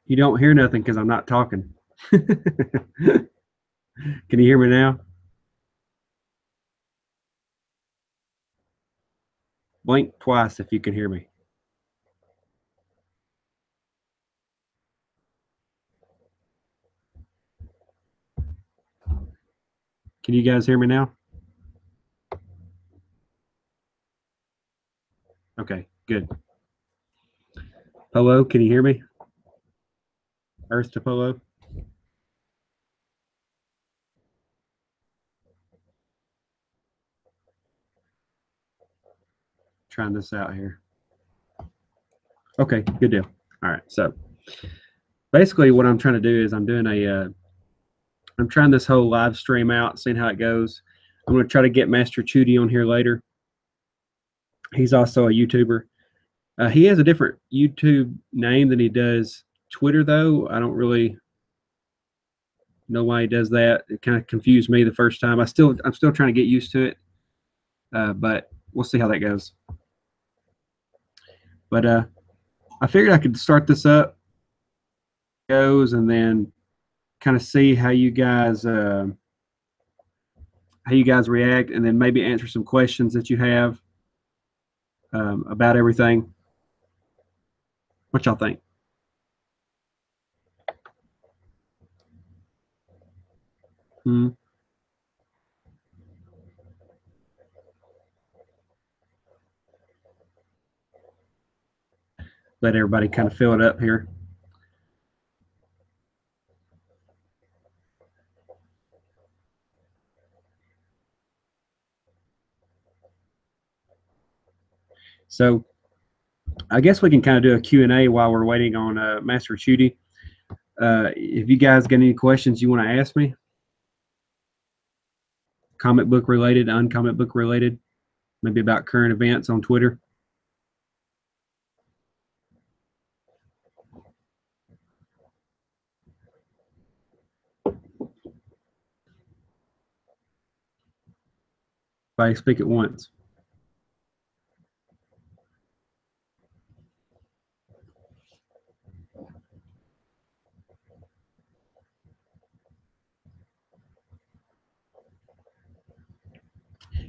You don't hear nothing because I'm not talking. Can you hear me now? Blink twice if you can hear me. Can you guys hear me now? Okay, good. Polo, can you hear me? Earth to Polo? Trying this out here. Okay, good deal. All right, so basically what I'm trying to do is I'm trying this whole live stream out, seeing how it goes. I'm going to try to get MasterChudi on here later. He's also a YouTuber. He has a different YouTube name than he does Twitter, though. I don't really know why he does that. It kind of confused me the first time. I'm still trying to get used to it, but we'll see how that goes. But I figured I could start this up, goes, and then kind of see how you guys react, and then maybe answer some questions that you have about everything. What y'all think? Hmm. Let everybody kind of fill it up here. So I guess we can kind of do a Q&A while we're waiting on MasterChudi. If you guys got any questions you want to ask me, comic book related, uncomic book related, maybe about current events on Twitter. If I speak at once.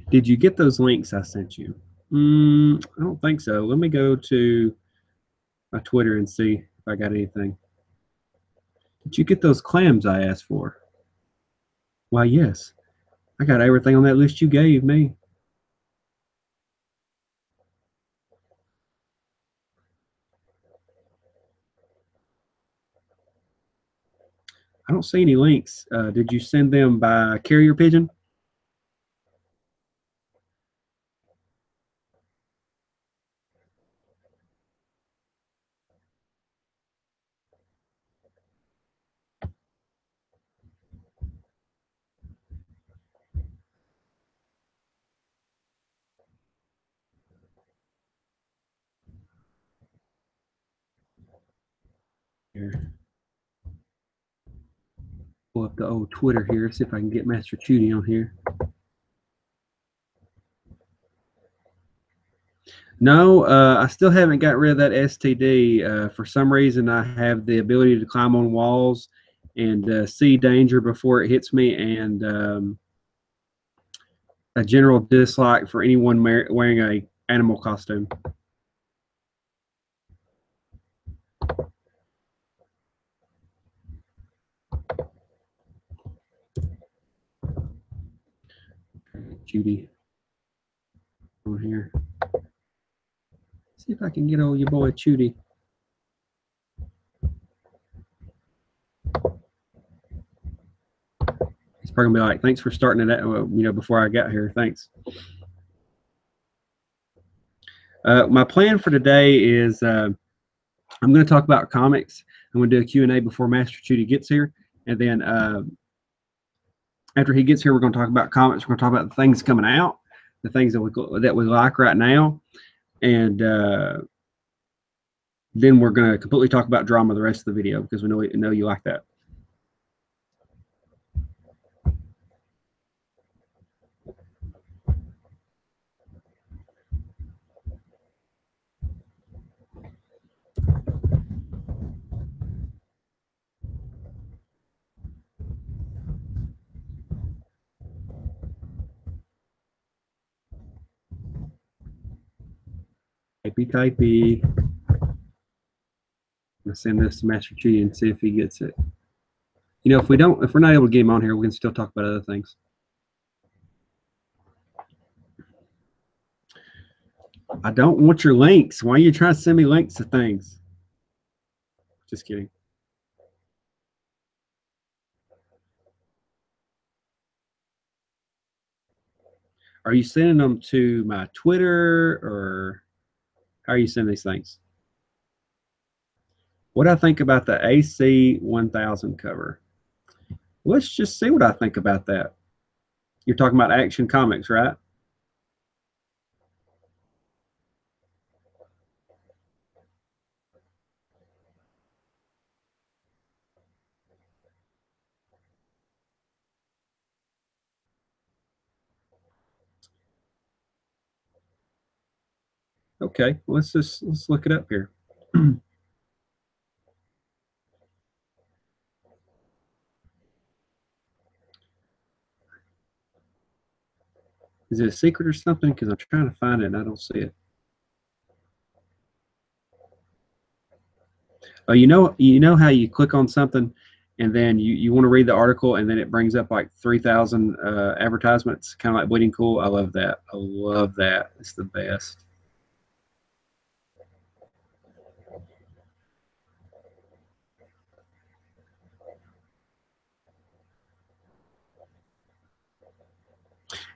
Did you get those links I sent you? I don't think so. Let me go to my Twitter and see if I got anything. Did you get those clams I asked for? Why, yes. I got everything on that list you gave me. I don't see any links. Did you send them by carrier pigeon? Here. Pull up the old Twitter here, see if I can get MasterChudi on here. No, I still haven't got rid of that STD. For some reason, I have the ability to climb on walls and see danger before it hits me, and a general dislike for anyone wearing a animal costume. Judy on here. See if I can get old your boy Chudi. He's probably gonna be like, "Thanks for starting it. Before I got here. Thanks." My plan for today is I'm going to talk about comics. I'm going to do a Q&A before MasterChudi gets here, and then after he gets here, we're going to talk about comics. We're going to talk about the things coming out, the things that we like right now, and then we're going to completely talk about drama the rest of the video because we know you like that. Typey. I'm gonna send this to MasterChudi and see if he gets it. You know, if we're not able to get him on here, we can still talk about other things. I don't want your links. Why are you trying to send me links to things? Just kidding. Are you sending them to my Twitter, or how are you sending these things? What do I think about the AC 1000 cover? Let's just see what I think about that. You're talking about Action Comics, right? Okay, let's look it up here. Is it a secret or something? Because I'm trying to find it and I don't see it. Oh, you know how you click on something and then you want to read the article and then it brings up like 3,000 advertisements, kind of like Bleeding Cool. I love that. I love that. It's the best.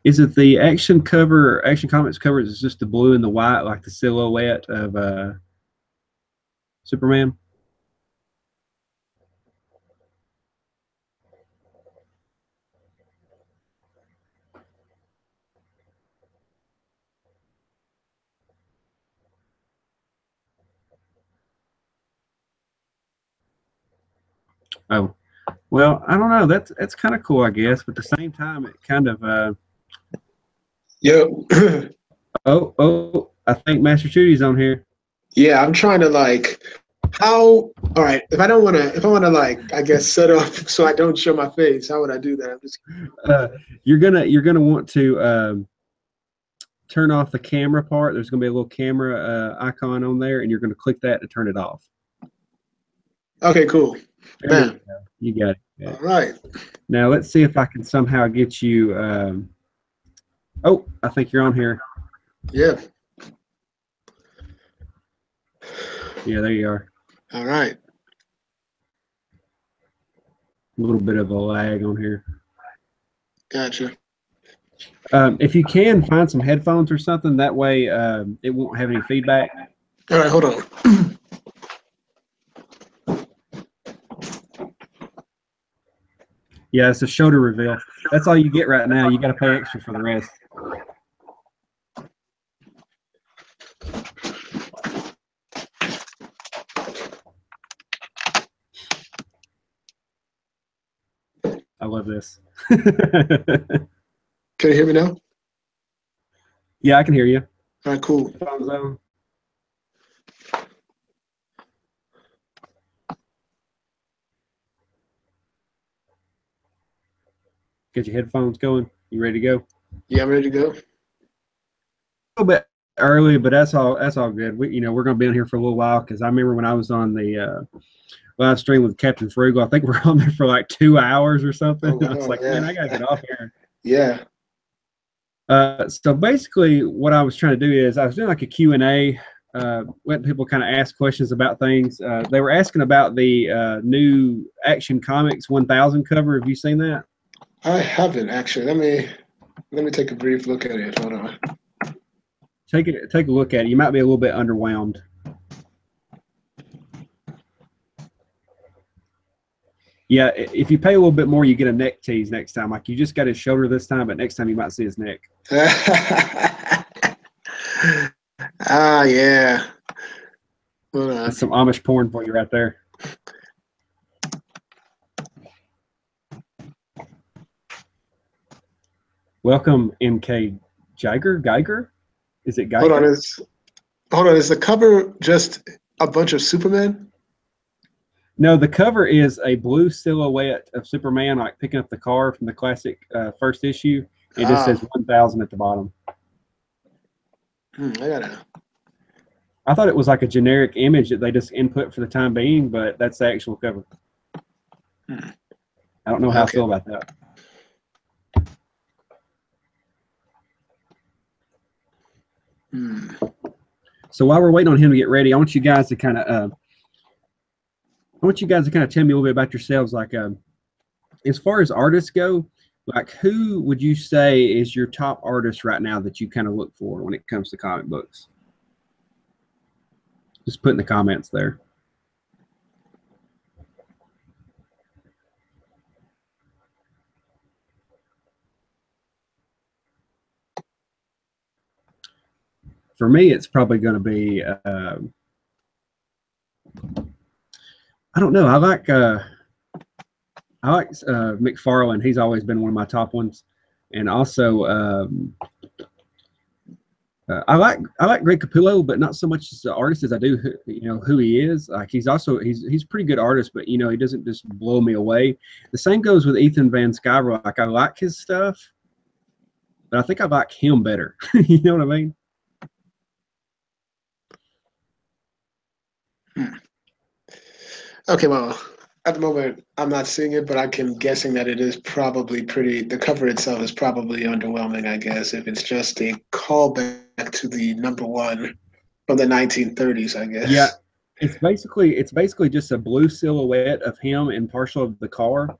Is it the Action cover, Action Comics cover? Is just the blue and the white, like the silhouette of Superman? Oh, well, I don't know. That's kind of cool, I guess. But at the same time, it kind of. Yep. Oh, I think MasterChudi's on here. Yeah, I'm trying to like how all right, if I want to like I guess set up so I don't show my face, how would I do that? I'm just You're gonna want to turn off the camera part. There's gonna be a little camera icon on there, and you're gonna click that to turn it off. Okay, cool. Bam. You got it. All right. Now let's see if I can somehow get you. Oh, I think you're on here. Yeah. Yeah, there you are. All right. A little bit of a lag on here. Gotcha. If you can find some headphones or something, that way it won't have any feedback. All right, hold on. Yeah, it's a shoulder reveal. That's all you get right now. You got to pay extra for the rest. I love this. Can you hear me now? Yeah, I can hear you. All right, cool. Phone's on. Get your headphones going. You ready to go? Yeah, I'm ready to go. A little bit early, but that's all good. We're going to be on here for a little while because I remember when I was on the live stream with Captain Frugal, I think we're on there for like 2 hours or something. Oh, I was like, yeah. man, I got to get off here. Yeah. So basically what I was trying to do is I was doing like a Q&A, letting people kind of ask questions about things. They were asking about the new Action Comics 1000 cover. Have you seen that? I haven't actually. Let me take a brief look at it. Hold on. Take a look at it. You might be a little bit underwhelmed. Yeah, if you pay a little bit more, you get a neck tease next time. Like you just got his shoulder this time, but next time you might see his neck. Ah, yeah. Hold on. That's some Amish porn for you right there. Welcome, MK Geiger? Is it Geiger? Hold on. Is the cover just a bunch of Superman? No, the cover is a blue silhouette of Superman, like picking up the car from the classic first issue. It just says 1000 at the bottom. I gotta. I thought it was like a generic image that they just input for the time being, but that's the actual cover. I don't know how I feel about that. So while we're waiting on him to get ready, I want you guys to kind of tell me a little bit about yourselves. Like, as far as artists go, like who would you say is your top artist right now that you kind of look for when it comes to comic books? Just put in the comments there. For me, it's probably going to be, I don't know. I like McFarlane. He's always been one of my top ones. And also, I like Greg Capullo, but not so much as the artist as I do, who he is. Like he's a pretty good artist, but he doesn't just blow me away. The same goes with Ethan Van Sciver. Like I like his stuff, but I think I like him better. You know what I mean? Okay, well, at the moment, I'm not seeing it, but I can guessing that it is probably the cover itself is probably underwhelming, I guess, if it's just a callback to the #1 from the 1930s, I guess. Yeah, it's basically just a blue silhouette of him and partial of the car.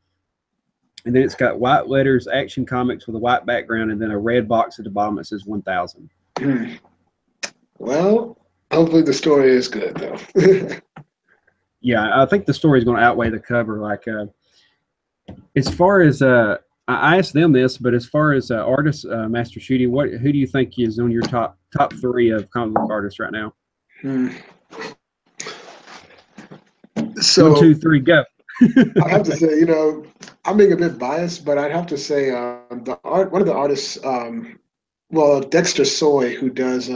And then it's got white letters, Action Comics with a white background, and then a red box at the bottom that says 1000. Well, hopefully the story is good, though. Yeah, I think the story is going to outweigh the cover. Like, as far as I asked them this, but as far as artists, MasterChudi, who do you think is on your top 3 of comic book artists right now? So 1, 2, 3, go. I have to say, I'm being a bit biased, but I'd have to say one of the artists, Dexter Soy, who does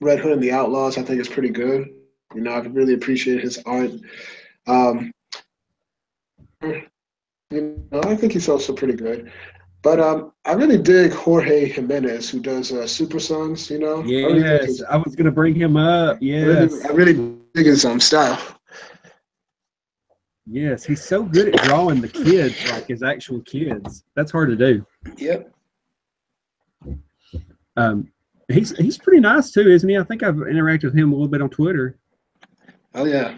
Red Hood and the Outlaws, I think is pretty good. I really appreciate his art. I think he's also pretty good. But I really dig Jorge Jimenez, who does Super Sons. Yes, I was going to bring him up. Yes, I really dig his style. Yes, he's so good at drawing the kids, like his actual kids. That's hard to do. Yep. He's pretty nice too, isn't he? I think I've interacted with him a little bit on Twitter. Oh yeah.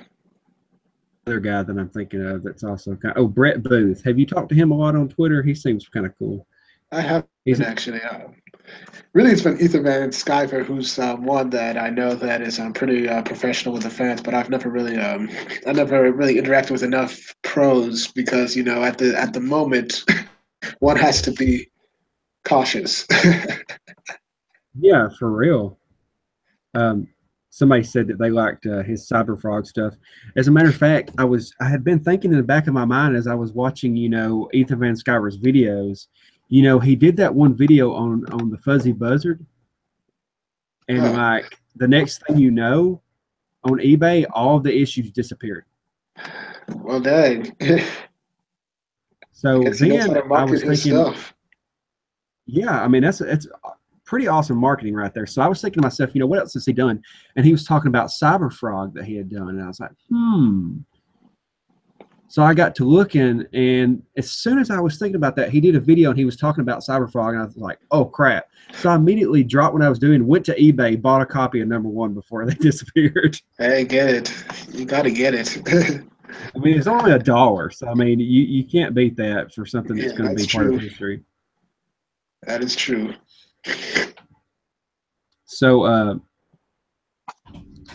Other guy that I'm thinking of that's also Brett Booth. Have you talked to him a lot on Twitter? He seems kind of cool. I have actually. Really, it's been Ethan Van Sciver, who's one that I know that is pretty professional with the fans, but I've never really interacted with enough pros because at the moment one has to be cautious. Yeah, for real. Somebody said that they liked his Cyberfrog stuff. As a matter of fact, I had been thinking in the back of my mind as I was watching, Ethan Van Sciver's videos. He did that one video on the Fuzzy Buzzard, and like the next thing you know, on eBay, all of the issues disappeared. Well, dang. So then I was thinking, yeah, I mean it's pretty awesome marketing right there. So I was thinking to myself, what else has he done? And he was talking about Cyberfrog that he had done, and I was like, So I got to looking, and as soon as I was thinking about that, he did a video and he was talking about Cyberfrog, and I was like, oh crap. So I immediately dropped what I was doing, went to eBay, bought a copy of #1 before they disappeared. Hey, get it. You got to get it. I mean, it's only $1. So, I mean, you can't beat that for something that's going to be part of history. That is true. So,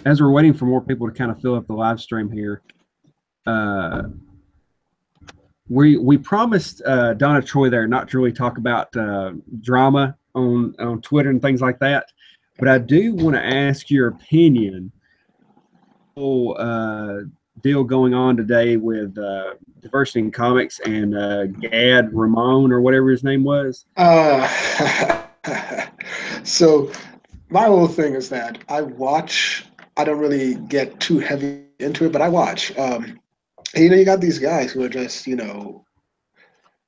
as we're waiting for more people to kind of fill up the live stream here, we promised Donna Troy there not to really talk about drama on Twitter and things like that, but I do want to ask your opinion. Deal going on today with Diversity in Comics and Gad Ramon or whatever his name was. So my whole thing is that I watch. I don't really get too heavy into it, but I watch. You got these guys who are just,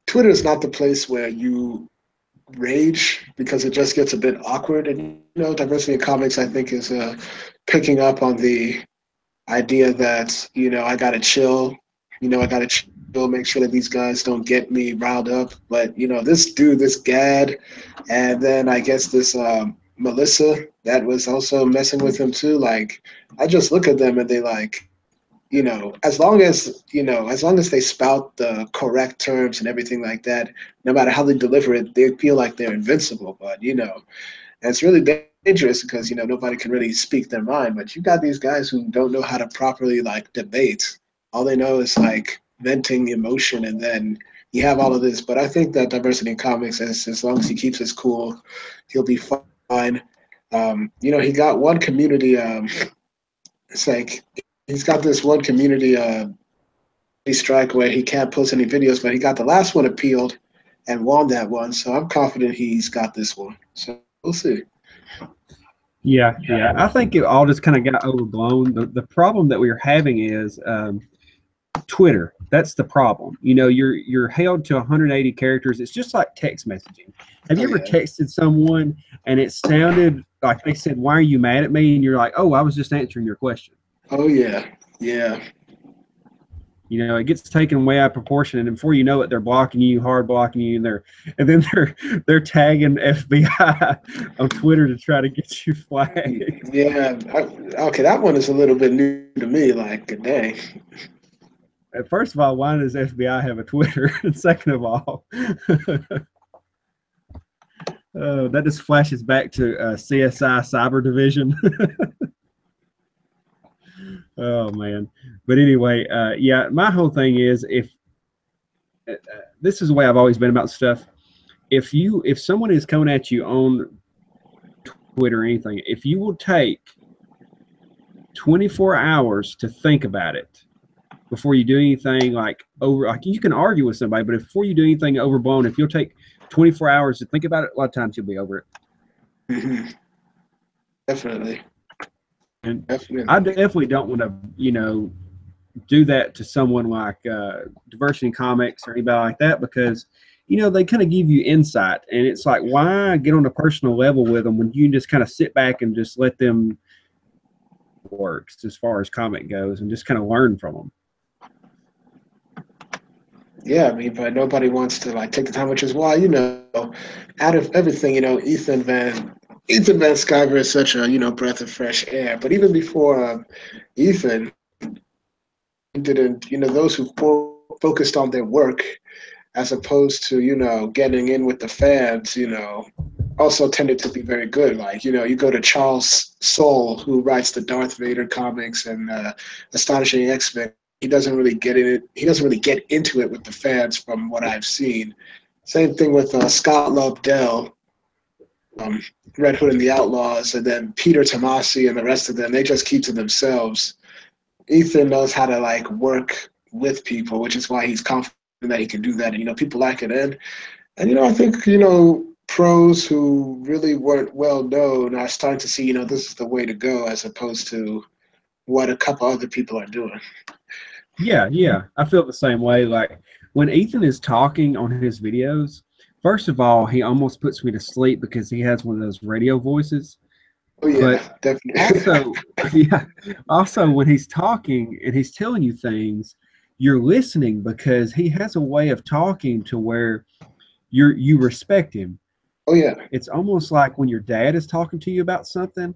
Twitter is not the place where you rage because it just gets a bit awkward. And Diversity in Comics, I think, is picking up on the idea that, I gotta chill, I gotta chill, make sure that these guys don't get me riled up. But this dude, this Gad, and then I guess this Melissa that was also messing with him too. Like, I just look at them and they like, as long as they spout the correct terms and everything like that, no matter how they deliver it, they feel like they're invincible. But and it's really dangerous because nobody can really speak their mind. But you got these guys who don't know how to properly like debate. All they know is like venting emotion, and then you have all of this. But I think that diversity in comics, as long as he keeps his cool, he'll be fine. He got one community. It's like he's got this one community strike where he can't post any videos, but he got the last one appealed and won that one. So I'm confident he's got this one. So we'll see. Yeah. I think it all just kind of got overblown. The problem that we are having is Twitter. That's the problem. You're held to 180 characters. It's just like text messaging. Have you ever texted someone and it sounded like they said, "Why are you mad at me?" And you're like, "Oh, I was just answering your question." Oh yeah. It gets taken way out of proportion, and before you know it, they're blocking you, hard blocking you, and then they're tagging FBI on Twitter to try to get you flagged. Yeah. Okay, that one is a little bit new to me. Like, good day. First of all, why does FBI have a Twitter? And second of all, that just flashes back to CSI Cyber Division. Oh man. But anyway, my whole thing is if this is the way I've always been about stuff. If someone is coming at you on Twitter or anything, if you will take 24 hours to think about it before you do anything like you can argue with somebody, but before you do anything overblown, if you'll take 24 hours to think about it, a lot of times you'll be over it. Mm-hmm. Definitely. And I definitely don't want to, do that to someone like Diversity in Comics or anybody like that, because, they kind of give you insight, and it's like, why get on a personal level with them when you can just kind of sit back and just let them works as far as comic goes and just kind of learn from them. Yeah, I mean, but nobody wants to like take the time, which is why, out of everything, Ethan Van Sciver is such a breath of fresh air. But even before Ethan didn't, those who focused on their work as opposed to getting in with the fans, also tended to be very good. Like you go to Charles Soule, who writes the Darth Vader comics and Astonishing X-Men. He doesn't really get in it. He doesn't really get into it with the fans, from what I've seen. Same thing with Scott Lobdell, Red Hood and the Outlaws, and then Peter Tomasi and the rest of them. They just keep to themselves. Ethan knows how to like work with people, which is why he's confident that he can do that. And people like it. And I think pros who really weren't well known are starting to see this is the way to go, as opposed to what a couple other people are doing. Yeah, I feel the same way. Like when Ethan is talking on his videos, first of all, he almost puts me to sleep because he has one of those radio voices. Oh yeah, but definitely. Also when he's talking and he's telling you things, you're listening because he has a way of talking to where you respect him. Oh yeah. It's almost like when your dad is talking to you about something,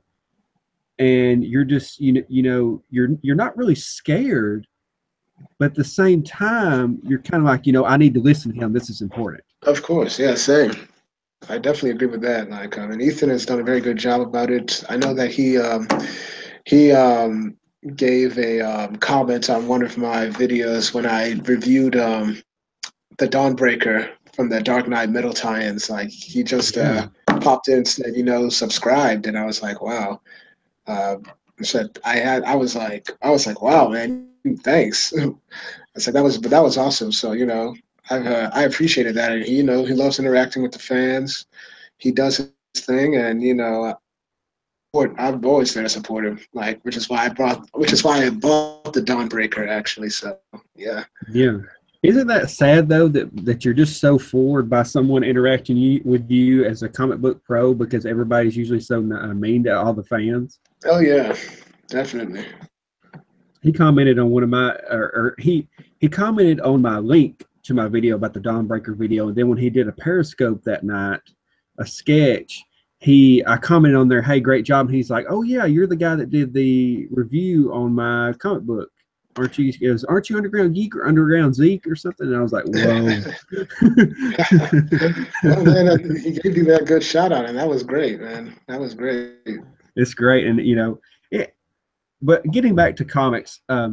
and you're just you're not really scared, but at the same time you're kind of like, I need to listen to him. This is important. Of course, yeah, same. I definitely agree with that. Like, and Ethan has done a very good job about it. I know that he gave a comment on one of my videos when I reviewed the Dawnbreaker from the Dark Knight Metal tie-ins. Like, he just popped in and said, subscribed, and I was like, wow. I was like, wow, man, thanks. I said that was awesome. So I appreciated that, and he he loves interacting with the fans. He does his thing, and I'm always there to support him. Like, which is why I bought the Dawnbreaker actually. So yeah. Yeah. Isn't that sad though that you're just so forward by someone interacting with you as a comic book pro, because everybody's usually so mean to all the fans? Oh yeah, definitely. He commented on one of my, or he commented on my link to my video about the Dawnbreaker video, and then when he did a Periscope that night, a sketch, I commented on there, "Hey, great job." And he's like, "Oh yeah, you're the guy that did the review on my comic book, aren't you?" He goes, "Aren't you Underground Geek or Underground Zeke or something?" And I was like, "Whoa." Well, man, he gave you that good shout out, and that was great, man. That was great. It's great, and it, but getting back to comics, I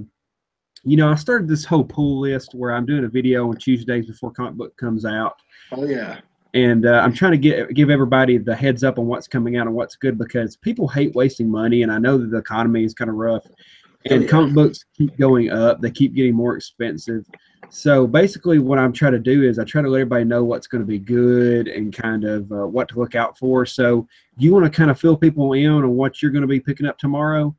started this whole pull list where I'm doing a video on Tuesdays before comic book comes out, Oh yeah, and I'm trying to give everybody the heads up on what's coming out and what's good because people hate wasting money, and I know that the economy is kind of rough, oh and yeah. comic books keep going up; they keep getting more expensive. So basically, what I'm trying to do is I try to let everybody know what's going to be good and kind of what to look out for. So, do you want to kind of fill people in on what you're going to be picking up tomorrow?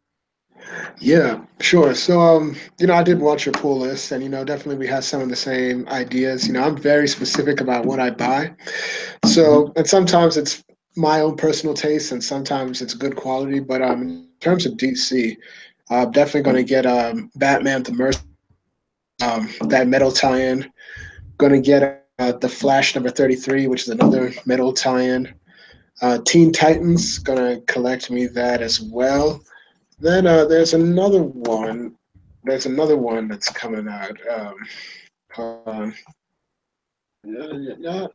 Yeah, sure. So, I did watch your pull list, and definitely we have some of the same ideas. I'm very specific about what I buy. Mm-hmm. So, and sometimes it's my own personal taste, and sometimes it's good quality. But in terms of DC, I'm definitely going to get Batman the Merc, that metal tie-in. Going to get the Flash number 33, which is another metal tie-in. Teen Titans, going to collect me that as well. Then there's another one. There's another one that's coming out. Hold on. Not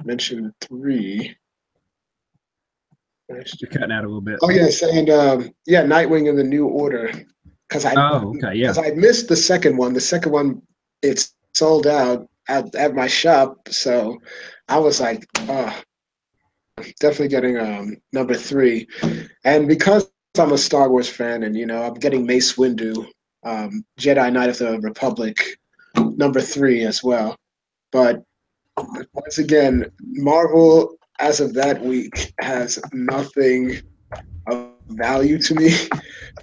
mention three. You're cutting out a little bit. Oh yes, and yeah, Nightwing and the New Order. Because I Oh, okay, because yeah. I missed the second one. The second one it's sold out at my shop, so I was like, oh, definitely getting number three. And because I'm a Star Wars fan, and I'm getting Mace Windu, Jedi Knight of the Republic, number three as well. But once again, Marvel as of that week has nothing of value to me.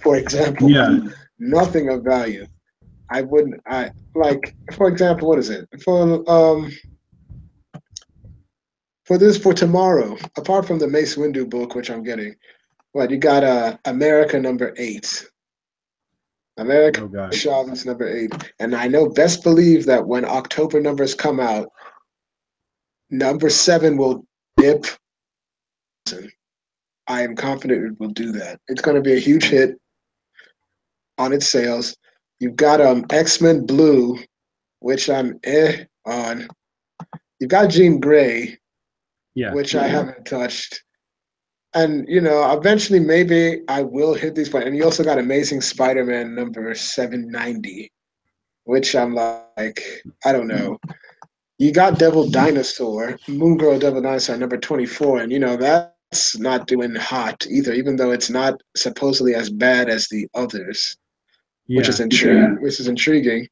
For example, Yeah. nothing of value. I wouldn't. I like. For example, what is it for tomorrow? Apart from the Mace Windu book, which I'm getting, what you got? America number 8. America Oh gosh. Chavez number 8, and I know best believe that when October numbers come out, number 7 will dip. I am confident it will do that. It's going to be a huge hit on its sales. You've got X-Men Blue, which I'm on. You've got Jean Grey, Yeah. which I haven't touched. And eventually maybe I will hit these points. And you also got Amazing Spider-Man number 790, which I'm like, I don't know. You got Devil Dinosaur, Moon Girl Devil Dinosaur number 24, and that's not doing hot either, even though it's not supposedly as bad as the others, which is Yeah. intriguing.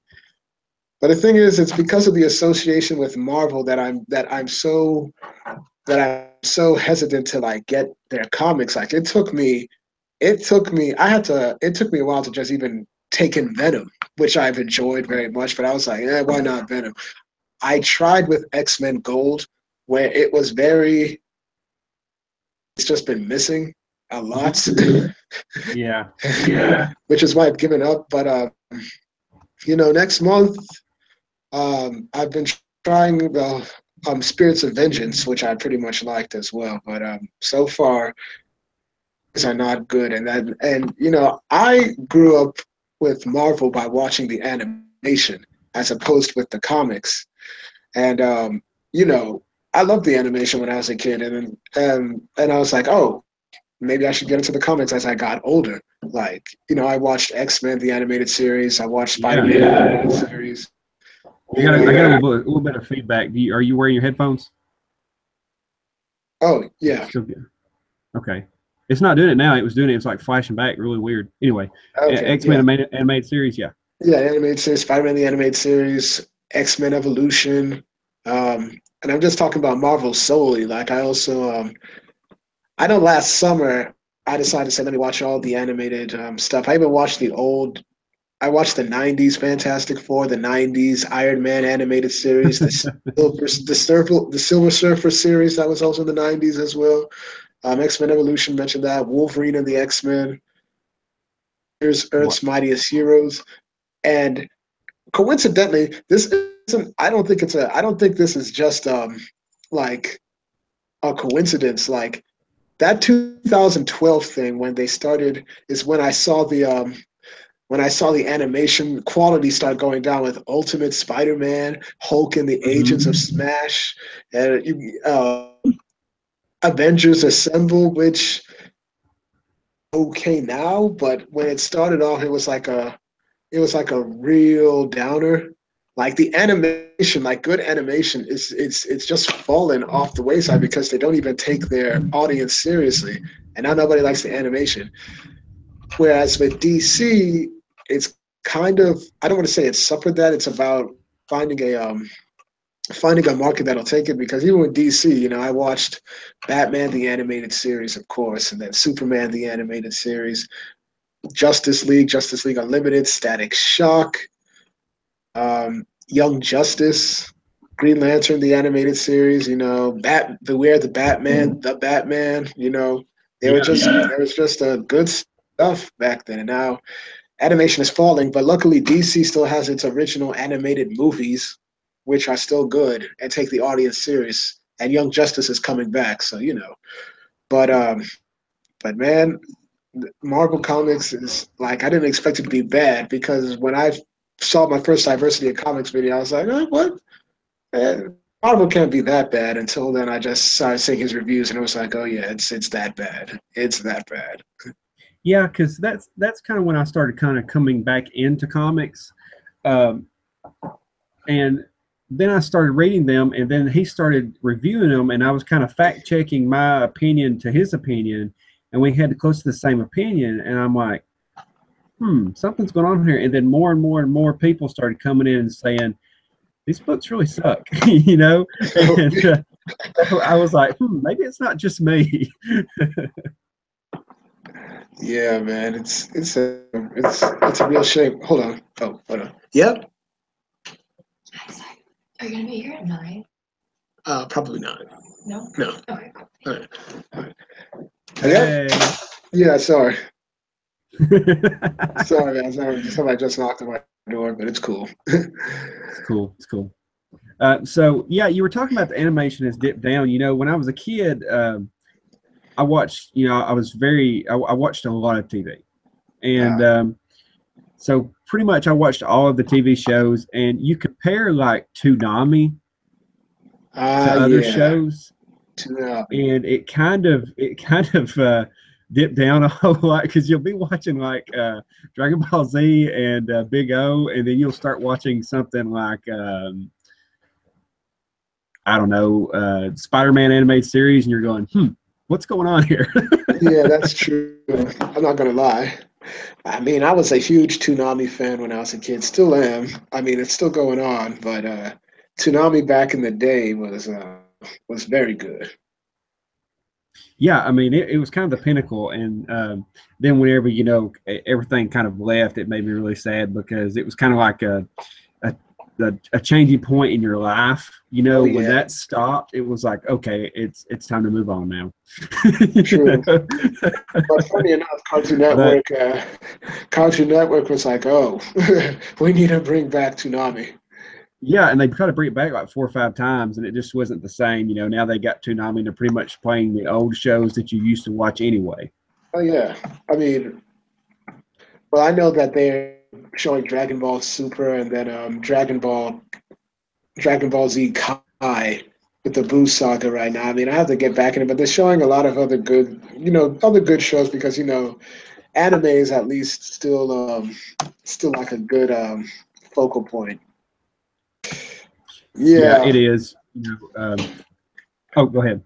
But the thing is, it's because of the association with Marvel that I'm so hesitant to like get their comics. Like it took me a while to just even take in Venom, which I've enjoyed very much. But I was like, why not Venom? I tried with X-Men Gold, where it's just been missing a Hmm. lot, Yeah. which is why I've given up. But next month, I've been trying the Spirits of Vengeance, which I pretty much liked as well. But so far, these are not good. I grew up with Marvel by watching the animation as opposed with the comics. And I loved the animation when I was a kid, and I was like, oh, maybe I should get into the comics as I got older. Like, I watched X-Men the animated series, I watched Spider-Man Yeah. the animated series. I got a little bit of feedback. Are you wearing your headphones? Oh yeah, Still good. Okay. It's not doing it now. It was doing it. It's like flashing back, really weird. Anyway, okay, X Men yeah, animated series. Yeah. yeah, animated series, Spider-Man the animated series, X-Men Evolution, and I'm just talking about Marvel solely. Like I also, I know last summer I decided to say let me watch all the animated stuff. I even watched I watched the '90s Fantastic Four, the '90s Iron Man animated series, the Silver Surfer series that was also in the '90s as well. X-Men Evolution mentioned that. Wolverine and the X-Men. Here's What? Earth's Mightiest Heroes. And coincidentally, this isn't. I don't think it's a. I don't think this is just like a coincidence. Like that 2012 thing when they started is when I saw the animation quality start going down with Ultimate Spider-Man, Hulk and the Agents of Mhm. Smash, and Avengers Assemble, which okay now, but when it started off, it was like a real downer. Like the animation, like good animation, it's just fallen off the wayside because they don't even take their audience seriously, and now nobody likes the animation. Whereas with DC, it's kind of I don't want to say it's suffered that. It's about finding a market that'll take it because even with DC, I watched Batman the animated series, of course, and then Superman the animated series, Justice League Unlimited, Static Shock, Young Justice, Green Lantern the animated series, Beware the Batman, Yeah, there was just a good stuff back then, and now animation is falling, but luckily DC still has its original animated movies, which are still good and take the audience serious. And Young Justice is coming back, so But but man, Marvel Comics is like I didn't expect it to be bad because when I saw my first Diversity of Comics video, I was like, oh, what? Marvel can't be that bad. Until then, I just started seeing his reviews, and it was like, oh yeah, it's that bad. It's that bad. yeah, because that's kind of when I started kind of coming back into comics, um, and then I started reading them, and then he started reviewing them, and I was kind of fact checking my opinion to his opinion, and we had close to the same opinion, and I'm like, something's going on here, and then more and more and more people started coming in and saying these books really suck, and I was like, maybe it's not just me. Yeah, man, it's a real shame. Hold on. Oh, hold on. Yep. Are you gonna be here at 9? Probably not. No? No. Okay, cool. All right. All right. Yeah. Hey. Yeah. Sorry. Sorry, man. Sorry. Somebody just knocked on my door, but it's cool. It's cool. It's cool. So yeah, you were talking about the animation has dipped down. When I was a kid, I watched. I watched a lot of TV, and Uh, so pretty much I watched all of the TV shows. And you compare like Toonami to other yeah. shows, Tsunami. and it kind of dipped down a whole lot because you'll be watching like Dragon Ball Z and Big O, and then you'll start watching something like I don't know, Spider-Man animated series, and you're going, what's going on here? Yeah, that's true. I'm not gonna lie. I mean, I was a huge Toonami fan when I was a kid. Still am. I mean, it's still going on, but Toonami back in the day was very good. Yeah, I mean, it was kind of the pinnacle, and then whenever everything kind of left, it made me really sad because it was kind of like a a changing point in your life. Oh When yeah, that stopped, it was like, okay, it's time to move on now. true. But funny enough, But Cartoon Network was like, oh, we need to bring back Toonami. yeah, and they tried to bring it back like 4 or 5 times, and it just wasn't the same. Now they got Toonami, and they're pretty much playing the old shows that you used to watch anyway. Oh yeah, I mean, well, I know that they're showing Dragon Ball Super and then Dragon Ball Z Kai with the Buu saga right now. I mean, I have to get back in it, but they're showing a lot of other good shows because anime is at least still like a good focal point. Yeah, Yeah. it is. Oh, go ahead.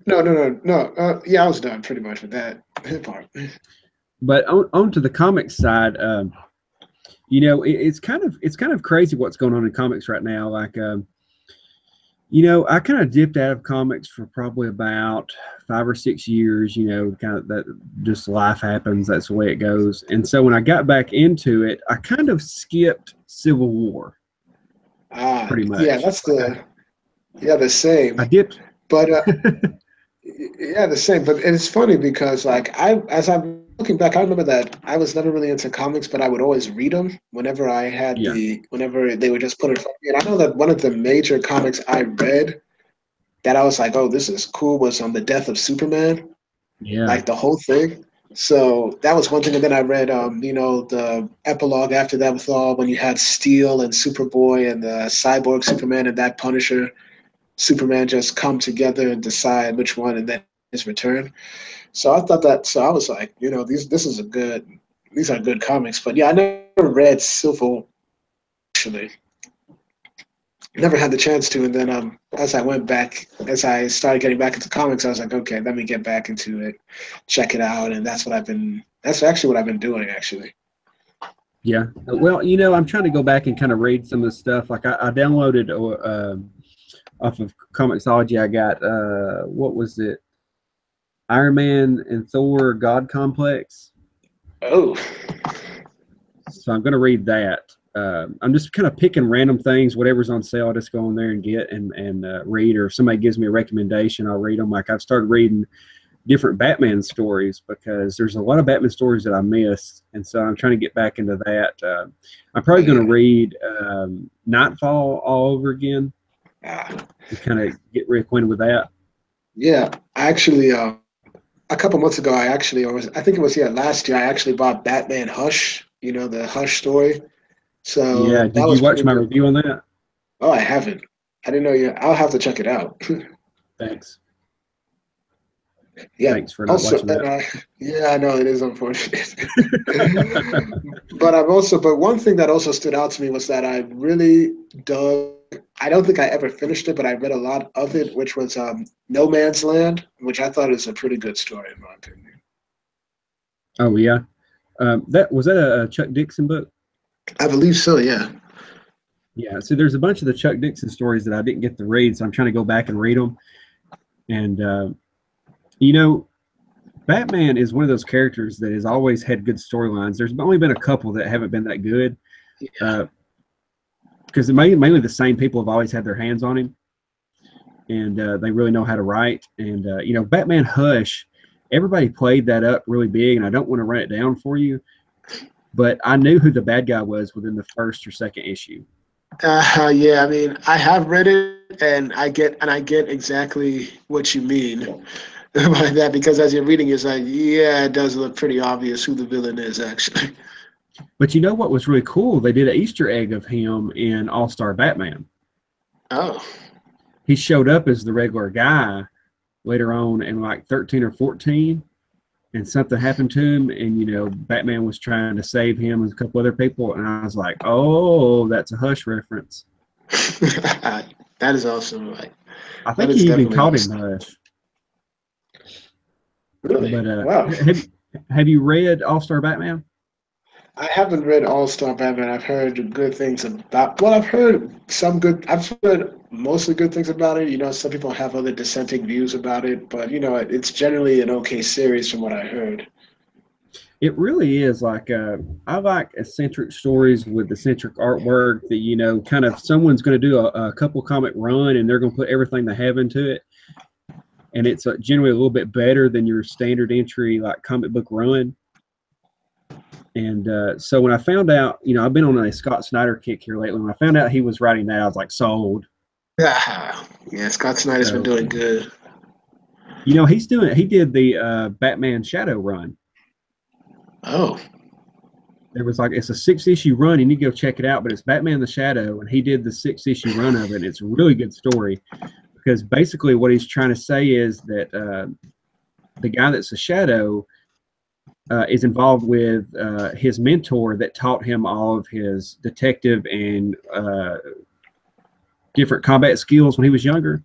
No, no, no, no. Yeah, I was done pretty much with that part. But on to the comics side, it's kind of crazy what's going on in comics right now. Like, I kind of dipped out of comics for probably about 5 or 6 years. Kind of that just life happens. That's the way it goes. And so when I got back into it, I kind of skipped Civil War pretty Yeah, much. that's the same. I dipped. But Yeah, the same. But it's funny because like as I'm looking back, I remember that I was never really into comics, but I would always read them Yeah, whenever they would just put it in front of me. And I know that one of the major comics I read that I was like, oh, this is cool, was on the death of Superman, yeah, like the whole thing. So that was one thing. And then I read, the epilogue after that with all when you had Steel and Superboy and the Cyborg Superman and that Punisher Superman just come together and decide which one, and then his return. So I thought that. So I was like, these are good comics. But yeah, I never read Civil actually. Never had the chance to. And then as I started getting back into comics, I was like, okay, let me get back into it, check it out, and That's actually what I've been doing actually. yeah. Well, I'm trying to go back and kind of read some of the stuff. Like I downloaded off of Comixology. I got what was it? Iron Man and Thor God Complex. Oh, So I'm going to read that. I'm just kind of picking random things, whatever's on sale. I just go in there and get and read, or if somebody gives me a recommendation, I'll read them. Like I've started reading different Batman stories because there's a lot of Batman stories that I missed, and so I'm trying to get back into that. I'm probably going to yeah. read Nightfall all over again Uh, and kind of get reacquainted with that. yeah, actually, a couple months ago, I think it was last year. I actually bought Batman Hush. You know the Hush story. Yeah, So that did you was watch pretty my good. review on that? Oh, I haven't. I didn't know you. I'll have to check it out. Thanks. Yeah. Thanks for not Also, watching and that. I yeah, I know it is unfortunate. But one thing that also stood out to me was that I really dug. I don't think I ever finished it, but I read a lot of it, which was No Man's Land, which I thought is a pretty good story in my opinion. Oh yeah, that was that a Chuck Dixon book. I believe so. Yeah. Yeah, so there's a bunch of the Chuck Dixon stories that I didn't get to read, so I'm trying to go back and read them. And you know, Batman is one of those characters that has always had good storylines. There's only been a couple that haven't been that good, Yeah. because mainly the same people have always had their hands on him, and they really know how to write. And Batman Hush, everybody played that up really big, and I don't want to run it down for you, but I knew who the bad guy was within the first or second issue. Yeah, I mean, I have read it, and I get exactly what you mean by that because as you're reading, it's like, yeah, it does look pretty obvious who the villain is, actually. But you know what was really cool? They did an Easter egg of him in All Star Batman. Oh, He showed up as the regular guy later on in like 13 or 14, and something happened to him, and Batman was trying to save him and a couple other people, and I was like, oh, that's a Hush reference. that is awesome. Like, I that think is he even definitely called him awesome. Hush. Really? But Wow. have you read All Star Batman? I haven't read All Star Batman. I've heard good things about. Well, I've heard some good. I've heard mostly good things about it. You know, some people have other dissenting views about it, but it's generally an okay series from what I heard. It really is. Like I like eccentric stories with eccentric artwork that kind of someone's going to do a couple comic run and they're going to put everything they have into it, and it's generally a little bit better than your standard entry like comic book run. And so when I found out, I've been on a Scott Snyder kick here lately. When I found out he was writing that, I was like sold. Yeah, yeah. Scott Snyder's been So doing good. he did the Batman Shadow run. Oh, There was like it's a 6-issue run, and you go check it out. But it's Batman the Shadow, and he did the 6-issue run of it. And it's a really good story because basically what he's trying to say is that the guy that's the Shadow is involved with his mentor that taught him all of his detective and different combat skills when he was younger.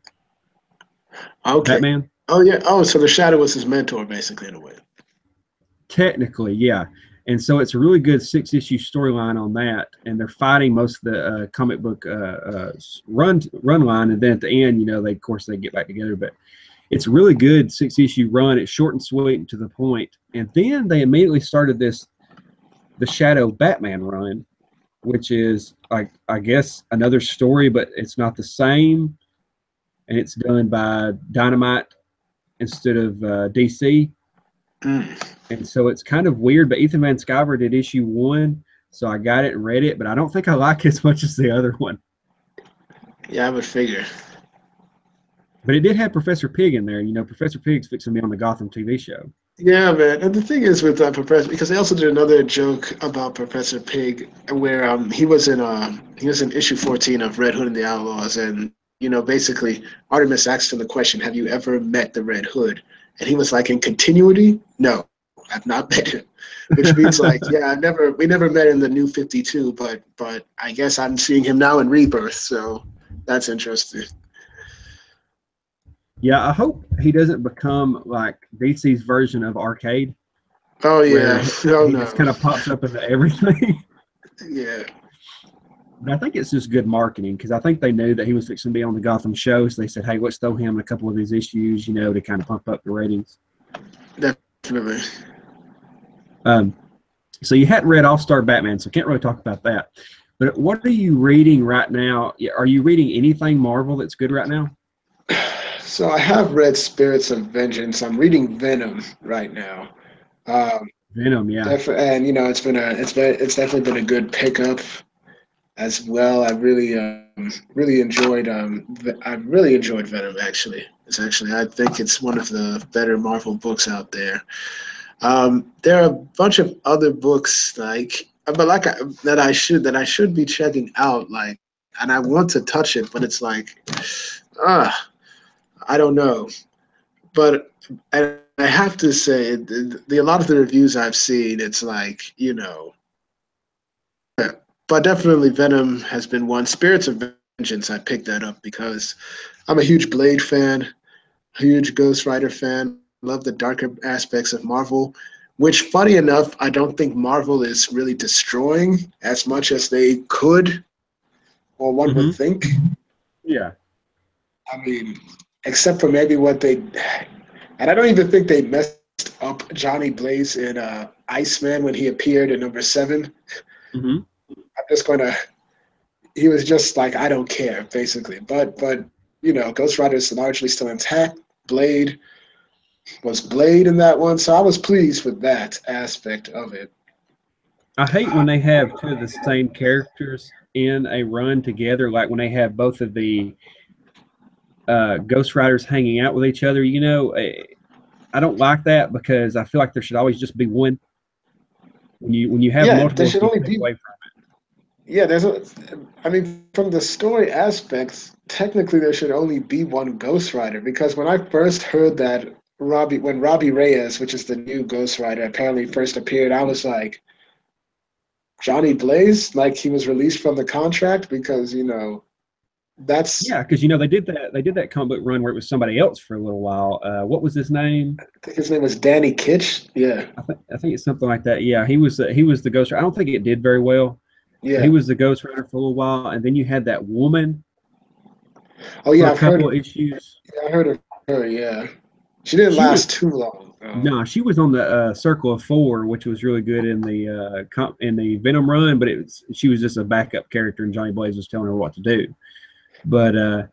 okay. Batman. Oh yeah. Oh, so the Shadow was his mentor, basically, in a way. Technically, yeah. And so it's a really good 6-issue storyline on that, and they're fighting most of the comic book run line, and then at the end, they get back together. But it's a really good 6-issue run. It's short and sweet and to the point. And then they immediately started the Shadow Batman run, which is like I guess another story, but it's not the same. And it's done by Dynamite instead of DC. Mm. And so it's kind of weird. But Ethan Van Sciver did issue 1, so I got it and read it. But I don't think I like it as much as the other one. Yeah, I would figure. But it did have Professor Pig in there. You know, Professor Pig's fixing to be on the Gotham TV show. Yeah, man. And the thing is with Professor, because they also did another joke about Professor Pig, where he was in issue 14 of Red Hood and the Outlaws, and basically Artemis asked him the question, "Have you ever met the Red Hood?" And he was like, "In continuity, no, I've not met him." Which means like, yeah, we never met in the New 52, but I guess I'm seeing him now in Rebirth, so that's interesting. Yeah, I hope he doesn't become like DC's version of Arcade, Oh where yeah, oh he no, just kind of pops up into everything. yeah. But I think it's just good marketing because I think they knew that he was fixing to be on the Gotham show. So they said, hey, let's throw him in a couple of these issues, you know, to kind of pump up the ratings. Definitely. So you hadn't read All Star Batman, so can't really talk about that. But what are you reading right now? Are you reading anything Marvel that's good right now? So I have read Spirits of Vengeance. I'm reading Venom right now. Um, Venom, yeah. and it's definitely been a good pickup as well. I really enjoyed Venom actually. I think it's one of the better Marvel books out there. There are a bunch of other books that I should be checking out, like, and I want to touch it, but it's like, ah, I don't know. But I have to say, a lot of the reviews I've seen, it's like, but definitely Venom has been one. Spirits of Vengeance, I picked that up because I'm a huge Blade fan, huge Ghost Rider fan. Love the darker aspects of Marvel, which, funny enough, I don't think Marvel is really destroying as much as they could, or one would Mm-hmm. think. Yeah. I mean, except for maybe and I don't even think they messed up Johnny Blaze in Iceman when he appeared in #7. Mm-hmm. I'm just gonna. He was just like, I don't care, basically. But Ghost Rider is largely still intact. Blade was Blade in that one, so I was pleased with that aspect of it. I hate when they have two of the same characters in a run together, like when they have both of the Ghost Riders hanging out with each other. You know, I don't like that because I feel like there should always just be one. When you have Yeah, there multiples, should you only take be. away from Yeah, I mean, from the story aspects, technically there should only be one Ghost Rider because when I first heard that when Robbie Reyes, which is the new Ghost Rider, apparently first appeared, I was like, Johnny Blaze, like he was released from the contract because that's. Yeah, because you know they did that comic book run where it was somebody else for a little while. What was his name? I think his name was Danny Kitch. Yeah, I think it's something like that. Yeah, he was the Ghost Rider. I don't think it did very well, but he yeah. was the Ghost Rider for a little while, and then you had that woman Oh for yeah, a couple of issues. I heard of her. Yeah, she didn't She was last too long. No, she was on the Circle of Four, which was really good in the Venom run, but she was just a backup character, and Johnny Blaze was telling her what to do. But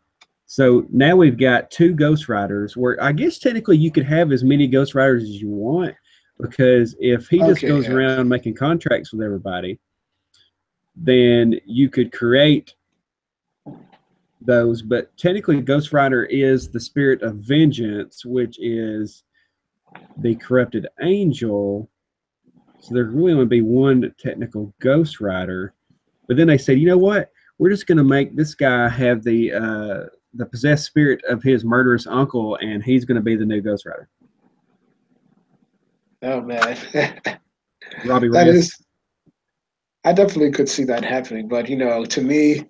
so now we've got two Ghost Riders, where I guess technically you could have as many Ghost Riders as you want, because if he just Okay, goes yeah. around making contracts with everybody, then you could create those. But technically, Ghost Rider is the spirit of vengeance, which is the corrupted angel. So there's really only be one technical Ghost Rider. But then they said, you know what? We're just going to make this guy have the possessed spirit of his murderous uncle, and he's going to be the new Ghost Rider. Oh man, Robbie that Reyes. is. I definitely could see that happening, but to me,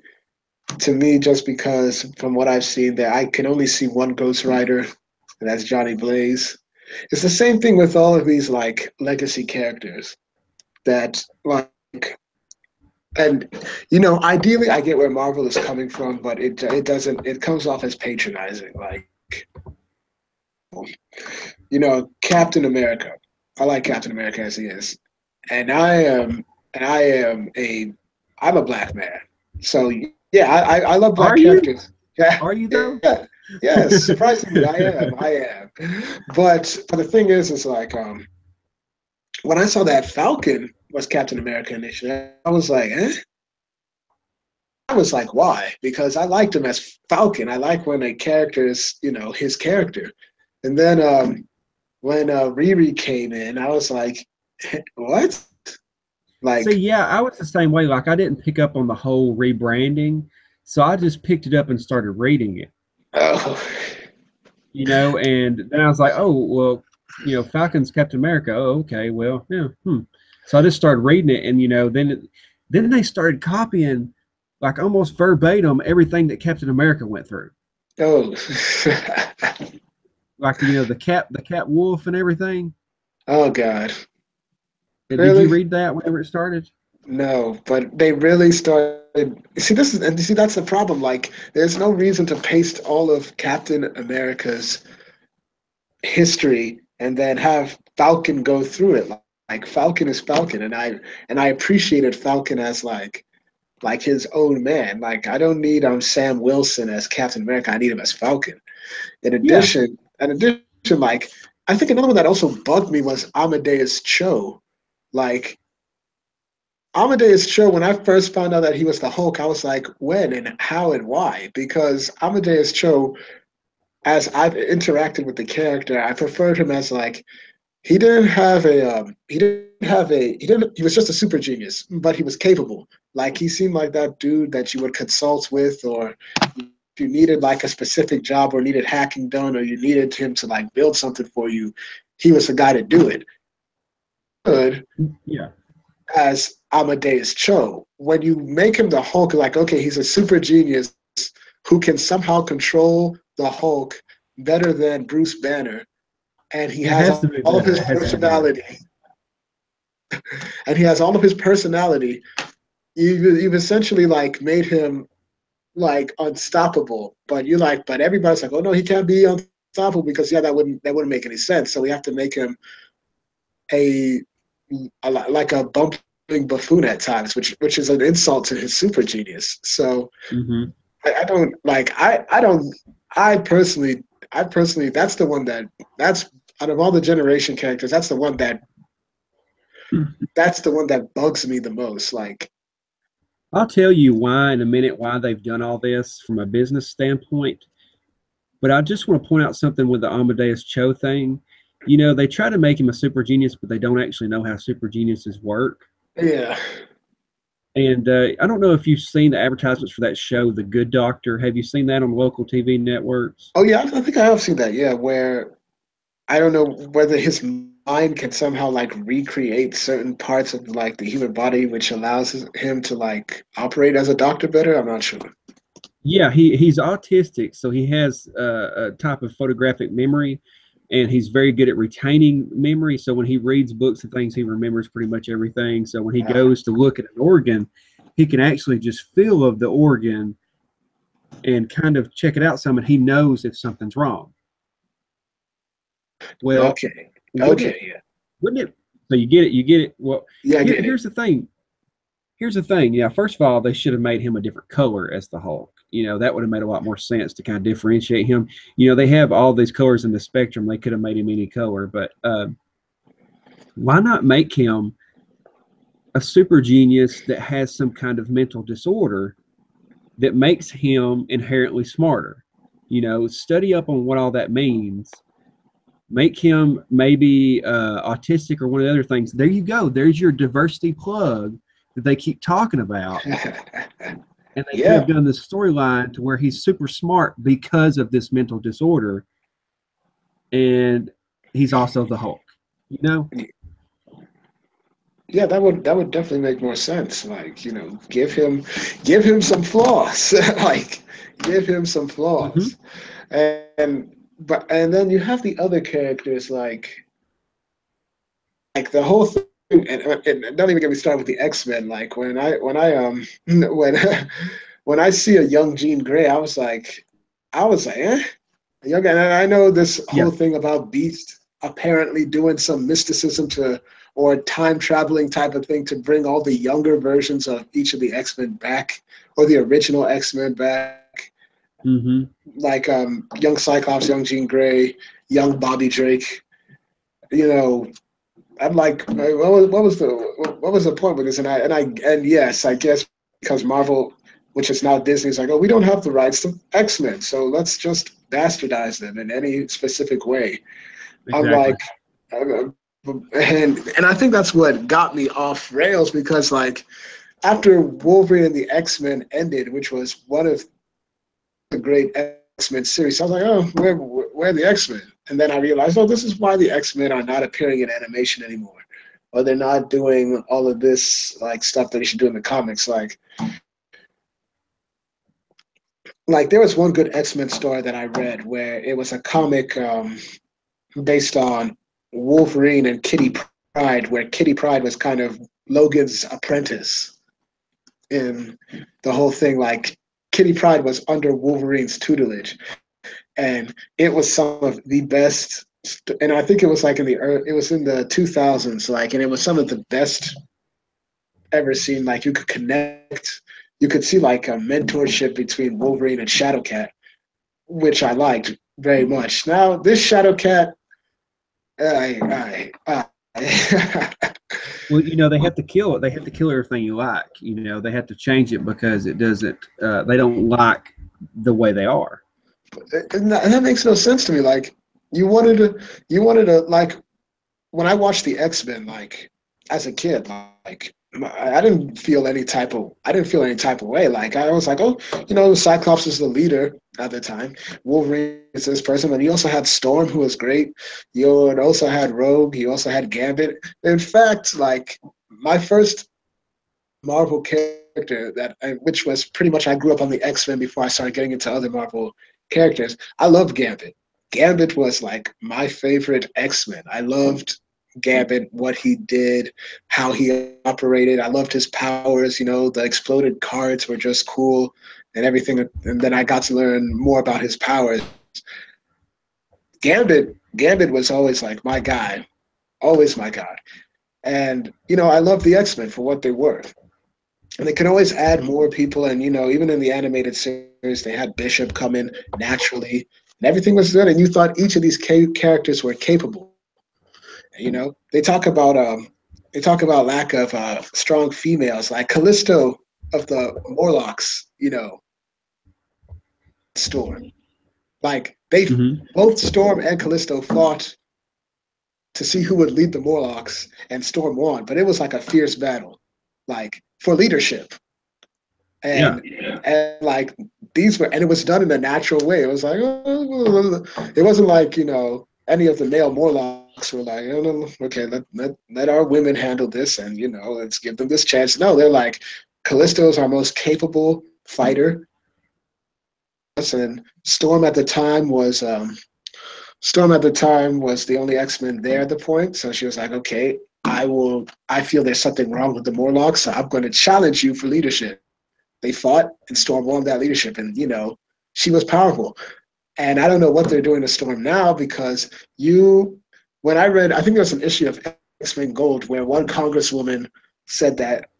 just because from what I've seen there, I can only see one Ghost Rider, and that's Johnny Blaze. It's the same thing with all of these like legacy characters that like, and ideally I get where Marvel is coming from, but it doesn't. It comes off as patronizing. Like, Captain America. I like Captain America as he is, and I'm a black man. So yeah, I love black Are you? characters. Yeah, Are you though? yeah. Yes, surprisingly, I am. I am. But the thing is like when I saw that Falcon was Captain America initially, I was like, eh? I was like, why? Because I liked him as Falcon. I like when a character is, his character. And then when Riri came in, I was like, what? See, Like, yeah, I was the same way. Like, I didn't pick up on the whole rebranding, so I just picked it up and started reading it. oh, And then I was like, oh, well, Falcon's Captain America. Oh, okay, well, yeah, So I just started reading it, and then they started copying, like almost verbatim, everything that Captain America went through, oh, like the cat wolf and everything. oh God, And did you really? read that whenever it started? No, but they really started. See, and you see, that's the problem. Like, there's no reason to paste all of Captain America's history and then have Falcon go through it. Like Falcon is Falcon, and I appreciated Falcon as like his own man. Like I don't need Sam Wilson as Captain America. I need him as Falcon. Yeah, In addition, like I think another one that also bugged me was Amadeus Cho. Like Amadeus Cho, when I first found out that he was the Hulk, I was like, when and how and why? Because Amadeus Cho, as I've interacted with the character, I preferred him as like he was just a super genius, but he was capable. Like he seemed like that dude that you would consult with, or if you needed like a specific job or needed hacking done, or you needed him to like build something for you, he was the guy to do it. Good yeah. as Amadeus Cho. When you make him the Hulk, like, okay, he's a super genius who can somehow control the Hulk better than Bruce Banner, and he It has has to all be of better. his It has to be better. personality, and he has all of his personality. You've essentially like made him like unstoppable, but everybody's like, oh no, he can't be unstoppable because that wouldn't make any sense. So we have to make him a, like a bumbling buffoon at times, which is an insult to his super genius. So Hmm. I don't like I don't I personally that's the one that's out of all the generation characters, that's the one that bugs me the most. Like, I'll tell you why in a minute why they've done all this from a business standpoint. But I just want to point out something with the Amadeus Cho thing. They try to make him a super genius, but they don't actually know how super geniuses work. yeah. And I don't know if you've seen the advertisements for that show, The Good Doctor. Have you seen that on local TV networks? Oh yeah, I think I have seen that. Yeah, where I don't know whether his mind can somehow like recreate certain parts of like the human body, which allows him to like operate as a doctor better. I'm not sure. Yeah, he's autistic, so he has a type of photographic memory, and he's very good at retaining memory. So when he reads books and things, he remembers pretty much everything. So when he Uh, goes to look at an organ, he can actually just feel of the organ and kind of check it out some, and he knows if something's wrong. Well, okay. wouldn't Okay. it? Yeah. Wouldn't it? So you get it. You get it. Well, Yeah, I get it. here's the thing. Here's the thing. Yeah, first of all, they should have made him a different color as the Hulk. That would have made a lot more sense to kind of differentiate him. They have all these colors in the spectrum. They could have made him any color, but why not make him a super genius that has some kind of mental disorder that makes him inherently smarter? Study up on what all that means. Make him maybe autistic or one of the other things. There you go. There's your diversity plug that they keep talking about. And they could Yeah. have done this storyline to where he's super smart because of this mental disorder, and he's also the Hulk. You know? Yeah, that would definitely make more sense. Like, give him some flaws. Like, give him some Hmm. flaws. And then you have the other characters like the whole thing, and don't even get me started with the X-Men. Like when when I see a young Jean Grey, I was like, eh? Young, and I know this Yeah. whole thing about Beast apparently doing some mysticism to or time traveling type of thing to bring all the younger versions of each of the X-Men back or the original X-Men back. Mm-hmm. like young Cyclops, young Jean Grey, young Bobby Drake. You know, I'm like, what was the point with this? And yes, I guess because Marvel, which is now Disney, is like, oh, we don't have the rights to X-Men, so let's just bastardize them in any specific way. I'm Exactly. like, and I think that's what got me off rails because like after Wolverine and the X-Men ended, which was one of the great X-Men series, I was like, oh, where are the X-Men? And then I realized, oh, this is why the X-Men are not appearing in animation anymore, or they're not doing all of this like stuff that they should do in the comics. Like there was one good X-Men story that I read where it was a comic based on Wolverine and Kitty Pryde, where Kitty Pryde was kind of Logan's apprentice in the whole thing. Like Kitty Pryde was under Wolverine's tutelage, and it was some of the best. And I think it was like it was in the 2000s, like, and it was some of the best ever seen. Like you could connect, you could see like a mentorship between Wolverine and Shadowcat, which I liked very much. Now this Shadowcat, Well, they have to kill it. They have to kill everything you like. They have to change it because it doesn't. They don't like the way they are. and that makes no sense to me. Like you wanted to like when I watched the X-Men, like as a kid, like I didn't feel any type of way. Like I was like, oh, Cyclops is the leader at the time. Wolverine is this person, but he also had Storm, who was great. You also had Rogue. He also had Gambit. In fact, like my first Marvel character which was pretty much I grew up on the X-Men before I started getting into other Marvel characters. I loved Gambit. Gambit was like my favorite X-Men. I loved Gambit, what he did, how he operated. I loved his powers. The exploded cards were just cool and everything. And then I got to learn more about his powers. Gambit was always like my guy, always my guy. And I love the X-Men for what they were. And they can always add more people. And, even in the animated series, they had Bishop come in naturally and everything was good. And you thought each of these characters were capable. They talk about lack of strong females like Callisto of the Morlocks, Storm. Like they Mm-hmm. both Storm and Callisto fought to see who would lead the Morlocks, and Storm won. But it was like a fierce battle, like for leadership. Yeah. And like and it was done in a natural way. It was like it wasn't like any of the male Morlocks were like, oh, no, okay, let our women handle this, and let's give them this chance. No, they're like, Callisto is our most capable fighter, and Storm at the time was the only X-Men there at the point, so she was like, okay, I feel there's something wrong with the Morlocks, so I'm going to challenge you for leadership. They fought, and Storm won that leadership, and she was powerful. And I don't know what they're doing to Storm now because when I read, I think there was an issue of X-Men Gold where one congresswoman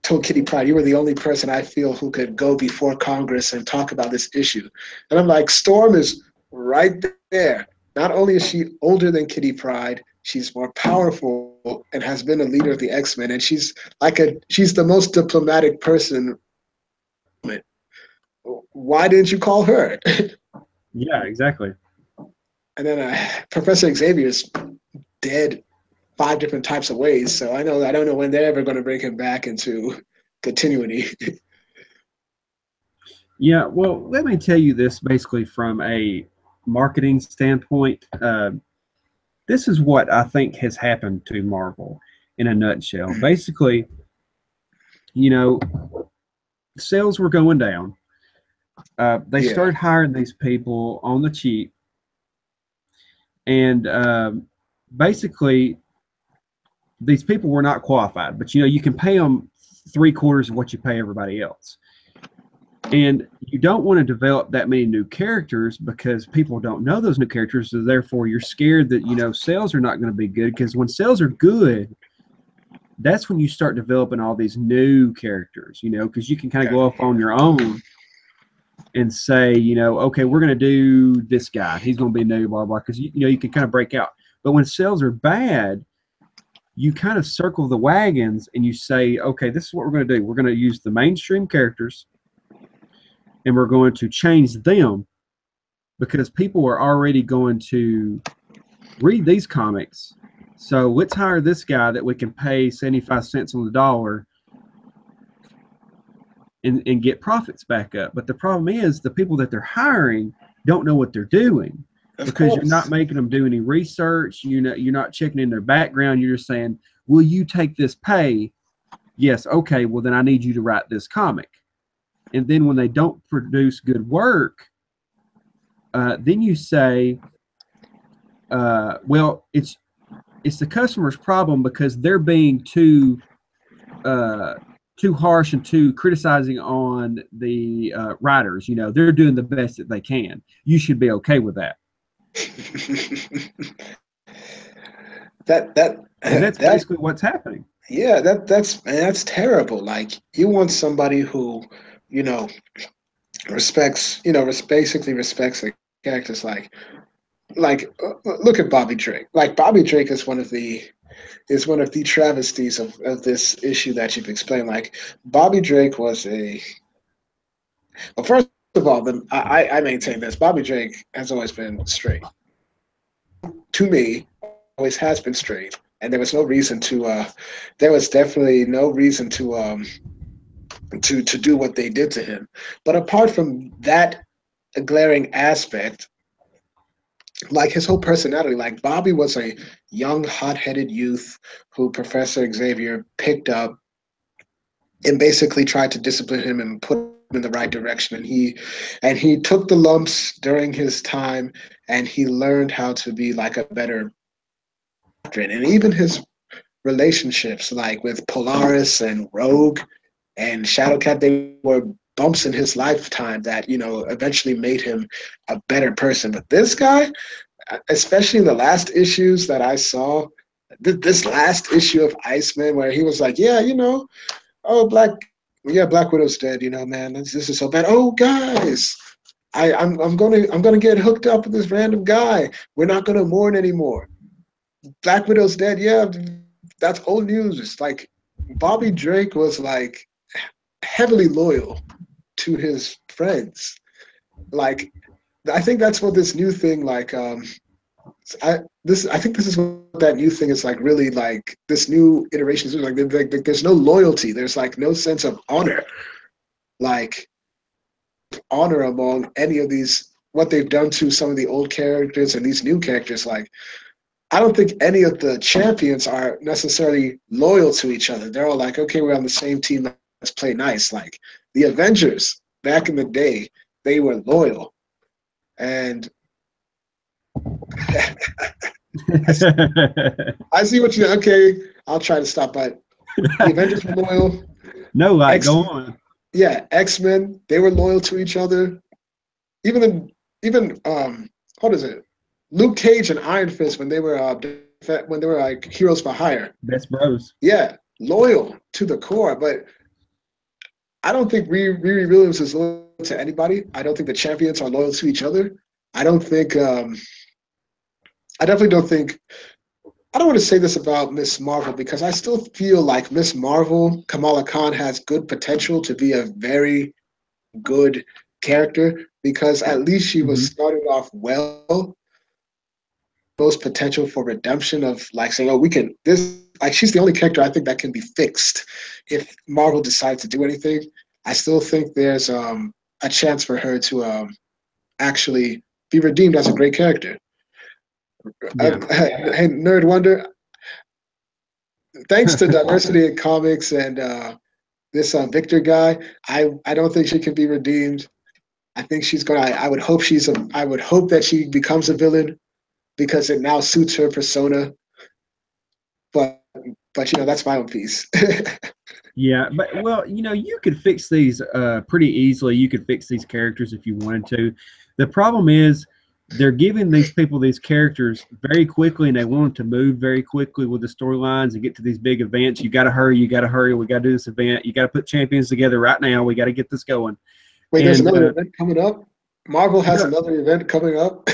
told Kitty Pryde, you were the only person I feel who could go before Congress and talk about this issue. And I'm like, Storm is right there. Not only is she older than Kitty Pryde, she's more powerful and has been a leader of the X-Men, and she's the most diplomatic person. Why didn't you call her? Yeah. Exactly. And then Professor Xavier's dead 5 different types of ways. So I don't know when they're ever going to bring him back into continuity. Yeah. Well, let me tell you this basically from a marketing standpoint. This is what I think has happened to Marvel in a nutshell. Basically, you know, sales were going down. They Yeah, started hiring these people on the cheap, and basically, these people were not qualified. But you can pay them three-quarters of what you pay everybody else, and you don't want to develop that many new characters because people don't know those new characters. So therefore, you're scared that sales are not going to be good because when sales are good, that's when you start developing all these new characters. Because you can kind of yeah, go off on your own and say, okay, we're going to do this guy. He's going to be new, blah, blah, because, you can kind of break out. But when sales are bad, you kind of circle the wagons and you say, okay, this is what we're going to do. We're going to use the mainstream characters and we're going to change them because people are already going to read these comics. So let's hire this guy that we can pay 75 cents on the dollar and get profits back up. But the problem is the people that they're hiring don't know what they're doing because you're not making them do any research. You're not checking in their background. You're just saying, will you take this pay? Yes. Okay. Well, then I need you to write this comic. And then when they don't produce good work, then you say, well, it's the customer's problem because they're being too harsh and too criticizing on the writers. They're doing the best that they can. You should be okay with that. And that's basically what's happening. Yeah, that's terrible. Like, you want somebody who, basically respects the characters. Like look at Bobby Drake. Like, Bobby Drake is one of the travesties of this issue that you've explained. Like, Bobby Drake was well, first of all, I maintain this. Bobby Drake has always been straight. To me, always has been straight. And there was no reason there was definitely no reason to do what they did to him. But apart from that glaring aspect, like his whole personality, like Bobby was a young, hot-headed youth who Professor Xavier picked up and basically tried to discipline him and put him in the right direction. And he took the lumps during his time, and he learned how to be like a better actor. And even his relationships, like with Polaris and Rogue and Shadowcat, they were bumps in his lifetime that eventually made him a better person. But this guy, especially in the last issues that I saw, this last issue of Iceman, where he was like, oh, Black Widow's dead, man, this is so bad. Oh, guys, I'm gonna get hooked up with this random guy. We're not gonna mourn anymore. Black Widow's dead. Yeah, that's old news. It's like Bobby Drake was like heavily loyal to his friends. Like, I think that's what this new thing, like, I think this is what that new thing is like. Really, like, this new iteration is like, there's no loyalty. There's like no sense of honor, like honor among any of these, what they've done to some of the old characters and these new characters. Like, I don't think any of the champions are necessarily loyal to each other. They're all like, okay, we're on the same team. Let's play nice. Like the Avengers back in the day, they were loyal. And I see what okay, I'll try to stop, but the Avengers were loyal. No, go on. Yeah, X-Men, they were loyal to each other. Even what is it? Luke Cage and Iron Fist, when they were like heroes for hire. Best bros. Yeah, loyal to the core. But I don't think Riri Williams is loyal to anybody. I don't think the champions are loyal to each other. I don't think. I definitely don't think. I don't want to say this about Miss Marvel because I still feel like Miss Marvel, Kamala Khan, has good potential to be a very good character because at least she was starting off well. Most potential for redemption of like saying, oh, we can this, like, she's the only character I think that can be fixed if Marvel decides to do anything. I still think there's a chance for her to actually be redeemed as a great character. Yeah. Hey, Nerd Wonder, thanks to diversity in comics and this Victor guy, I don't think she can be redeemed. I think she's gonna. I would hope that she becomes a villain because it now suits her persona. But that's my own piece. Yeah, but well, you could fix these pretty easily. You could fix these characters if you wanted to. The problem is they're giving these people these characters very quickly, and they want them to move very quickly with the storylines and get to these big events. You got to hurry. We got to do this event. You got to put champions together right now. We got to get this going. Wait, there's And another event coming up. Marvel has no, another event coming up.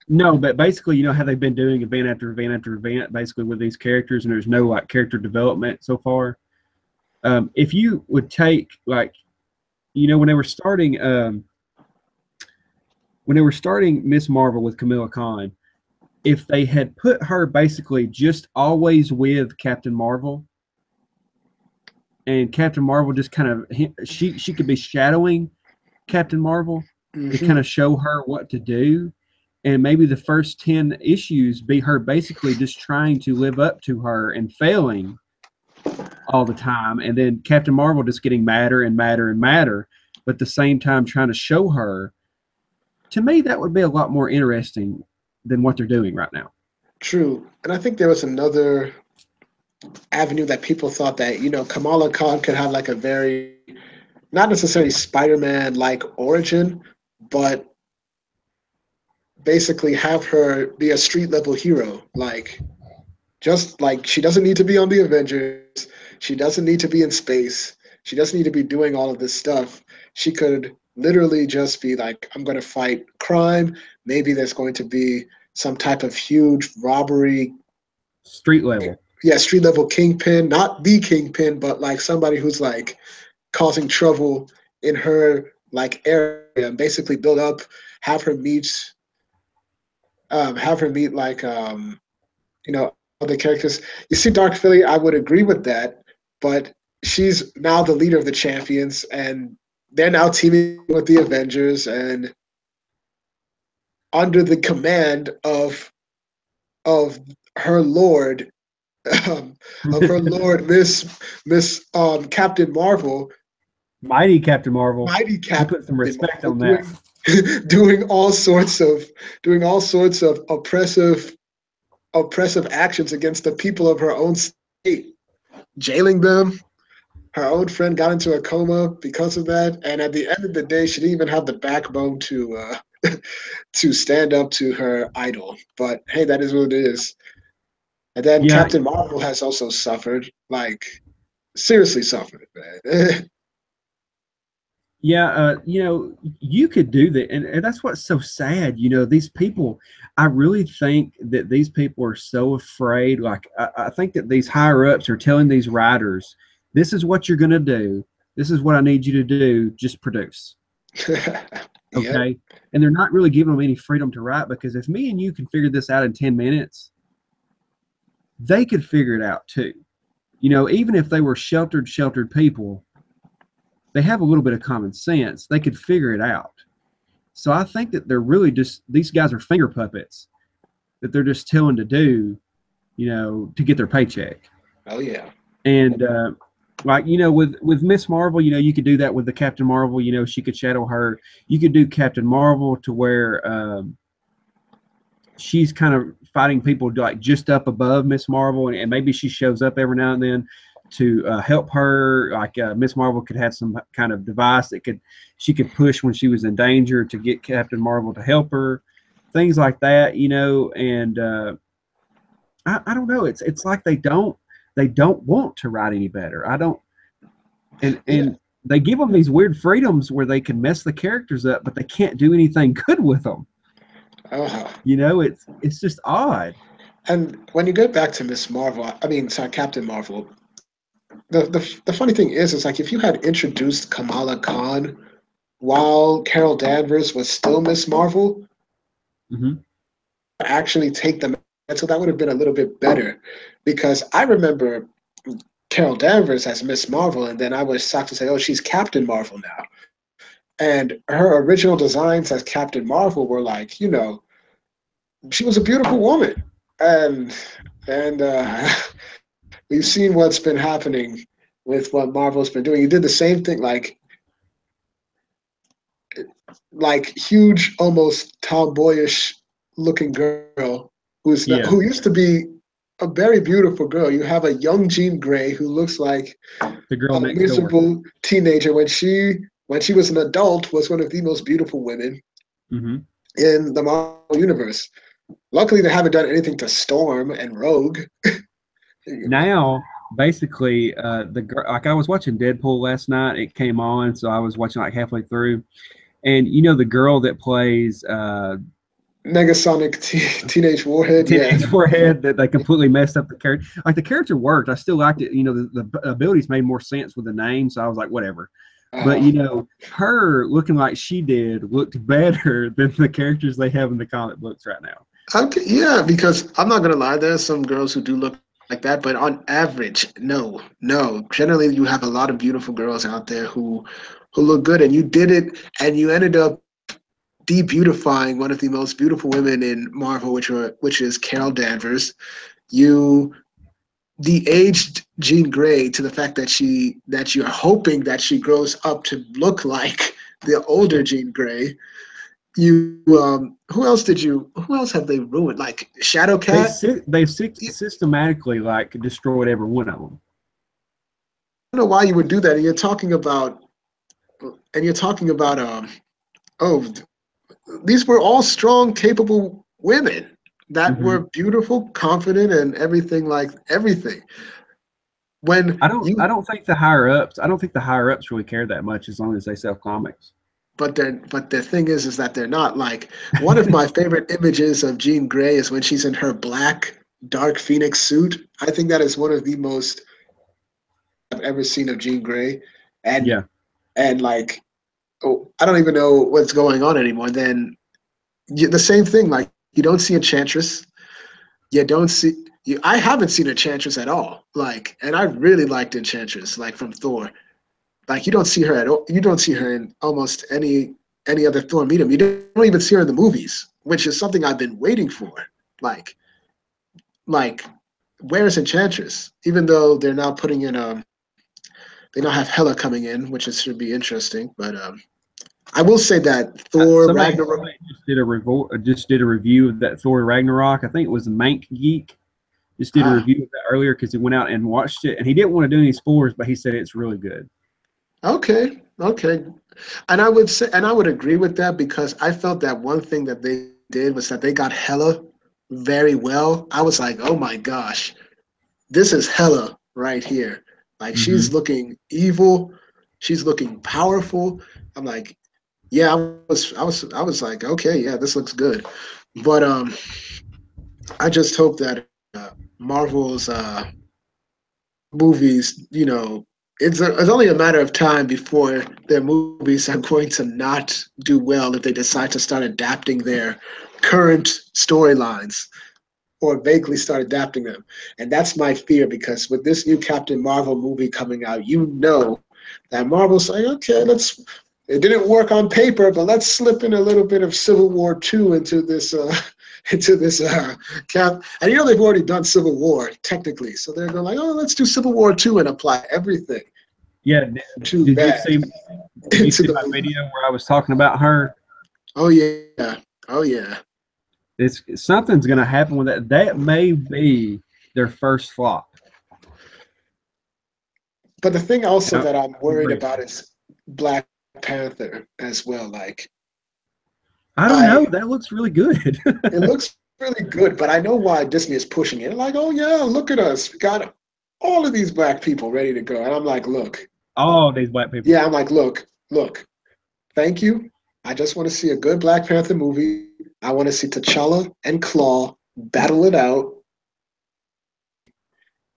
no, but basically, you know how they've been doing event after event after event, basically with these characters, and there's no like character development so far. If you would take like, you know, when they were starting Miss Marvel with Camilla Khan, if they had put her basically just always with Captain Marvel, and Captain Marvel just kind of she could be shadowing Captain Marvel to kind Hmm. of show her what to do, and maybe the first 10 issues be her basically just trying to live up to her and failing all the time, and then Captain Marvel just getting madder and madder and madder, but at the same time trying to show her. To me, that would be a lot more interesting than what they're doing right now. True. And I think there was another avenue that people thought that, Kamala Khan could have like a very, not necessarily Spider-Man like origin, but basically have her be a street level hero. Like, just like she doesn't need to be on the Avengers, she doesn't need to be in space, she doesn't need to be doing all of this stuff. She could literally just be like, I'm going to fight crime. Maybe there's going to be some type of huge robbery. Street level. Yeah, street level kingpin, not the kingpin, but like somebody who's like causing trouble in her like area, and basically build up, have her meet, like other characters. You see, Dark Philly, I would agree with that, but she's now the leader of the champions, and they're now teaming with the Avengers and under the command of her lord, um, Miss Captain Marvel, Mighty Captain Marvel. mighty You Captain put some respect Marvel, on that. doing all sorts of oppressive actions against the people of her own state, jailing them. Her own friend got into a coma because of that, and at the end of the day, she didn't even have the backbone to stand up to her idol. But hey, that is what it is. And then Yeah, Captain Marvel has also suffered, like seriously suffered, man. yeah. You know, you could do that, and that's what's so sad. You know, these people. I really think that these people are so afraid. Like, I think that these higher ups are telling these writers, "This is what you're going to do. This is what I need you to do. Just produce." Yep. Okay. And they're not really giving them any freedom to write, because if me and you can figure this out in 10 minutes, they could figure it out too. You know, even if they were sheltered people, they have a little bit of common sense. They could figure it out. So I think that they're really just, these guys are finger puppets that they're just telling to do, you know, to get their paycheck. Oh yeah. And like, you know, with Miss Marvel, you know, you could do that with the Captain Marvel. You know, she could shadow her. You could do Captain Marvel to where she's kind of fighting people like just up above Miss Marvel, and maybe she shows up every now and then to help her. Like Miss Marvel could have some kind of device that she could push when she was in danger to get Captain Marvel to help her, things like that, you know. And I don't know. It's like they don't want to write any better. I don't, Yeah. and they give them these weird freedoms where they can mess the characters up, but they can't do anything good with them. Uh-huh. You know, it's just odd. And when you get back to Miss Marvel, I mean, sorry, Captain Marvel, the funny thing is like if you had introduced Kamala Khan while Carol Danvers was still Miss Marvel, Hmm. actually take them. And so that would have been a little bit better, because I remember Carol Danvers as Miss Marvel, and then I was shocked to say, oh, she's Captain Marvel now. And her original designs as Captain Marvel were like, she was a beautiful woman, and and we've seen what's been happening with what Marvel's been doing. He did the same thing, like huge, almost tomboyish looking girl Yeah, who used to be a very beautiful girl. You have a young Jean Grey who looks like the girl a next door. miserable teenager when she was an adult, was one of the most beautiful women Hmm. in the Marvel universe. Luckily, they haven't done anything to Storm and Rogue. Now, basically the girl, like I was watching Deadpool last night. It came on, so I was watching like halfway through. And you know the girl that plays Negasonic Teenage Warhead. Yeah. Teenage Warhead, that they completely messed up the character. Like the character worked. I still liked it. You know, the abilities made more sense with the name, so I was like, whatever. But you know, her looking like she did looked better than the characters they have in the comic books right now. Okay, yeah, because I'm not gonna lie, there's some girls who do look like that, but on average, no, no. Generally, you have a lot of beautiful girls out there who look good, and you did it, and you ended up de-beautifying one of the most beautiful women in Marvel, which is Carol Danvers. You de-aged Jean Grey to the fact that you're hoping that she grows up to look like the older Jean Grey. You who else have they ruined? Like Shadowcat? They've systematically like destroyed every one of them. I don't know why you would do that. And you're talking about oh, these were all strong, capable women that Mm-hmm. were beautiful, confident, and everything like everything. When I you don't think the higher ups. I don't think the higher ups really care that much as long as they sell comics. but the thing is that they're not like one of my favorite images of Jean Grey is when she's in her black dark phoenix suit. I think that is one of the most I've ever seen of Jean Grey. And Yeah, and like oh, I don't even know what's going on anymore. Then the same thing, like you don't see Enchantress, you don't see you. I haven't seen Enchantress at all. Like, and I really liked Enchantress, like from Thor. Like you don't see her at all. You don't see her in almost any other Thor medium. You don't even see her in the movies, which is something I've been waiting for. Like, like where is Enchantress? Even though they're now putting in they now have Hela coming in, which is should be interesting. But I will say that Thor Ragnarok. somebody just did a review of that Thor Ragnarok. I think it was Mank Geek. Just did a Ah, review of that earlier because he went out and watched it, and he didn't want to do any spoilers, but he said it's really good. okay, okay. And I would say, and I would agree with that because I felt that one thing that they did was that they got Hela very well. I was like, oh my gosh, this is Hela right here. Like she's Mm-hmm. looking evil, she's looking powerful. I'm like, yeah, I was like, okay, yeah, this looks good. But I just hope that Marvel's movies, it's only a matter of time before their movies are going to not do well if they decide to start adapting their current storylines or vaguely start adapting them. And that's my fear because with this new Captain Marvel movie coming out, that Marvel's like, okay, it didn't work on paper, but let's slip in a little bit of Civil War II into this into this cap. And they've already done Civil War technically, so they're going like, oh, let's do Civil War II and apply everything Yeah. too Did you bad see? Did you into see the my movie. video where I was talking about her? Oh yeah, oh yeah. It's something's going to happen with that. That may be their first flop. But the thing also Yep. that I'm worried about is Black Panther as well. Like I don't I know. That looks really good. it looks really good, but I know why Disney is pushing it. Like, oh yeah, look at us. We got all of these black people ready to go. And I'm like, look, All these black people. yeah, I'm like, look, thank you. I just want to see a good Black Panther movie. I want to see T'Challa and Claw battle it out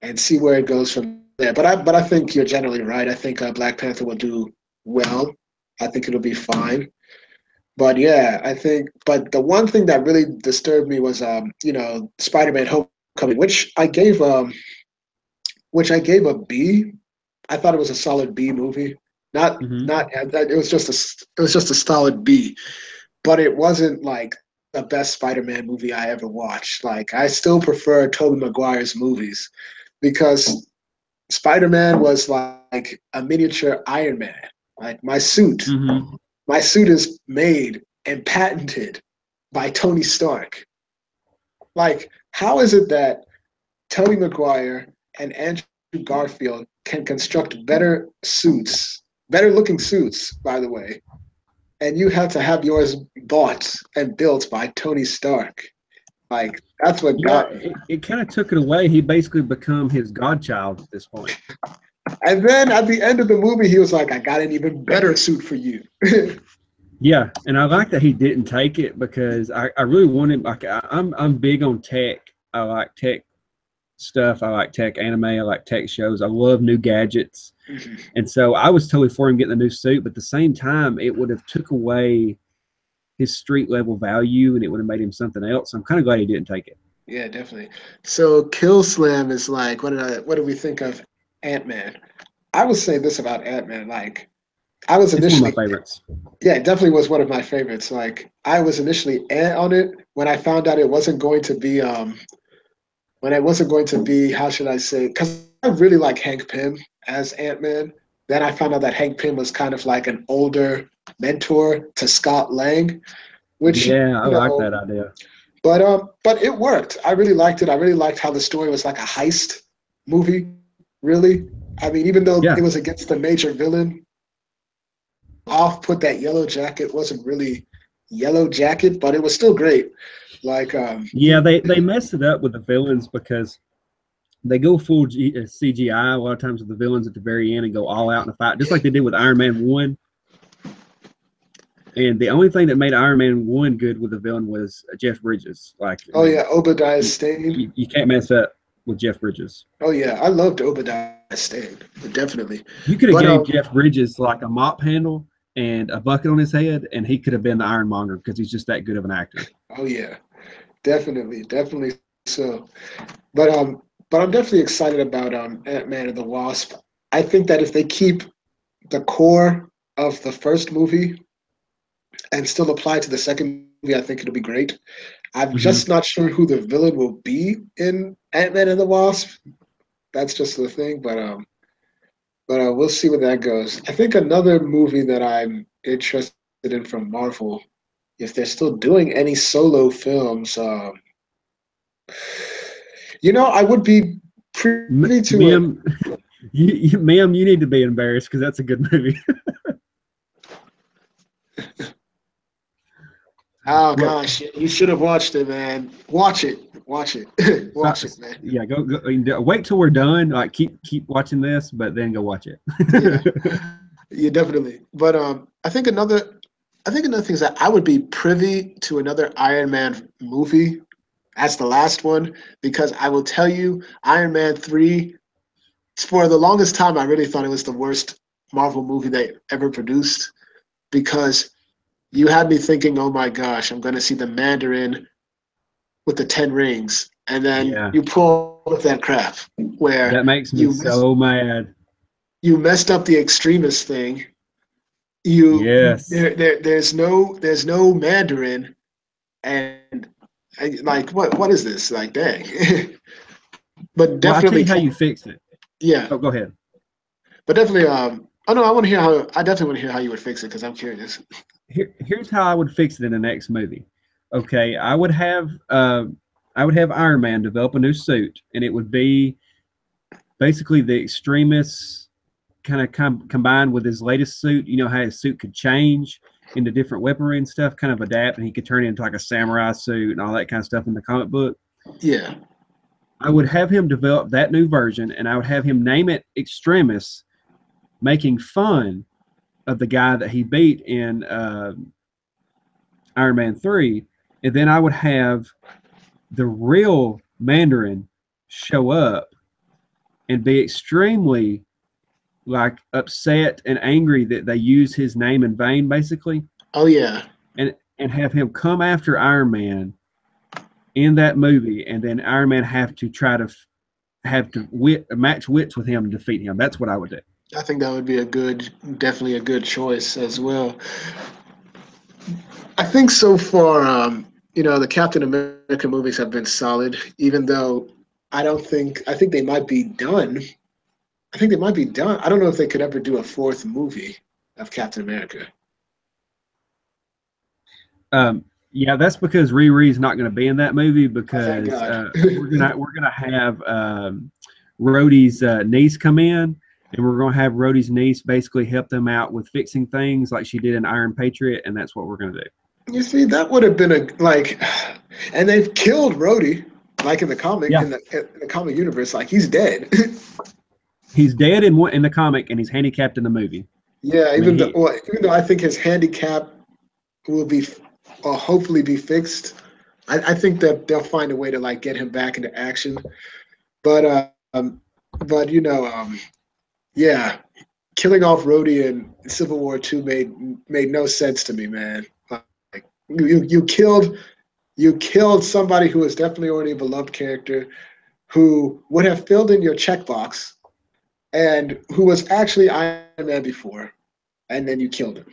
and see where it goes from there. But I think you're generally right. I think Black Panther will do well. I think it'll be fine. But yeah, I think. But the one thing that really disturbed me was, Spider-Man: Homecoming, which I gave a B. I thought it was a solid B movie. Hmm. It was just a solid B. But it wasn't like the best Spider-Man movie I ever watched. Like I still prefer Tobey Maguire's movies because Spider-Man was like a miniature Iron Man. Like Hmm. my suit is made and patented by Tony Stark. Like, how is it that Tobey Maguire and Andrew Garfield can construct better looking suits, by the way, and you had to have yours bought and built by Tony Stark? Like that's what Yeah, got me. it kind of took it away. He basically become his godchild at this point. And then at the end of the movie, he was like, "I got an even better suit for you." Yeah, and I like that he didn't take it because I really wanted like I'm big on tech. I like tech stuff. I like tech anime. I like tech shows. I love new gadgets. And so I was totally for him getting the new suit, but at the same time, it would have took away his street level value and it would have made him something else. I'm kind of glad he didn't take it. Yeah, definitely. So Kill Slam is like, what did we think of Ant Man? I would say this about Ant Man. Like, I was It's one of initially, my favorites. yeah, it definitely was one of my favorites. Like, I was initially on it when I found out it wasn't going to be, when it wasn't going to be, how should I say? Because I really like Hank Pym as Ant Man. Then I found out that Hank Pym was kind of like an older mentor to Scott Lang, which Yeah, I you like know, that idea. but it worked. I really liked it. I really liked how the story was like a heist movie. Really, I mean, even though it Yeah. was against the major villain, off put that yellow jacket wasn't really yellow jacket, but it was still great. Like Yeah, they mess it up with the villains because they go full CGI a lot of times with the villains at the very end and go all out in a fight, just like they did with Iron Man 1. And the only thing that made Iron Man 1 good with the villain was Jeff Bridges. Like, I oh mean, yeah, Obadiah you, Stane. you can't mess up with Jeff Bridges. Oh yeah, I loved Obadiah Stane, definitely. You could have But gave Jeff Bridges like a mop handle and a bucket on his head, and he could have been the Ironmonger because he's just that good of an actor. oh yeah, definitely so. But I'm definitely excited about Ant Man and the Wasp. I think that if they keep the core of the first movie and still apply to the second movie, I think it'll be great. I'm Mm-hmm. just not sure who the villain will be in Ant Man and the Wasp. That's just the thing, but we'll see where that goes. I think another movie that I'm interested in from Marvel, if they're still doing any solo films, I would be privy to a. Ma'am, ma'am, you need to be embarrassed because that's a good movie. Oh Well, gosh, you should have watched it, man. Watch it, so, watch it, man. yeah, wait till we're done. Like keep watching this, but then go watch Yeah, it. yeah, definitely. But I think another thing is that I would be privy to another Iron Man movie. That's the last one because I will tell you, Iron Man 3. For the longest time, I really thought it was the worst Marvel movie they ever produced because you had me thinking, oh my gosh, I'm going to see the Mandarin with the 10 rings. And then Yeah, you pull up that crap where that makes me you mess, so mad. you messed up the extremist thing. You Yes. there's no Mandarin and like what is this? Like dang. But Well, I'll tell definitely you how you fix it. yeah. Oh, go ahead. But definitely oh no, I definitely want to hear how you would fix it because I'm curious. Here's how I would fix it in the next movie. Okay, I would have Iron Man develop a new suit, and it would be basically the extremists kind of combined with his latest suit. You know how his suit could change into different weaponry and stuff, kind of adapt, and he could turn it into like a samurai suit and all that kind of stuff in the comic book. Yeah. I would have him develop that new version, and I would have him name it Extremis, making fun of the guy that he beat in Iron Man 3. And then I would have the real Mandarin show up and be extremely like upset and angry that they use his name in vain, basically, Oh yeah. and have him come after Iron Man in that movie, and then Iron Man have to try to match wits with him and defeat him. That's what I would do. I think that would be definitely a good choice as well. I think so far, the Captain America movies have been solid, even though I think they might be done. I think they might be done. I don't know if they could ever do a fourth movie of Captain America. Yeah, that's because Riri's not going to be in that movie Oh, thank because God. we're gonna have Rhodey's niece come in, and we're gonna have Rhodey's niece basically help them out with fixing things like she did in Iron Patriot, and that's what we're gonna do. You see, that would have been and they've killed Rhodey, like in the comic Yeah, in the comic universe, like he's dead. he's dead in the comic, and he's handicapped in the movie. Yeah, I mean, he even though I think his handicap will be hopefully be fixed, I think that they'll find a way to like get him back into action. But but yeah, killing off Rhodey in Civil War II made no sense to me, man. Like you killed somebody who was definitely already a beloved character, who would have filled in your checkbox, and who was actually Iron Man before, and then you killed him.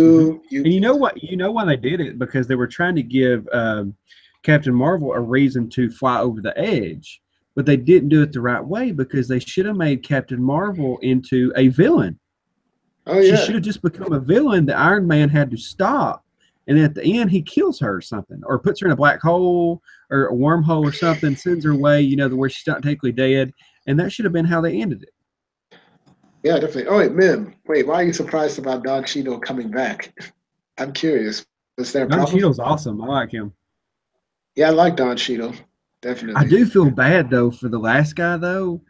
hmm You And you know killed him. what? You know why they did it? Because they were trying to give Captain Marvel a reason to fly over the edge, but they didn't do it the right way because they should have made Captain Marvel into a villain. Oh She yeah, should have just become a villain that Iron Man had to stop. And then at the end, he kills her or something, or puts her in a black hole or a wormhole or something, sends her away, where she's not technically dead. And that should have been how they ended it. yeah, definitely. Oh wait, Mim, wait, why are you surprised about Don Cheadle coming back? I'm curious. Was there a Don problem? Cheadle's awesome. I like him. Yeah, I like Don Cheadle, I definitely. do feel bad though for the last guy though,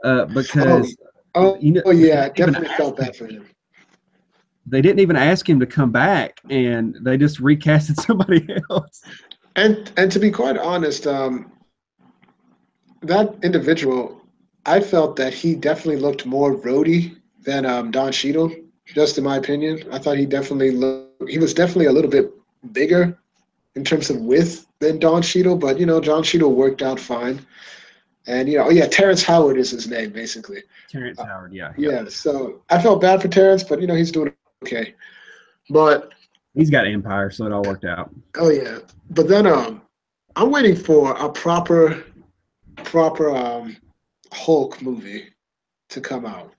Oh, because oh they yeah, I didn't even definitely ask felt him. bad for him. They didn't even ask him to come back, and they just recasted somebody else. And to be quite honest, that individual, I felt that he definitely looked more roady than Don Cheadle. Just in my opinion, I thought he was definitely a little bit bigger in terms of width than Don Cheadle, but Don Cheadle worked out fine. And oh yeah, Terrence Howard is his name basically. Terrence Uh, Howard, yeah, yeah, yeah, so I felt bad for Terrence, but he's doing okay. But he's got Empire, so it all worked out. oh yeah, but then I'm waiting for a proper Hulk movie to come out.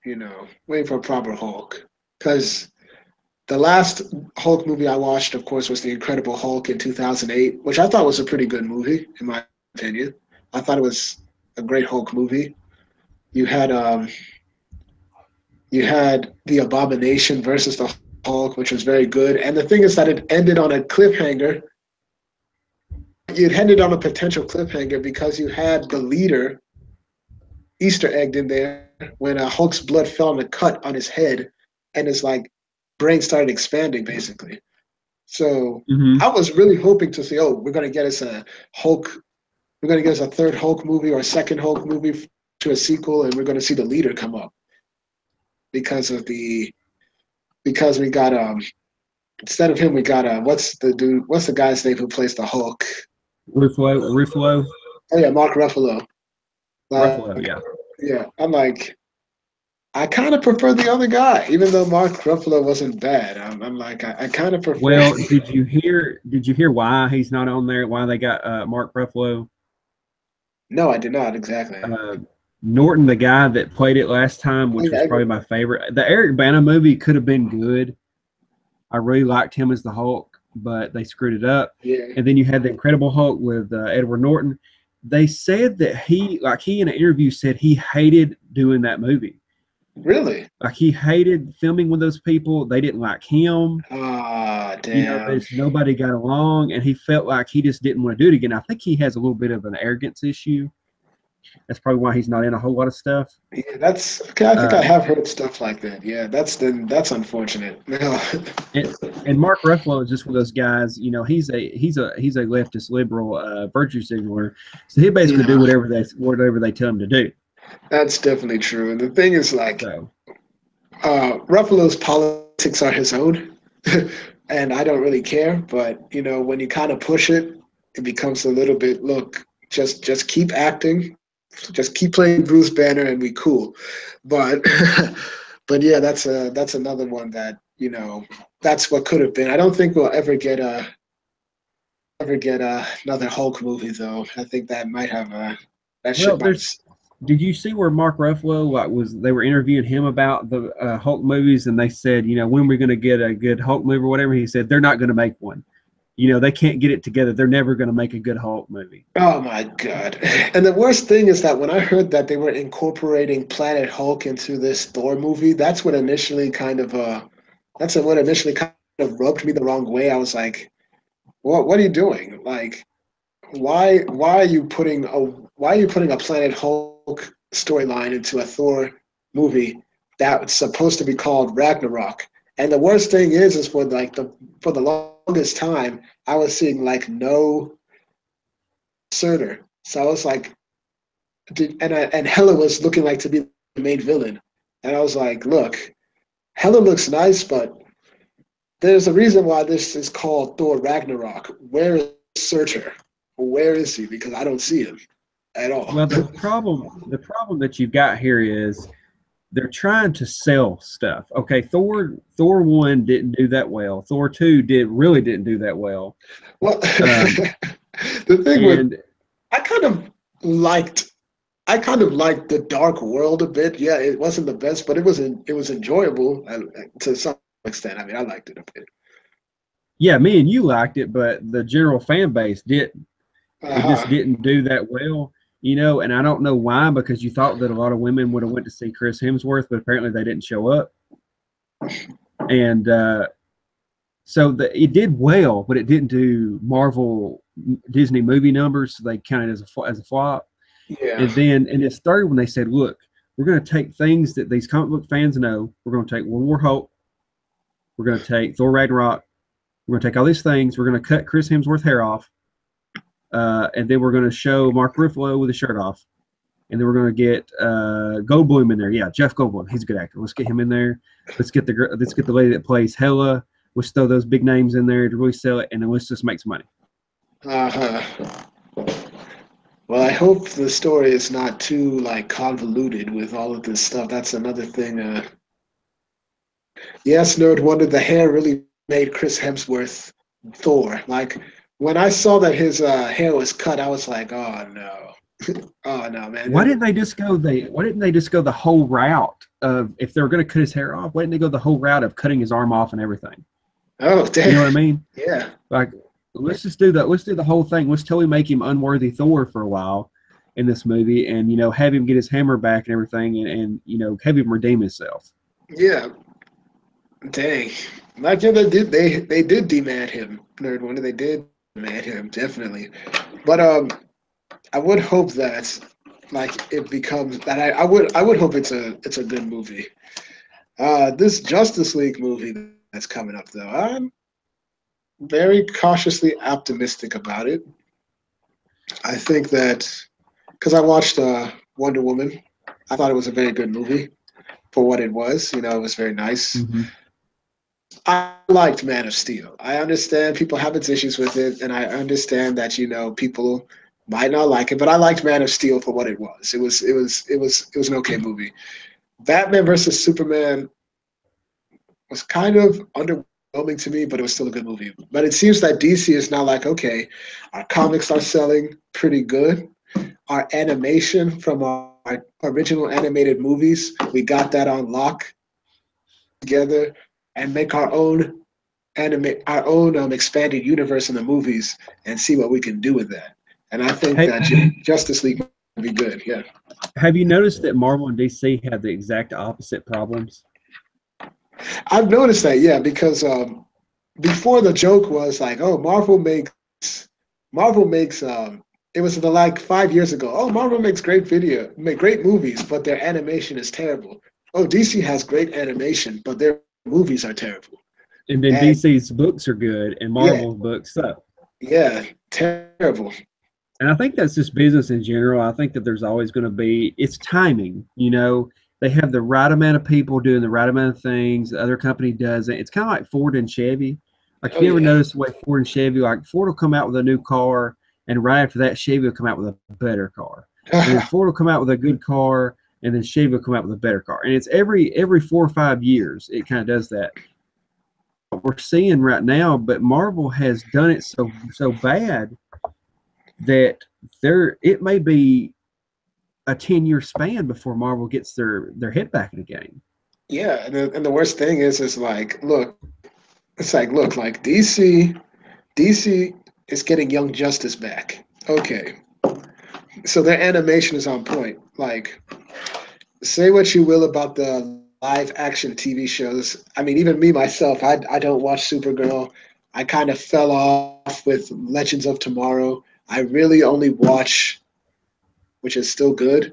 Waiting for a proper Hulk because the last Hulk movie I watched, of course, was The Incredible Hulk in 2008, which I thought was a pretty good movie in my opinion. I thought it was a great Hulk movie. You had the Abomination versus the Hulk, which was very good. And the thing is that it ended on a cliffhanger. It ended on a potential cliffhanger because you had the leader Easter egged in there when Hulk's blood fell on a cut on his head, and his like brain started expanding basically. So Mm-hmm. I was really hoping to see, oh, we're gonna get us a Hulk, we're gonna get us a third Hulk movie or a second Hulk movie to a sequel, and we're gonna see the leader come up because of the because we got instead of him we got what's the guy's name who plays the Hulk? Ruffalo, Oh yeah, Mark Ruffalo. Ruffalo, Like yeah. yeah, I'm like I kind of prefer the other guy, even though Mark Ruffalo wasn't bad. I'm like I kind of prefer. Well, did you hear why he's not on there? Why they got Mark Ruffalo? No, I did not exactly. Uh, Norton, the guy that played it last time, Oh which was yeah, probably my favorite. The Eric Bana movie could have been good. I really liked him as the Hulk, but they screwed it up. yeah. And then you had the Incredible Hulk with Edward Norton. They said that he in an interview said he hated doing that movie. Really? Like he hated filming with those people. They didn't like him. Ah, damn. There's nobody got along, and he felt like he just didn't want to do it again. I think he has a little bit of an arrogance issue. That's probably why he's not in a whole lot of stuff. Yeah, that's okay. I think I Uh, have heard stuff like that. Yeah, that's unfortunate. No. and, and Mark Ruffalo is just one of those guys. He's a leftist liberal virtue signaler, so he basically do Yeah, whatever they tell him to do. that's definitely true. And the thing is, like, So Ruffalo's politics are his own, and I don't really care. But when you kind of push it, it becomes a little bit. Look, just keep acting, just keep playing Bruce Banner, and we cool. But but yeah, that's another one that that's what could have been. I don't think we'll ever get another Hulk movie though. I think that might have that well, shit might have. there's. Did you see where Mark Ruffalo they were interviewing him about the Hulk movies, and they said, when we're going to get a good Hulk movie or whatever? He said they're not going to make one. They can't get it together. They're never going to make a good Hulk movie. Oh my god! And the worst thing is that when I heard that they were incorporating Planet Hulk into this Thor movie, that's what initially kind of of rubbed me the wrong way. I was like, what are you doing? Like, why are you putting a Planet Hulk storyline into a Thor movie that's supposed to be called Ragnarok? And the worst thing is for the longest time I was seeing like no Surtur. So I was like, and Hela was looking like to be the main villain, and I was like, look, Hela looks nice, but there's a reason why this is called Thor Ragnarok. Where is Surtur? Where is he? Because I don't see him at all. Well, the problem that you've got here is they're trying to sell stuff. Okay, Thor 1 didn't do that well. Thor 2 didn't do that well. Well, Um, the thing with and I kind of liked the Dark World a bit. Yeah, it wasn't the best, but it was enjoyable to some extent. I mean, I liked it a bit. yeah, me and you liked it, but the general fan base didn't. It Uh-huh. just didn't do that well, and I don't know why, because you thought that a lot of women would have went to see Chris Hemsworth, but apparently they didn't show up. And so it did well, but it didn't do Marvel Disney movie numbers. So they counted as a flop. Yeah. And it started when they said, "Look, we're going to take things that these comic book fans know. We're going to take World War Hulk. We're going to take Thor Ragnarok. We're going to take all these things. We're going to cut Chris Hemsworth hair off, and then we're going to show Mark Ruffalo with his shirt off, and then we're going to get Goldblum in there. Yeah, Jeff Goldblum. He's a good actor. Let's get him in there. Let's get the lady that plays Hela. Let's throw those big names in there to really sell it, and then let's just make some money." Uh-huh. Well, I hope the story is not too like convoluted with all of this stuff. That's another thing. Yes, Nerd Wonder, the hair really made Chris Hemsworth Thor. Like when I saw that his hair was cut, I was like, oh no, oh no, man. Why didn't they just go the whole route of, if they were going to cut his hair off? Why didn't they go the whole route of cutting his arm off and everything? Oh, damn. You know what I mean? Yeah. Like, let's just do that. Let's do the whole thing. Let's totally make him unworthy Thor for a while in this movie, and have him get his hammer back and everything, and have him redeem himself. Yeah. Dang. Like yeah, they did demand him, Nerd Wonder. They did demand him, definitely. But I would hope that like it becomes that I would hope it's a good movie. This Justice League movie that's coming up though, I'm very cautiously optimistic about it. I think that because I watched Wonder Woman, I thought it was a very good movie for what it was. It was very nice. Mm-hmm. I liked Man of Steel. I understand people have its issues with it, and I understand that people might not like it, but I liked Man of Steel for what it was. It was an okay movie. Batman versus Superman was kind of underwhelming to me, but it was still a good movie. But it seems that DC is now like, okay, our comics are selling pretty good. Our animation from our original animated movies, we got that on lock together and make our own expanded universe in the movies and see what we can do with that. And I think Hey, that Justice League would be good. Yeah. have you noticed that Marvel and DC have the exact opposite problems? I've noticed that, yeah, because before the joke was like, oh, Marvel makes it was like 5 years ago. Oh, Marvel makes make great movies, but their animation is terrible. Oh, DC has great animation, but their movies are terrible. And then And DC's books are good, and yeah, Marvel's books suck. yeah, terrible. And I think that's just business in general. I think that there's always going to be, it's timing. They have the right amount of people doing the right amount of things. The other company doesn't. It's kind of like Ford and Chevy. Like, if Oh you ever yeah. notice the way Ford and Chevy, like Ford will come out with a new car, and right after that, Chevy will come out with a better car. And then Ford will come out with a good car, and then Chevy will come out with a better car. And it's every 4 or 5 years it kind of does that. What we're seeing right now, but Marvel has done it so bad that it may be a 10-year span before Marvel gets their head back in the game. Yeah, and the worst thing is like, look, it's like, look, like DC is getting Young Justice back. Okay, so their animation is on point. Like, say what you will about the live action TV shows. I mean, even me myself, I don't watch Supergirl. I kind of fell off with Legends of Tomorrow. I really only watch, which is still good.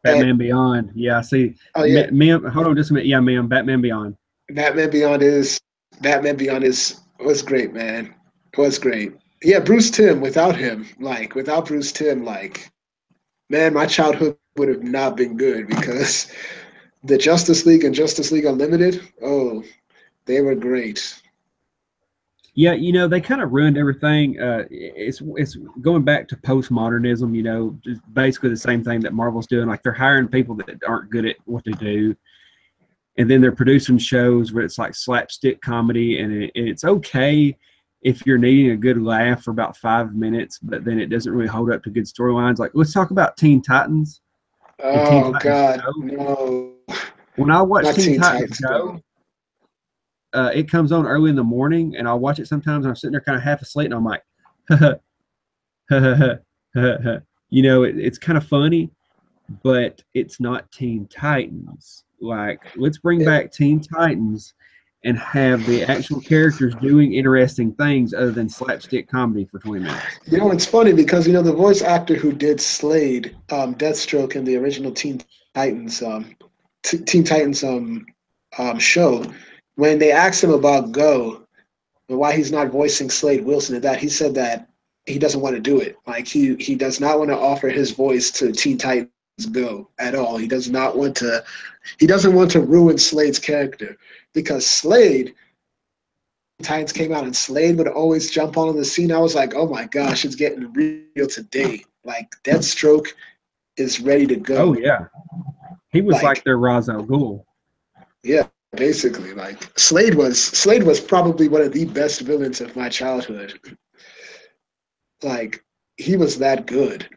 And Batman Beyond. Yeah, I see. oh yeah, Ma'am, hold on just a minute. Yeah, ma'am, Batman Beyond. Batman Beyond is Batman Beyond is was great, man. It was great. Yeah, Bruce Timm. Without Bruce Timm, man, my childhood would have not been good because the Justice League and Justice League Unlimited. Oh, they were great. Yeah, they kind of ruined everything. It's going back to postmodernism. Just basically the same thing that Marvel's doing. Like they're hiring people that aren't good at what they do, and then they're producing shows where it's like slapstick comedy, and it's okay if you're needing a good laugh for about 5 minutes, but then it doesn't really hold up to good storylines. Like let's talk about Teen Titans and Teen Oh Titans God, Go. no, When I watch not Teen Teen Titans Titans Go. Go, it comes on early in the morning, and I'll watch it sometimes. And I'm sitting there kind of half asleep, and I'm like, it's kind of funny, but it's not Teen Titans. Like, let's bring It, back Teen Titans and have the actual characters doing interesting things other than slapstick comedy for 20 minutes. it's funny because the voice actor who did Slade, Deathstroke in the original Titans, Teen Titans show, when they asked him about Go and why he's not voicing Slade Wilson and that, he said that he doesn't want to do it. Like he does not want to offer his voice to Teen Titans Go at all. He does not want to. He doesn't want to ruin Slade's character because Slade. Titans came out and Slade would always jump on the scene. I was like, oh my gosh, it's getting real today. Like Deathstroke is ready to Oh, go. yeah. He was like Like, their Ra's al Ghul. yeah, basically. Like Slade was probably one of the best villains of my childhood. Like he was that good.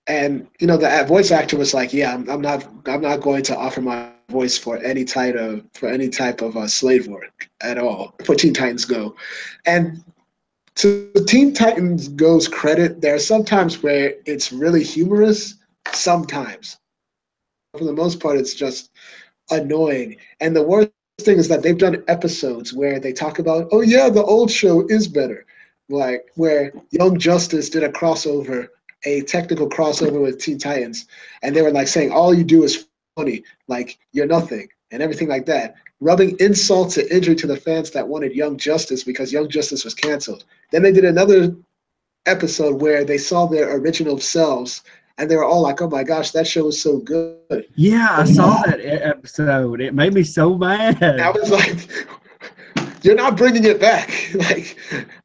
And the voice actor was like, "Yeah, I'm not going to offer my voice for any type of slave work at all for Teen Titans Go." And to Teen Titans Go's credit, there are some times where it's really humorous. Sometimes, for the most part, it's just annoying. And the worst thing is that they've done episodes where they talk about, "Oh yeah, the old show is better," like where Young Justice did a technical crossover with Teen Titans, and they were like saying, "All you do is funny, like you're nothing," and everything like that, rubbing insult to injury to the fans that wanted Young Justice because Young Justice was canceled. Then they did another episode where they saw their original selves, and they were all like, "Oh my gosh, that show was so good." Yeah, I saw that episode. It made me so I mad. was like, "You're not bringing it back." Like,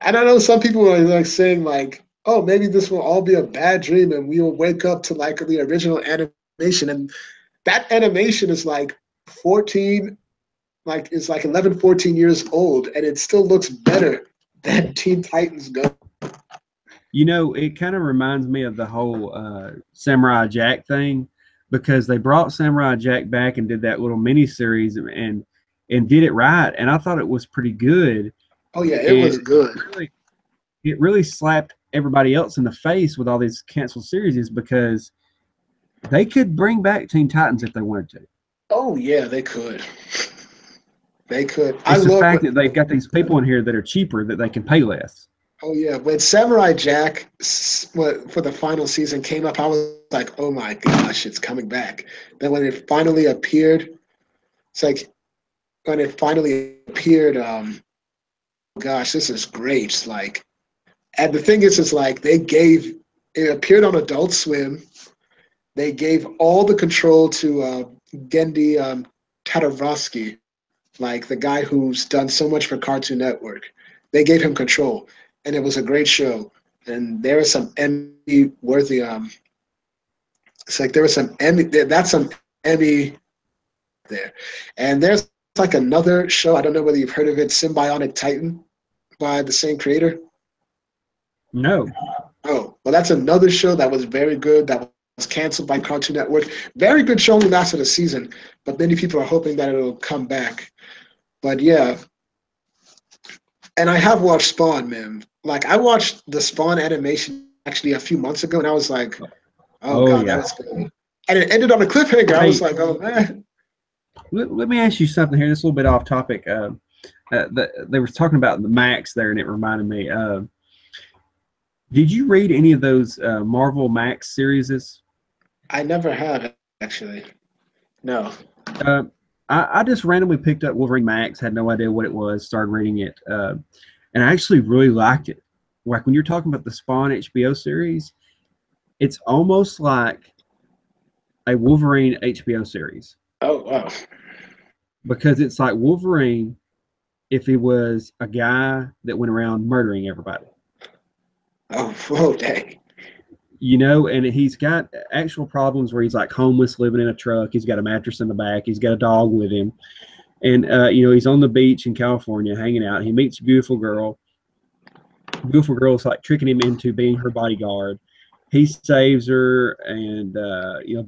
and I know some people are like saying like, "Oh, maybe this will all be a bad dream, and we will wake up to like the original animation." And that animation is like 14, like it's like 11, 14 years old, and it still looks better than Teen Titans Go. It kind of reminds me of the whole Samurai Jack thing because they brought Samurai Jack back and did that little mini series and did it right, and I thought it was pretty good. Oh yeah, it And was good. it really slapped everybody else in the face with all these canceled series because they could bring back Teen Titans if they wanted to. Oh yeah, they could. They could. I It's the love. fact that they've got these people in here that are cheaper that they can pay less. Oh yeah, when Samurai Jack for the final season came up, I was like, "Oh my gosh, it's coming back!" Then when it finally appeared, it's like when it finally appeared, gosh, this is great. Like, and the thing is, like it appeared on Adult Swim. They gave all the control to Gendy Tartakovsky, like the guy who's done so much for Cartoon Network. They gave him control, and it was a great show. And there was some Emmy worthy. It's like there was some Emmy. That's some Emmy there, and there's like another show. I don't know whether you've heard of it, Symbionic Titan, by the same creator. No. Oh, well, that's another show that was very good. That was canceled by Cartoon Network. Very good show, only lasted a season, but many people are hoping that it'll come back. But yeah, and I have watched Spawn, man. Like I watched the Spawn animation actually a few months ago, and I was like, "Oh Oh God, that yeah. was good." And it ended on a cliffhanger. I was Hey, like, "Oh man." let me ask you something here. This is a little bit off topic. They were talking about the Max there, and it reminded me. Did you read any of those Marvel Max series? I never have actually. No. Uh, I just randomly picked up Wolverine Max, had no idea what it was, started reading it, and I actually really liked it. Like when you're talking about the Spawn HBO series, it's almost like a Wolverine HBO series Oh wow. because it's like Wolverine if he was a guy that went around murdering everybody. Oh whoa, dang. And he's got actual problems where he's like homeless, living in a truck. He's got a mattress in the back. He's got a dog with him. And, he's on the beach in California hanging out. He meets a beautiful girl. Beautiful girl's like tricking him into being her bodyguard. He saves her, and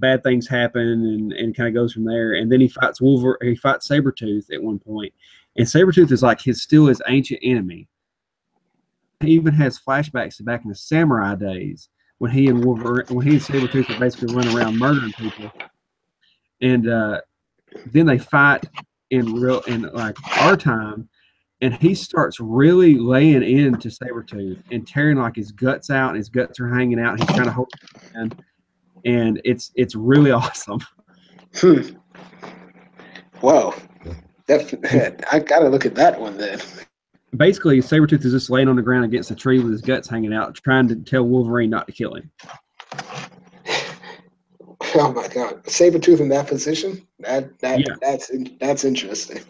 bad things happen, and kind of goes from there. And then he fights Sabretooth at one point, and Sabretooth is like still his ancient enemy. He even has flashbacks to back in the samurai days when he and Sabretooth are basically running around murdering people. And then they fight in like our time, and he starts really laying into Sabretooth and tearing like his guts out, and his guts are hanging out. He's trying to hold it, and it's really awesome. Whoa. I gotta look at that one then. Basically, Sabretooth is just laying on the ground against a tree with his guts hanging out, trying to tell Wolverine not to kill him. Oh my God, Sabretooth in that position? That's interesting.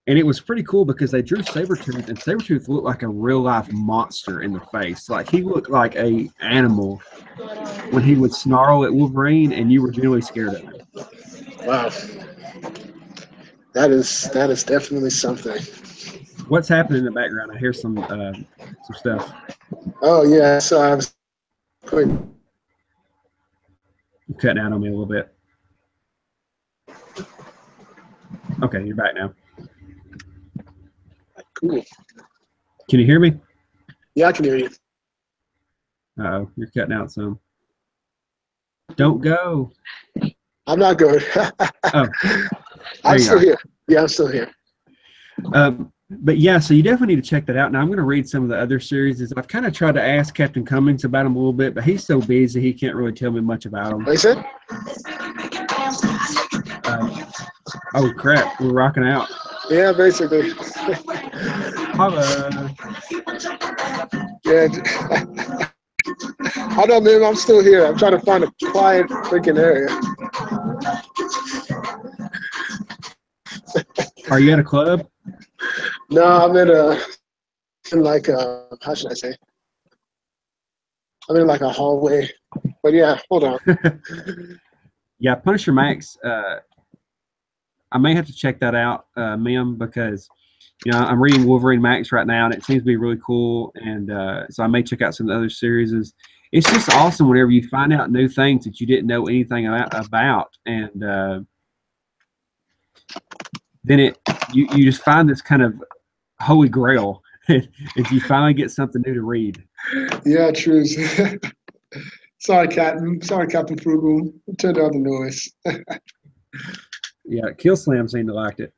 And it was pretty cool because they drew Sabretooth, and Sabretooth looked like a real-life monster in the face. Like, he looked like a animal when he would snarl at Wolverine, and you were genuinely scared of him. Wow. That is definitely something. What's happening in the background? I hear some stuff. Oh, yeah, so I was putting... You're cutting out on me a little bit. Okay, you're back now. Cool. Can you hear me? Yeah, I can hear you. Uh-oh, you're cutting out some. Don't go. I'm not good. Oh, I'm still here. Yeah, I'm still here. But yeah, so you definitely need to check that out. Now I'm going to read some of the other series. I've kind of tried to ask Captain Cummings about them a little bit, but he's so busy he can't really tell me much about them. What you said? Oh crap, we're rocking out. Yeah, basically. Holla. Yeah. I know, man. I'm still here. I'm trying to find a quiet freaking area. Are you at a club? No, I'm in like a, how should I say? I'm in like a hallway. But yeah, hold on. Yeah, Punisher Max. I may have to check that out, Mim, because I'm reading Wolverine Max right now, and it seems to be really cool. And so I may check out some of the other series. It's just awesome whenever you find out new things that you didn't know anything about, and then you just find this kind of holy grail if you finally get something new to read. Yeah, true. Sorry, Captain Frugal. Turn down the noise. Yeah, Kill Slam seemed to like it.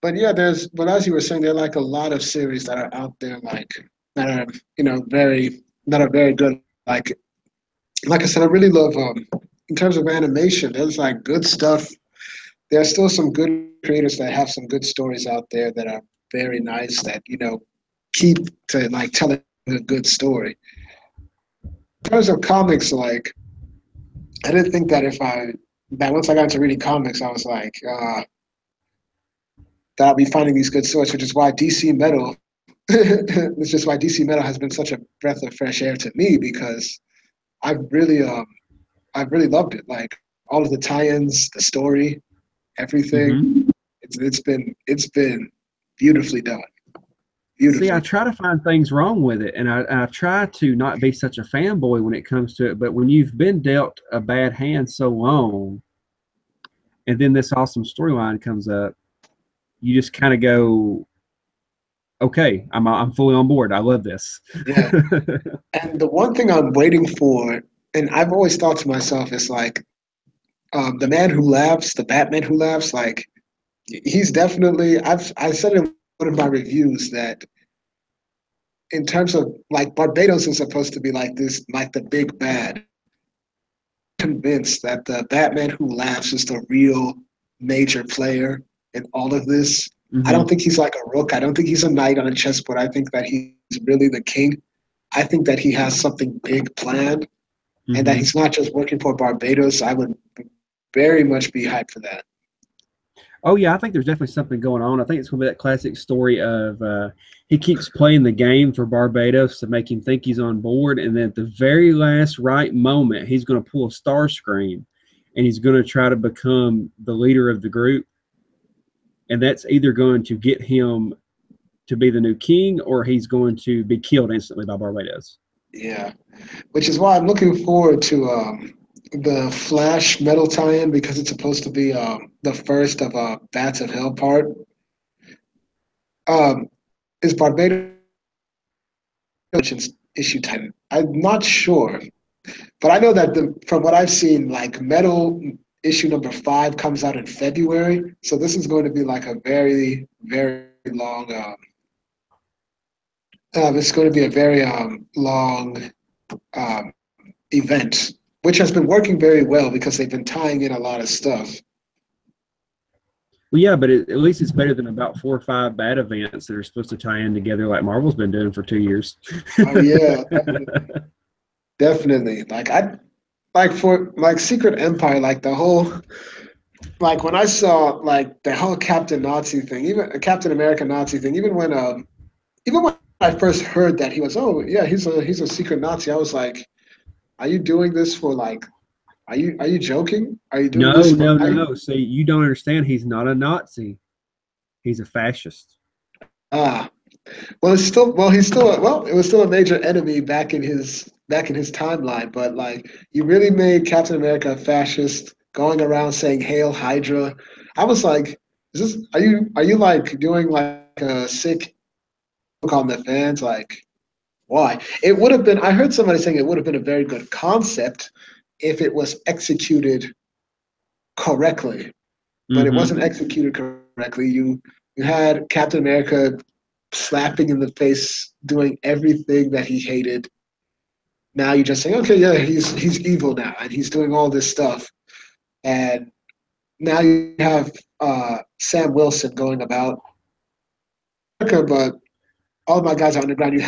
But yeah, but as you were saying, there are like a lot of series that are out there, like that are very good. Like I said, I really love in terms of animation. There's like good stuff. There are still some good creators that have some good stories out there that are very nice. That keep to like telling a good story. In terms of comics, like I didn't think that that once I got into reading comics, I was like that I'll be finding these good stories, which is why DC Metal. It's just why DC Metal has been such a breath of fresh air to me because I've really loved it. Like all of the tie-ins, the story, everything. Mm-hmm. It's been beautifully done. Beautifully. See, I try to find things wrong with it, and I try to not be such a fanboy when it comes to it. But when you've been dealt a bad hand so long, and then this awesome storyline comes up, you just kind of go, "Okay, I'm fully on board. I love this." Yeah. And the one thing I'm waiting for, and I've always thought to myself, is like, the man who laughs, the Batman who laughs, like he's definitely. I said in one of my reviews that in terms of like Barbados is supposed to be like this, like the big bad. Convinced that the Batman who laughs is the real major player in all of this. I Mm-hmm. don't think he's like a rook. I don't think he's a knight on a chessboard. I think that he's really the king. I think that he has something big planned and that Mm-hmm. he's not just working for Barbados. I would very much be hyped for that. Oh yeah, I think there's definitely something going on. I think it's going to be that classic story of he keeps playing the game for Barbados to make him think he's on board, and then at the very last right moment, he's going to pull a star screen, and he's going to try to become the leader of the group, and that's either going to get him to be the new king, or he's going to be killed instantly by Barbados. Yeah, which is why I'm looking forward to the Flash metal tie-in because it's supposed to be the first of Bats of Hell part. Um, is Barbados issue 10? I'm not sure, but I know that from what I've seen, like Metal issue number 5 comes out in February, so this is going to be like a very, very long. It's going to be a very long um, event, which has been working very well because they've been tying in a lot of stuff. Well, yeah, but at least it's better than about 4 or 5 bad events that are supposed to tie in together, like Marvel's been doing for 2 years. Oh yeah, definitely. Like I like for like Secret Empire, like the whole like when I saw like the whole Captain Nazi thing, even Captain America Nazi thing, even when I first heard that he was, oh yeah, he's a secret Nazi, I was like, are you doing this for like, are you joking? Are you doing No, this for? no, no, no. See, you don't understand. He's not a Nazi. He's a fascist. Ah, well, it's still he's still well, it was still a major enemy back in his timeline, but like you really made Captain America a fascist, going around saying "Hail Hydra." I was like, is this? Are you like doing like a sick joke on the fans? Like, why? It would have been. I heard somebody saying it would have been a very good concept if it was executed correctly, but it Mm-hmm. wasn't executed correctly. You had Captain America slapping in the face, doing everything that he hated. Now you're just saying, okay, yeah, he's evil now, and he's doing all this stuff. And now you have Sam Wilson going about America, but all of my guys are underground. You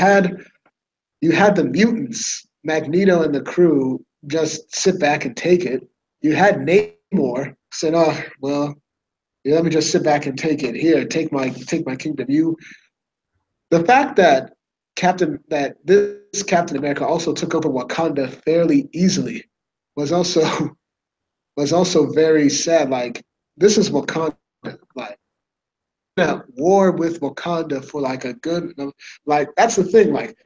had the mutants, Magneto and the crew, just sit back and take it. You had Namor said, "Oh well, yeah, let me just sit back and take it. Here, take my kingdom." The fact that this Captain America also took over Wakanda fairly easily was also was also very sad. Like this is Wakanda, like at war with Wakanda for like a good like that's the thing. Like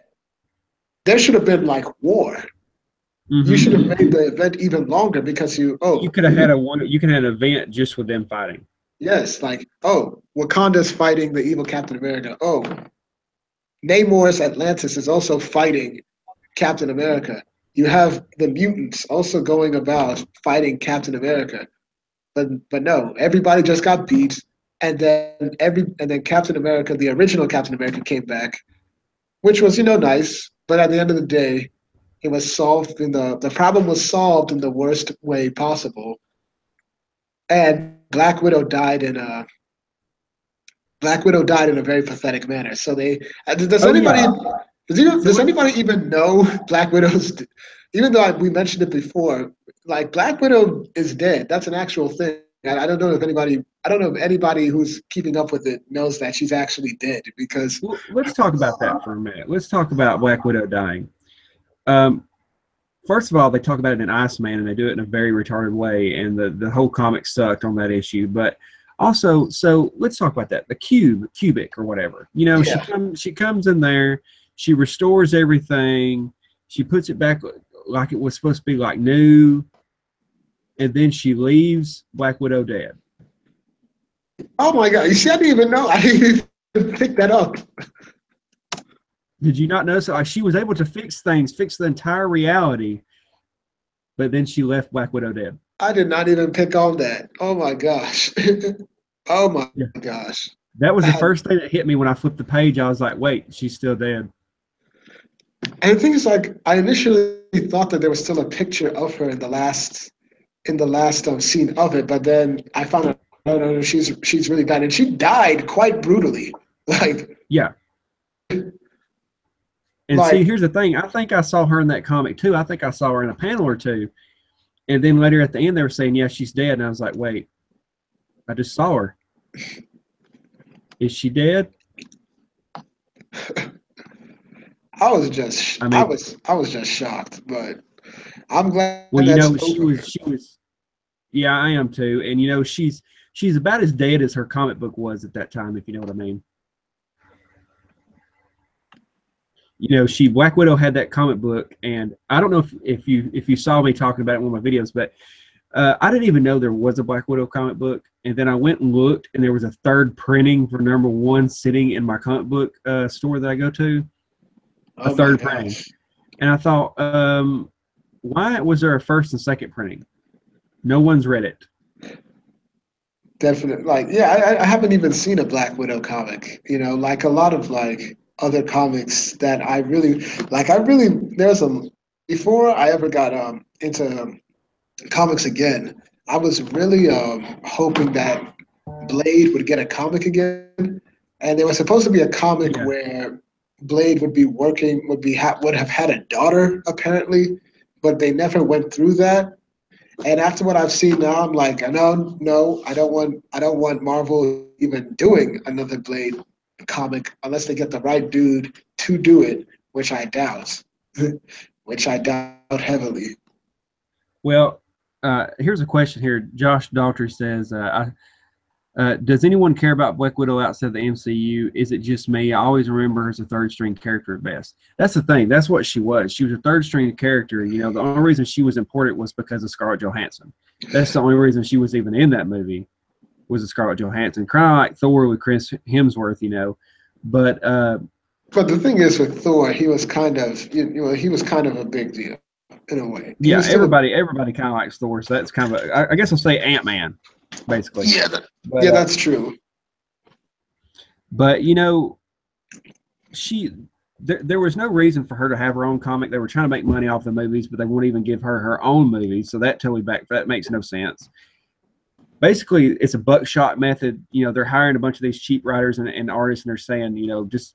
there should have been like war. You should Mm-hmm. have made the event even longer because You could have had a one. You can have an event just with them fighting. yes, like Wakanda's fighting the evil Captain America. Oh, Namor's Atlantis is also fighting Captain America. You have the mutants also going about fighting Captain America. But no, everybody just got beat, and then Captain America, the original Captain America, came back, which was nice. But at the end of the day, it was solved in the problem was solved in the worst way possible, and Black Widow died in a very pathetic manner. So they does Oh anybody yeah. So does what? anybody even know Black Widow's? Even though we mentioned it before, like Black Widow is dead. That's an actual thing. I don't know if anybody. I don't know if anybody who's keeping up with it knows that she's actually dead because Well, let's talk about that for a minute. Let's talk about Black Widow dying. Um, First of all, they talk about it in Iceman, and they do it in a very retarded way, and the whole comic sucked on that issue. But also, so let's talk about that. The cubic or whatever. yeah. She comes in there, she restores everything, she puts it back like it was supposed to be, like new, and then she leaves Black Widow dead. Oh my God! You see, I didn't even know. I didn't even pick that up. Did you not notice? Like she was able to fix things, fix the entire reality, but then she left Black Widow dead. I did not even pick on that. Oh my gosh. Oh my Yeah. gosh. That was I the had, first thing that hit me when I flipped the page. I was like, wait, she's still dead. and the thing is, like, I initially thought that there was still a picture of her in the last scene of it, but then I found out, no, no, no, she's really died, and she died quite brutally. Like, Yeah. And see, like here's the thing. I think I saw her in that comic too. I think I saw her in a panel or two. And then later at the end, they were saying, yeah, she's dead. And I was like, wait, I just saw her. Is she dead? I mean, I was just shocked, but I'm glad well, that's over. she was, yeah, I am too. And, she's about as dead as her comic book was at that time, if you know what I mean. Black Widow had that comic book, and I don't know if you saw me talking about it in one of my videos, but I didn't even know there was a Black Widow comic book. And then I went and looked, and there was a third printing for #1 sitting in my comic book store that I go to, a Oh my third printing. gosh. And I thought, why was there a first and second printing? No one's read it. Definitely. Like, yeah, I haven't even seen a Black Widow comic. You know, like a lot of like other comics that I really like. There's a before I ever got into comics again. I was really hoping that Blade would get a comic again, and there was supposed to be a comic Yeah, where Blade would have had a daughter apparently, but they never went through that. And after what I've seen now, I'm like, no, no, I don't want Marvel even doing another Blade comic unless they get the right dude to do it, which I doubt, which I doubt heavily. well, here's a question here. Josh Daltrey says, does anyone care about Black Widow outside the MCU? Is it just me? I always remember her as a third string character at best. That's the thing. That's what she was. She was a third string character. The only reason she was important was because of Scarlett Johansson. That's the only reason she was even in that movie, was a Scarlett Johansson. Kind of like Thor with Chris Hemsworth. But But the thing is, with Thor, he was kind of, he was kind of a big deal in a way. He yeah, was still, everybody kind of likes Thor, so that's kind of I guess I'll say Ant-Man, basically. yeah, But yeah, that's true. but she there was no reason for her to have her own comic. They were trying to make money off the movies, but they won't even give her her own movies. So that makes no sense. Basically, it's a buckshot method. They're hiring a bunch of these cheap writers and artists, and they're saying, just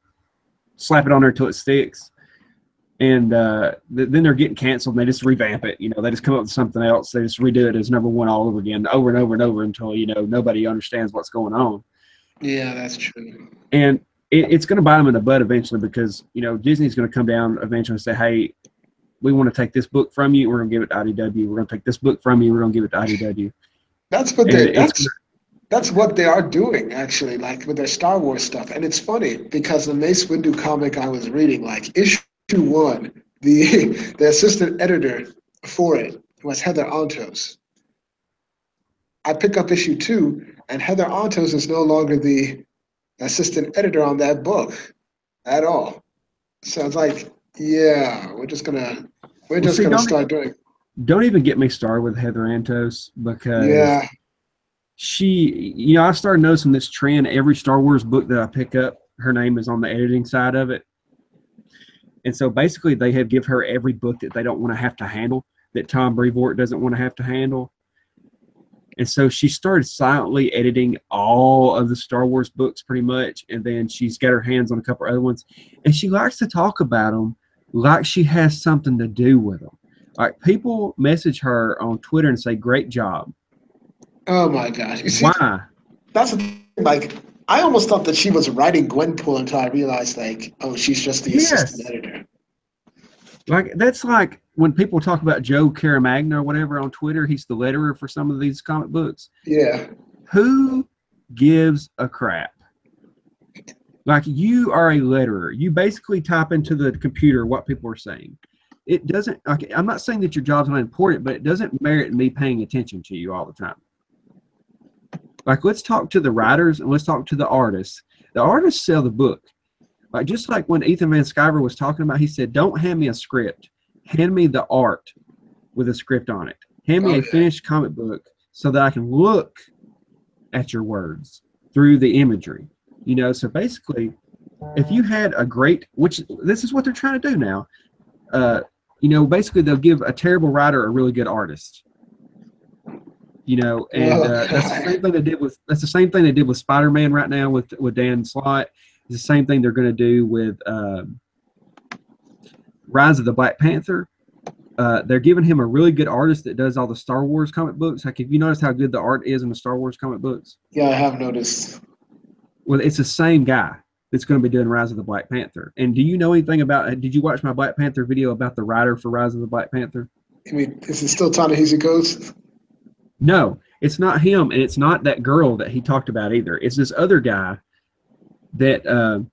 slap it on there till it sticks. And then they're getting canceled, and they just revamp it. They just come up with something else. They just redo it as #1 all over again, over and over and over until nobody understands what's going on. Yeah, that's true. And it's going to bite them in the butt eventually, because Disney's going to come down eventually and say, hey, we want to take this book from you, we're going to give it to IDW. We're going to take this book from you, we're going to give it to IDW. That's what And they it's that's what they are doing actually, like with their Star Wars stuff. And it's funny because the Mace Windu comic I was reading, like issue 1, the the assistant editor for it was Heather Antos. I pick up issue 2, and Heather Antos is no longer the assistant editor on that book at all. So it's like, yeah, we're well, just see, gonna start doing. don't even get me started with Heather Antos, because Yeah, I started noticing this trend. Every Star Wars book that I pick up, her name is on the editing side of it. And so basically they have give her every book that they don't want to have to handle, that Tom Brevoort doesn't want to have to handle. And so she started silently editing all of the Star Wars books pretty much. And then she's got her hands on a couple other ones. And she likes to talk about them like she has something to do with them. Like, people message her on Twitter and say, great job. oh my gosh, you see, Why? that's the thing. Like, I almost thought that she was writing Gwenpool until I realized, like, oh, she's just the assistant Yes. editor. Like, that's like when people talk about Joe Caramagna or whatever on Twitter, he's the letterer for some of these comic books. Yeah, Who gives a crap? Like, you are a letterer. You basically type into the computer what people are saying. It doesn't, like, I'm not saying that your job's not important, but it doesn't merit me paying attention to you all the time. Like, let's talk to the writers and let's talk to the artists. The artists sell the book. Like, just like when Ethan Van Sciver was talking about, he said, don't hand me a script. Hand me the art with a script on it. Hand me Oh a yeah. finished comic book so that I can look at your words through the imagery. So basically, if you had a great, which this is what they're trying to do now, basically they'll give a terrible writer a really good artist. And Oh that's the god. same thing they did with Spider-Man right now with Dan Slott. It's the same thing they're going to do with Rise of the Black Panther. They're giving him a really good artist that does all the Star Wars comic books. Like, if you notice how good the art is in the Star Wars comic books, Yeah, I have noticed. well, it's the same guy that's going to be doing Rise of the Black Panther. And do you know anything about? Did you watch my Black Panther video about the writer for Rise of the Black Panther? I mean, is it still Ta-Nehisi Coates? No, it's not him, and it's not that girl that he talked about either. It's this other guy that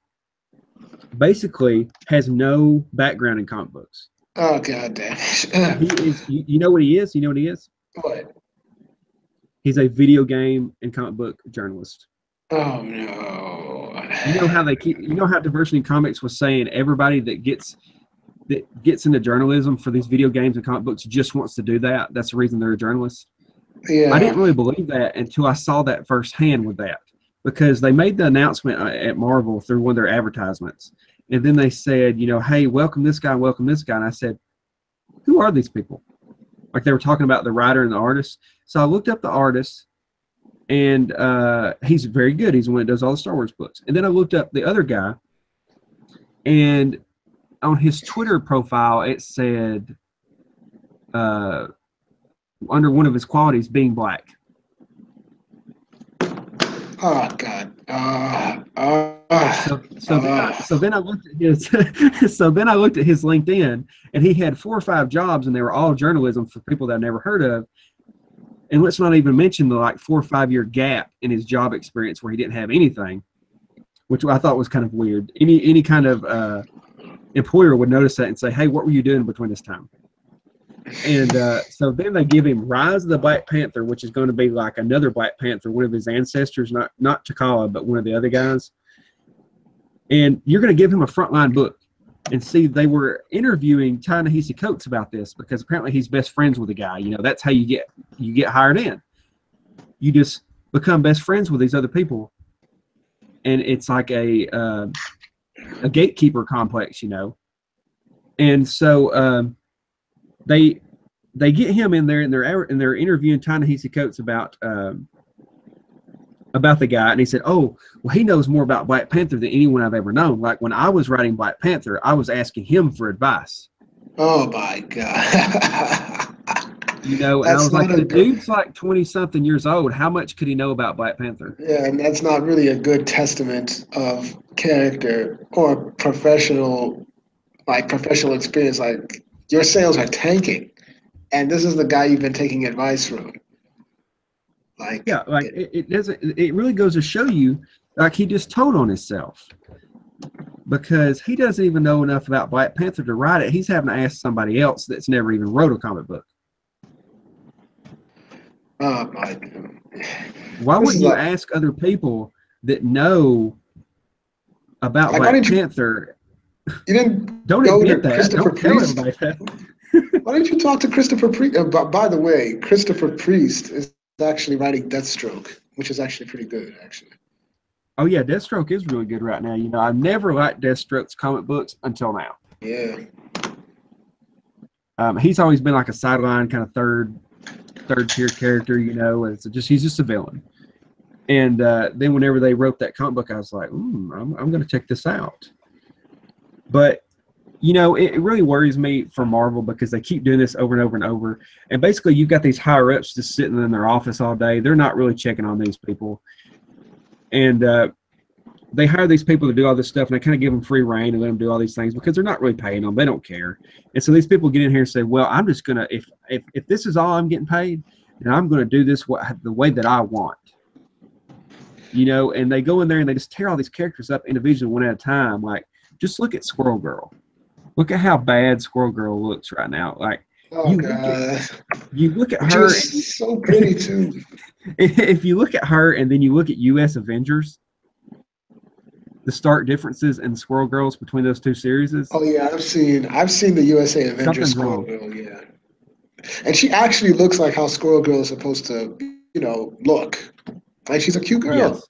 basically has no background in comic books. Oh god damn He it. is. You know what he is? You know what he is? What? He's a video game and comic book journalist. Oh no. You know how Diversity in Comics was saying everybody that gets into journalism for these video games and comic books just wants to do that. That's the reason they're a journalist. Yeah. I didn't really believe that until I saw that firsthand with that, because they made the announcement at Marvel through one of their advertisements, and then they said, hey, welcome this guy, and I said, who are these people? Like, they were talking about the writer and the artist. So I looked up the artist, and he's very good. He's the one that does all the Star Wars books. And then I looked up the other guy, and on his Twitter profile, it said under one of his qualities, being black. Oh god. So then I looked at his LinkedIn, and he had 4 or 5 jobs, and they were all journalism for people that I never heard of. And let's not even mention the 4 or 5 year gap in his job experience where he didn't have anything, which I thought was kind of weird. Any kind of employer would notice that and say, hey, what were you doing between this time? And so then they give him Rise of the Black Panther, which is going to be like another Black Panther, one of his ancestors, not T'Challa, but one of the other guys. And you're going to give him a frontline book. And see, they were interviewing Ta-Nehisi Coates about this, because apparently he's best friends with the guy. That's how you get hired in. You just become best friends with these other people, and it's like a gatekeeper complex, And so they get him in there, and they're interviewing Ta-Nehisi Coates about the guy, and he said, oh, well, he knows more about Black Panther than anyone I've ever known. Like, when I was writing Black Panther, I was asking him for advice. Oh my god. And I was like, the dude's like 20-something years old. How much could he know about Black Panther? Yeah, and that's not really a good testament of character or professional experience. Like, your sales are tanking, and this is the guy you've been taking advice from. Like, yeah, like it doesn't. It really goes to show you, like, he just told on himself, because he doesn't even know enough about Black Panther to write it. He's having to ask somebody else that's never even wrote a comic book. oh my god. Why wouldn't you ask other people that know about Black Panther? You didn't don't go admit to that. Christopher Don't tell Priest. everybody that. Why don't you talk to Christopher Priest? By the way, Christopher Priest is actually writing Deathstroke, which is actually pretty good, actually. Oh yeah, Deathstroke is really good right now. I've never liked Deathstroke's comic books until now. Yeah. He's always been like a sideline kind of third tier character, and he's just a villain. And then whenever they wrote that comic book, I was like, I'm going to check this out. But it really worries me for Marvel, because they keep doing this over and over and over. And basically, you've got these higher ups just sitting in their office all day. They're not really checking on these people. And they hire these people to do all this stuff, and they kind of give them free reign and let them do all these things, because they're not really paying them. They don't care. And so these people get in here and say, well, I'm just going to, if this is all I'm getting paid, then I'm going to do this the way that I want. And they go in there and they just tear all these characters up individually one at a time. Like, just look at Squirrel Girl. Look at how bad Squirrel Girl looks right now. Like, oh god, you look at her. She's so pretty too. If you look at her and then you look at U.S. Avengers, the stark differences in Squirrel Girls between those two series. Oh yeah, I've seen the USA Avengers Something's Squirrel wrong. Girl. Yeah. And she actually looks like how Squirrel Girl is supposed to, look. Like she's a cute girl. Yes.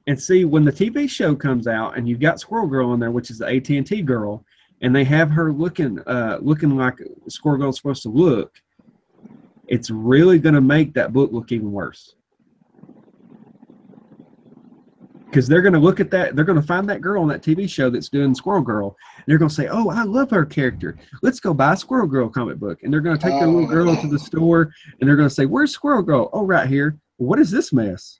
And see, when the TV show comes out and you've got Squirrel Girl on there, which is the AT&T girl, and they have her looking like Squirrel Girl's supposed to look, it's really going to make that book look even worse. Because they're going to look at that, they're going to find that girl on that TV show that's doing Squirrel Girl, and they're going to say, "Oh, I love her character. Let's go buy a Squirrel Girl comic book." And they're going to take their little girl to the store, and they're going to say, "Where's Squirrel Girl?" "Oh, right here." "What is this mess?"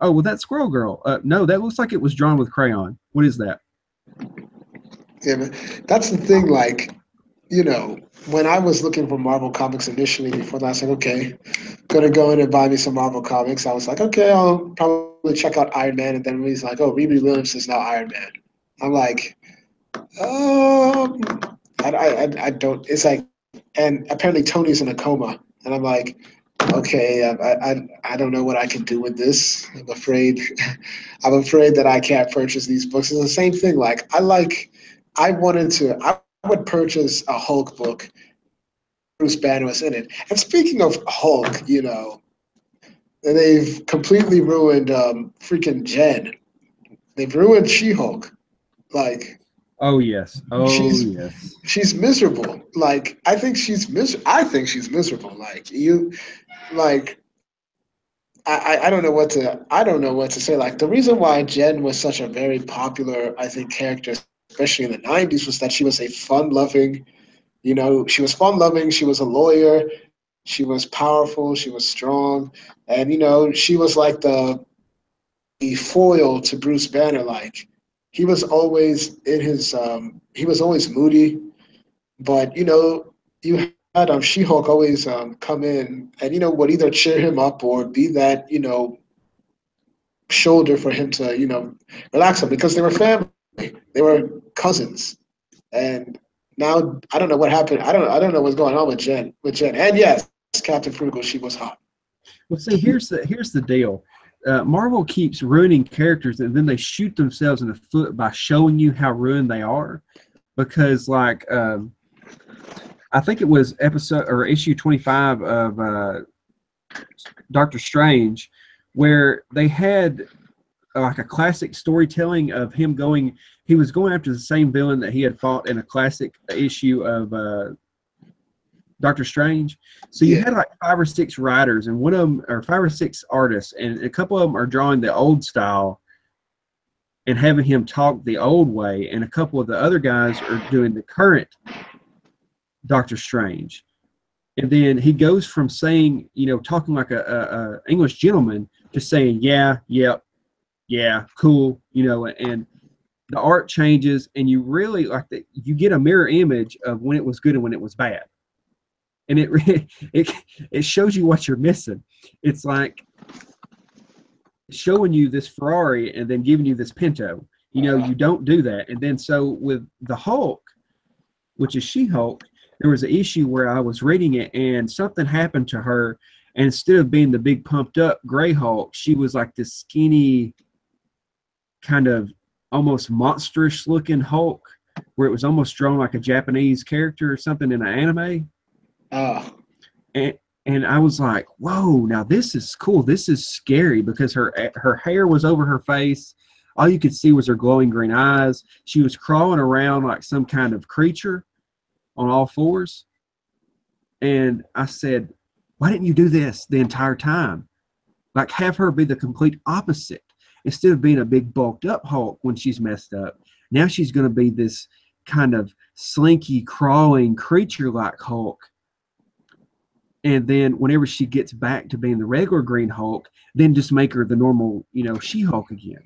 "Oh, well, that's Squirrel Girl." No, that looks like it was drawn with crayon. What is that?" Yeah, but that's the thing. Like, when I was looking for Marvel comics initially, before that, I was like, okay, gonna go in and buy me some Marvel comics. I was like, okay, I'll probably check out Iron Man, and then he's like, oh, Riri Williams is now Iron Man. I'm like, um, I don't. It's like, and apparently Tony's in a coma, and I'm like, okay, I don't know what I can do with this. I'm afraid, I'm afraid that I can't purchase these books. It's the same thing. Like, I would purchase a Hulk book. Bruce Banner was in it. And speaking of Hulk, they've completely ruined freaking Jen. They've ruined She-Hulk. Like, Oh yes. Oh she's yes. she's miserable. Like, I think she's miserable. Like I don't know what to say. Like, the reason why Jen was such a very popular, I think, character, especially in the '90s, was that she was a fun-loving. She was fun-loving. She was a lawyer. She was powerful. She was strong, and she was like the foil to Bruce Banner. Like, he was always in his he was always moody, but you had She-Hulk always come in and would either cheer him up or be that shoulder for him to relax him, because they were family, they were cousins, and now I don't know what happened. I don't know what's going on with Jen. And yes, Captain Frugal, she was hot. Well, see, here's the deal. Marvel keeps ruining characters, and then they shoot themselves in the foot by showing you how ruined they are. Because, like, I think it was episode or issue 25 of Doctor Strange, where they had like a classic storytelling of him going. He was going after the same villain that he had fought in a classic issue of Doctor Strange. So you Yeah. had like 5 or 6 writers, and one of them, or 5 or 6 artists, and a couple of them are drawing the old style and having him talk the old way, and a couple of the other guys are doing the current Doctor Strange. And then he goes from saying, talking like a English gentleman to saying, yeah, yep, yeah, cool, and the art changes, and you really like that. You get a mirror image of when it was good and when it was bad, and it shows you what you're missing. It's like showing you this Ferrari and then giving you this Pinto. You don't do that. And then so with the Hulk, which is She-Hulk, there was an issue where I was reading it and something happened to her. And instead of being the big pumped up gray Hulk, she was like this skinny, kind of almost monstrous looking Hulk, where it was almost drawn like a Japanese character or something in an anime. Oh. And I was like, whoa, now this is cool. This is scary, because her hair was over her face. All you could see was her glowing green eyes. She was crawling around like some kind of creature on all fours. And I said, why didn't you do this the entire time? Like, have her be the complete opposite. Instead of being a big bulked up Hulk when she's messed up, now she's going to be this kind of slinky, crawling creature like Hulk. And then whenever she gets back to being the regular Green Hulk, then just make her the normal, She-Hulk again.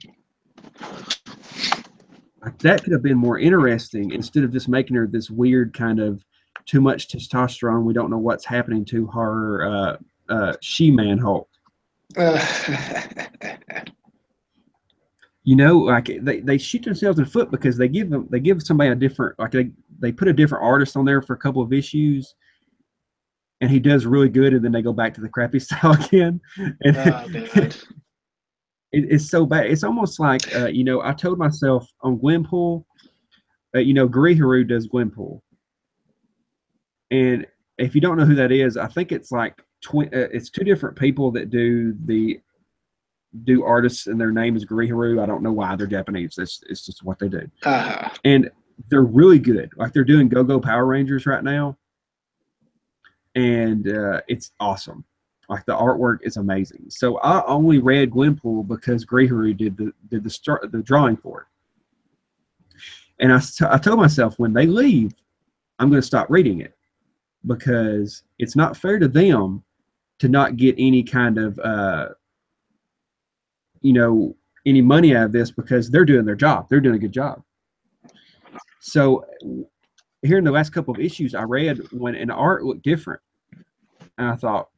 Like, that could have been more interesting, instead of just making her this weird kind of too much testosterone. We don't know what's happening to her She-Man Hulk. Like they shoot themselves in the foot, because they give somebody a different, like they put a different artist on there for a couple of issues, and he does really good, and then they go back to the crappy style again. And it's so bad. It's almost like I told myself on Gwenpool, Guriharu does Gwenpool, and if you don't know who that is, I think it's like it's two different people that do artists, and their name is Griharu. I don't know why they're Japanese. It's just what they do, and they're really good. Like they're doing Go Go Power Rangers right now, and it's awesome. Like the artwork is amazing. So I only read Gwenpool because Griharu did the drawing for it, and I told myself when they leave, I'm going to stop reading it because it's not fair to them to not get any kind of any money out of this because they're doing their job. They're doing a good job. So here in the last couple of issues, I read when an art looked different, and I thought,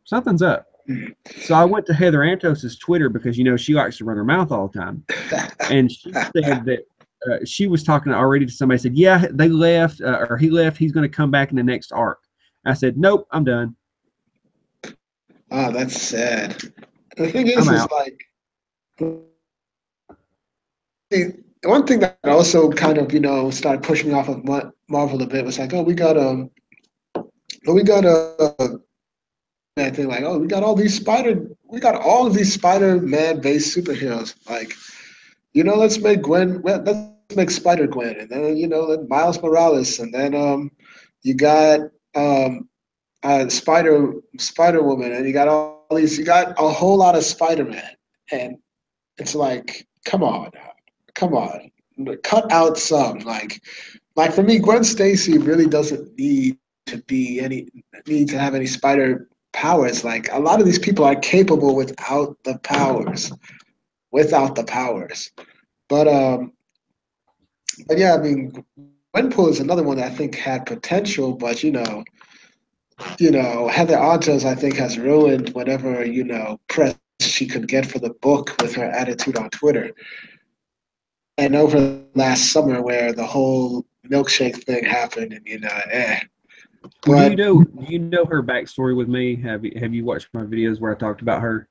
something's up. So I went to Heather Antos's Twitter because she likes to run her mouth all the time, and she said that she was talking already to somebody. Said, "Yeah, they left, or he left. He's going to come back in the next arc." I said, "Nope, I'm done." Oh, that's sad. The thing I'm is out. like, one thing that also kind of started pushing me off of Marvel a bit was like, we got a thing like, we got all of these Spider-Man based superheroes. Like, let's make Spider-Gwen, and then then Miles Morales, and then you got Spider-Woman, and you got you got a whole lot of Spider-Man, and it's like, come on, cut out some. Like for me, Gwen Stacy really doesn't need to have any spider powers. Like a lot of these people are capable without the powers. But yeah, I mean, Gwenpool is another one that I think had potential, but Heather Antos I think has ruined whatever press she could get for the book with her attitude on Twitter. And over last summer, where the whole milkshake thing happened, and Well, But do you know her backstory with me? Have you watched my videos where I talked about her?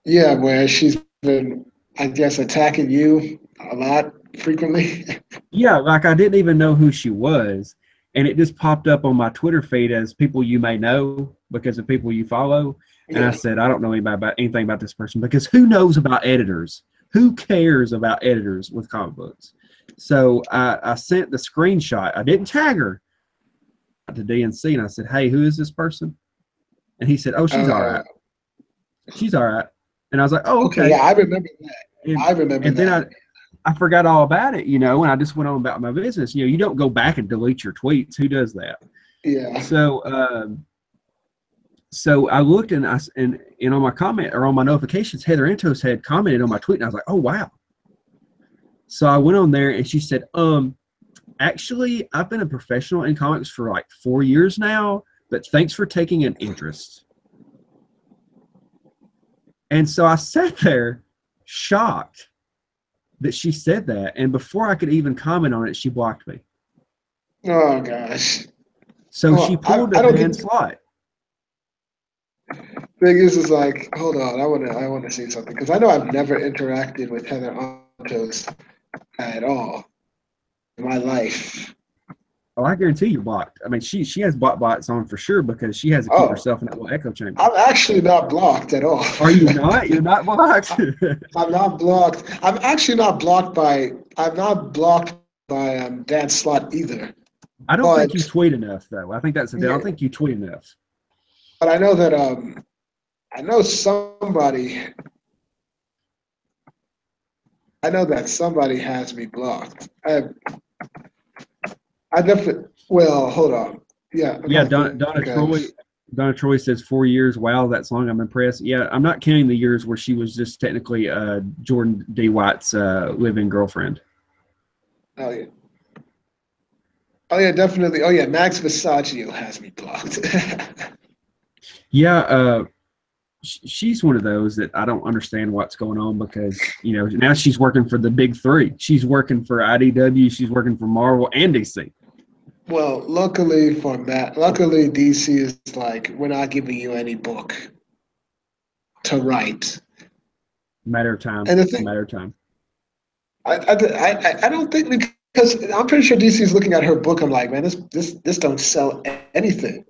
yeah, where she's been, I guess, attacking you a lot frequently. Yeah, like I didn't even know who she was, and it just popped up on my Twitter feed as people you may know because of people you follow. And I Yeah. said, I don't know anything about this person because who knows about editors? Who cares about editors with comic books? So I sent the screenshot. I didn't tag her to DNC, and I said, "Hey, who is this person?" And he said, "Oh, she's all Uh, right. She's all right." And I was like, "Oh, okay, okay." yeah, I remember that. And I remember and then that. I forgot all about it, and I just went on about my business. You don't go back and delete your tweets. Who does that? Yeah. So I looked and on my comment or on my notifications, Heather Antos had commented on my tweet, and I was like, "Oh wow!" So I went on there, and she said, actually, I've been a professional in comics for like 4 years now, but thanks for taking an interest." And so I sat there, shocked that she said that, and before I could even comment on it, she blocked me. Oh gosh. So she Well, pulled I a don't Dan think Slott. thing is like, hold on, I wanna say something because I know I've never interacted with Heather Antos at all in my life. Oh, I guarantee you're blocked. I mean, she has bot bots on for sure because she has to keep Oh, herself in that little echo chamber. I'm actually not blocked at all. Are you not? You're not blocked? I'm not blocked. I'm actually not blocked by. I'm not blocked by Dan Slott either. I don't think you But tweet enough, though. I think that's the deal. I yeah, don't think you tweet enough. but I know that I know somebody. I know that somebody has me blocked. I definitely. Well, hold on. Yeah, I'm Yeah, trying to think of. Donna Troy says 4 years. Wow, that's long. I'm impressed. Yeah, I'm not counting the years where she was just technically Jordan D. White's live-in girlfriend. Oh yeah. Oh yeah, definitely. Oh yeah, Max Versace has me blocked. Yeah, she's one of those that I don't understand what's going on because now she's working for the big three. She's working for IDW. She's working for Marvel and DC. Well, luckily for Matt, luckily DC is like, we're not giving you any book to write. Matter of time. And the It's a thing, matter of time. I don't think because I'm pretty sure DC is looking at her book. I'm like, man, this don't sell anything.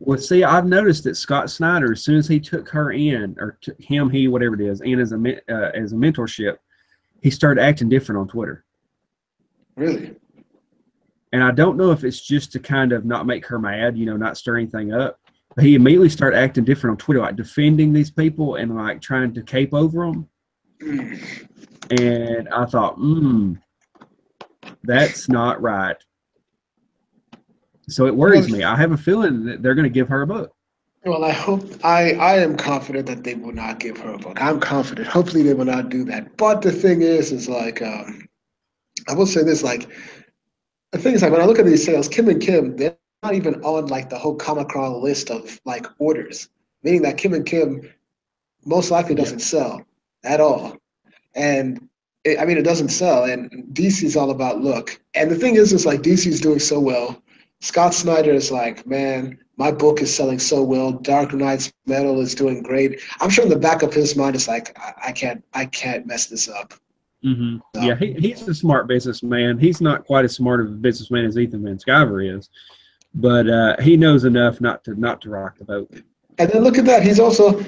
Well, see, I've noticed that Scott Snyder, as soon as he took her in, or took him, he, whatever it is, in as a mentorship, he started acting different on Twitter. Really? And I don't know if it's just to kind of not make her mad, you know, not stir anything up. But he immediately started acting different on Twitter, like defending these people and like trying to cape over them. And I thought, that's not right. So it worries me. I have a feeling that they're going to give her a book. Well, I am confident that they will not give her a book. I'm confident. Hopefully they will not do that. But the thing is like, I will say this, like, the thing is, like, when I look at these sales, Kim and Kim, they're not even on like the whole Comic Con list of like orders, meaning that Kim and Kim most likely doesn't sell at all. And it doesn't sell. And DC's all about look. And the thing is like DC's doing so well. Scott Snyder is like, man, my book is selling so well. Dark Knight's Metal is doing great. I'm sure in the back of his mind is like, I can't mess this up. Mm-hmm. So, yeah, he's a smart businessman. He's not quite as smart of a businessman as Ethan Van Sciver is, but he knows enough not to rock the boat. And then look at that. He also.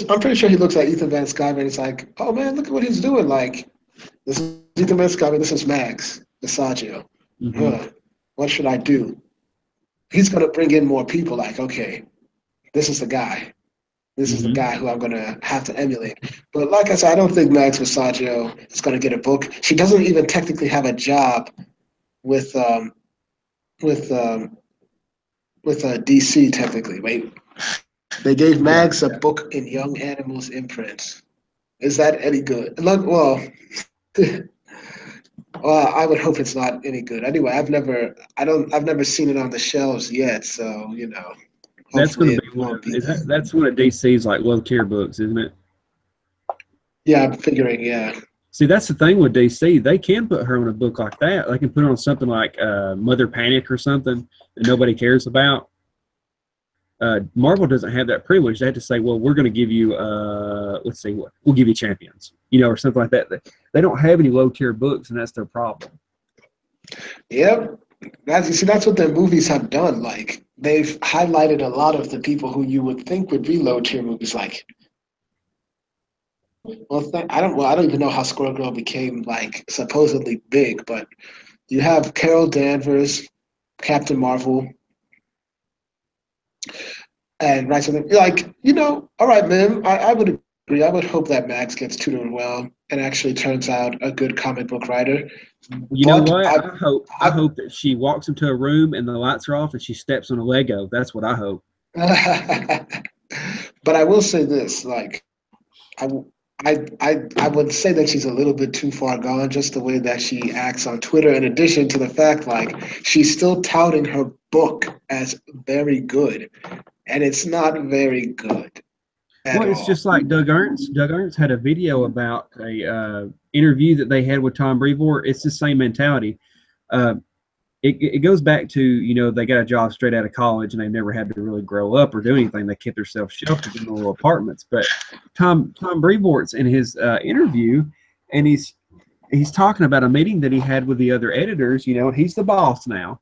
I'm pretty sure he looks at Ethan Van Sciver and he's like, oh man, look at what he's doing. Like, this is Ethan Van Sciver. This is Max Massaggio. Mm-hmm. What should I do? He's gonna bring in more people. Like, okay, this is the guy. This is the guy who I'm going to have to emulate. But like I said, I don't think Max Massaggio is going to get a book. She doesn't even technically have a job with DC technically. Wait, they gave Max a book in Young Animals imprint. Is that any good? Well, I would hope it's not any good. Anyway, I've never seen it on the shelves yet. So you know. That's going to be one of that's one of DC's like low tier books, isn't it? Yeah, I'm figuring. Yeah. See, that's the thing with DC. They can put her on a book like that. They can put her on something like Mother Panic or something that nobody cares about. Marvel doesn't have that privilege. They have to say, well, we're going to give you, let's see, we'll give you Champions, you know, or something like that. They don't have any low tier books, and that's their problem. Yep. That's what their movies have done. Like, they've highlighted a lot of the people who you would think would be low tier movies. Like, I don't even know how Squirrel Girl became like supposedly big, but you have Carol Danvers, Captain Marvel, and right, so like, you know, all right, man. I would agree. I would hope that Max gets tutored well and actually turns out a good comic book writer. You know what? I hope that she walks into a room and the lights are off and she steps on a Lego. That's what I hope. But I will say this, like, I would say that she's a little bit too far gone, just the way that she acts on Twitter, in addition to the fact, like, she's still touting her book as very good, and it's not very good. Well, it's just like Doug Ernst. Doug Ernst had a video about a interview that they had with Tom Brevoort. It's the same mentality. It goes back to, you know, they got a job straight out of college and they never had to really grow up or do anything. They kept themselves sheltered in little apartments. But Tom Brevoort's in his interview, and he's talking about a meeting that he had with the other editors. You know, he's the boss now.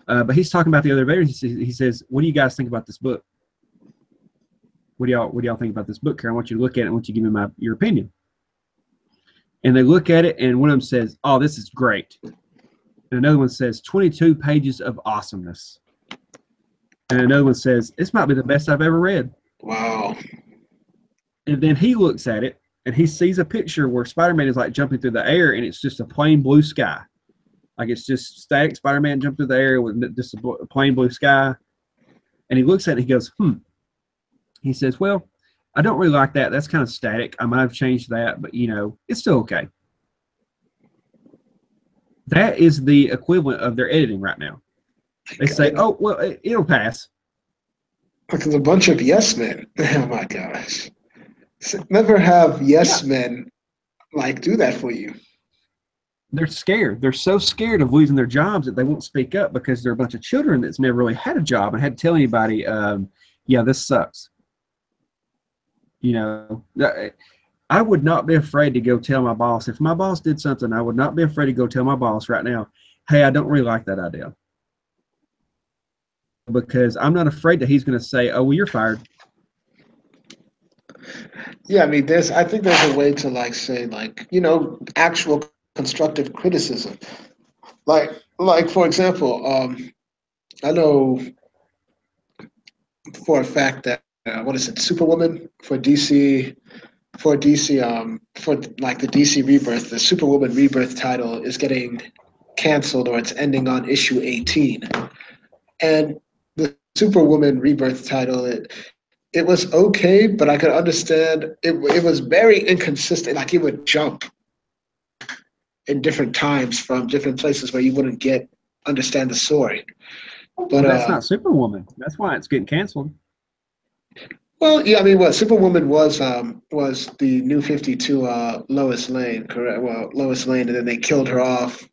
But he's talking about the other editors. He says, "What do you guys think about this book? What do y'all think about this book, Karen? I want you to look at it. I want you to give me your opinion." And they look at it, and one of them says, "Oh, this is great." And another one says, 22 pages of awesomeness. And another one says, "This might be the best I've ever read." Wow. And then he looks at it, and he sees a picture where Spider-Man is like jumping through the air, and it's just a plain blue sky. Like, it's just static Spider-Man jumping through the air with just a plain blue sky. And he looks at it and he goes, He says, "Well, I don't really like that. That's kind of static. I might have changed that, but, you know, it's still okay." That is the equivalent of their editing right now. They say, "Oh, well, it'll pass." Like, it's a bunch of yes men. Oh my gosh. Never have yes men like do that for you. They're scared. They're so scared of losing their jobs that they won't speak up because they're a bunch of children that's never really had a job and had to tell anybody, yeah, this sucks. You know, I would not be afraid to go tell my boss. If my boss did something, I would not be afraid to go tell my boss right now, "Hey, I don't really like that idea." because I'm not afraid that he's going to say, "Oh, well, you're fired." Yeah, I mean, I think there's a way to like say like, actual constructive criticism. Like for example, I know for a fact that what is it, Superwoman for DC for like the DC Rebirth, the Superwoman Rebirth title is getting canceled or it's ending on issue 18. And the Superwoman Rebirth title, it was okay, but I could understand it was very inconsistent. Like it would jump in different times from different places where you wouldn't get understand the story. Well, But that's not Superwoman. That's why it's getting canceled. well, yeah, I mean, what Superwoman was the New 52 Lois Lane, correct? Well, Lois Lane, and then they killed her off,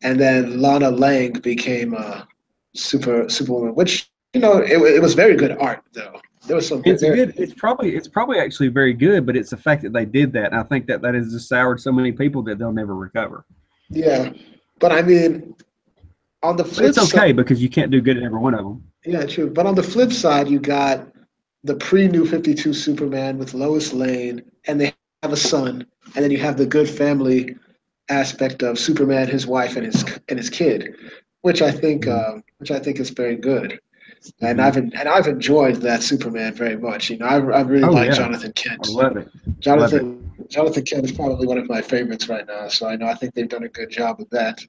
and then Lana Lang became Superwoman, which it was very good art though. There was some It's a very good. It's probably actually very good, but it's the fact that they did that. And I think that has just soured so many people that they'll never recover. yeah, but I mean, on the But flip it's side, okay because you can't do good at every one of them. yeah, true. But on the flip side, you got the pre-New 52 Superman with Lois Lane, and they have a son, and then you have the good family aspect of Superman, his wife, and his kid, Mm-hmm. which I think is very good. And Mm-hmm. I've enjoyed that Superman very much. I really Oh like yeah, Jonathan I Kent. love it. Love it. Jonathan Kent is probably one of my favorites right now. So I think they've done a good job with that.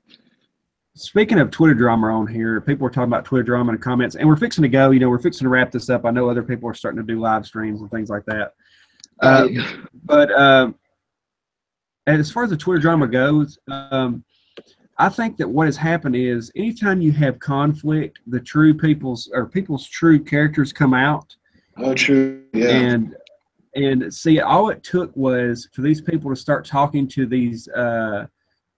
Speaking of Twitter drama on here, people are talking about Twitter drama in the comments, and we're fixing to go. We're fixing to wrap this up. I know other people are starting to do live streams and things like that. Uh, Yeah. but as far as the Twitter drama goes, I think that what has happened is anytime you have conflict, the true people's true characters come out, Oh, true. Yeah. and see, all it took was for these people to start talking to these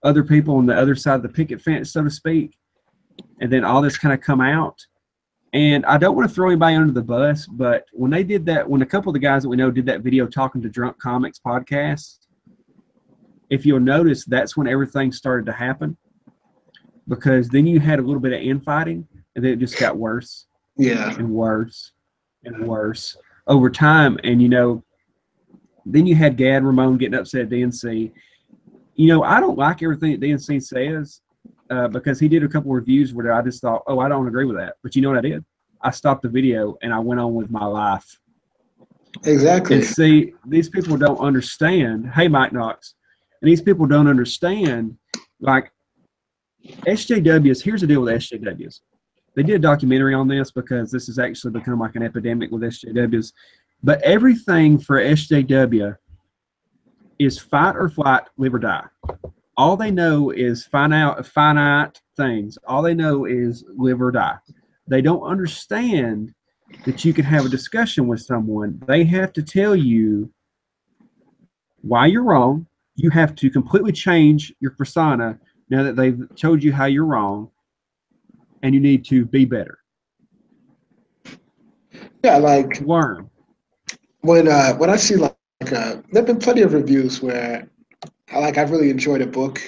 other people on the other side of the picket fence, so to speak, and then all this kind of come out. And I don't want to throw anybody under the bus, but when they did that, when a couple of the guys that we know did that video talking to Drunk Comics podcast, if you'll notice, that's when everything started to happen, because then you had a little bit of infighting, and then it just got worse Yeah. and worse and worse over time. And then you had Gad Ramon getting upset at DNC. I don't like everything that DNC says, because he did a couple reviews where I just thought, oh, I don't agree with that. But you know what I did? I stopped the video and I went on with my life. Exactly. And see, these people don't understand. Hey, Mike Knox. And these people don't understand, like, SJWs. Here's the deal with SJWs. They did a documentary on this because this has actually become like an epidemic with SJWs. But everything for SJW is fight or flight, live or die. All they know is finite things. All they know is live or die. They don't understand that you can have a discussion with someone. They have to tell you why you're wrong. You have to completely change your persona now that they've told you how you're wrong, and you need to be better. Yeah, like Learn. when I see there've been plenty of reviews where I've really enjoyed a book,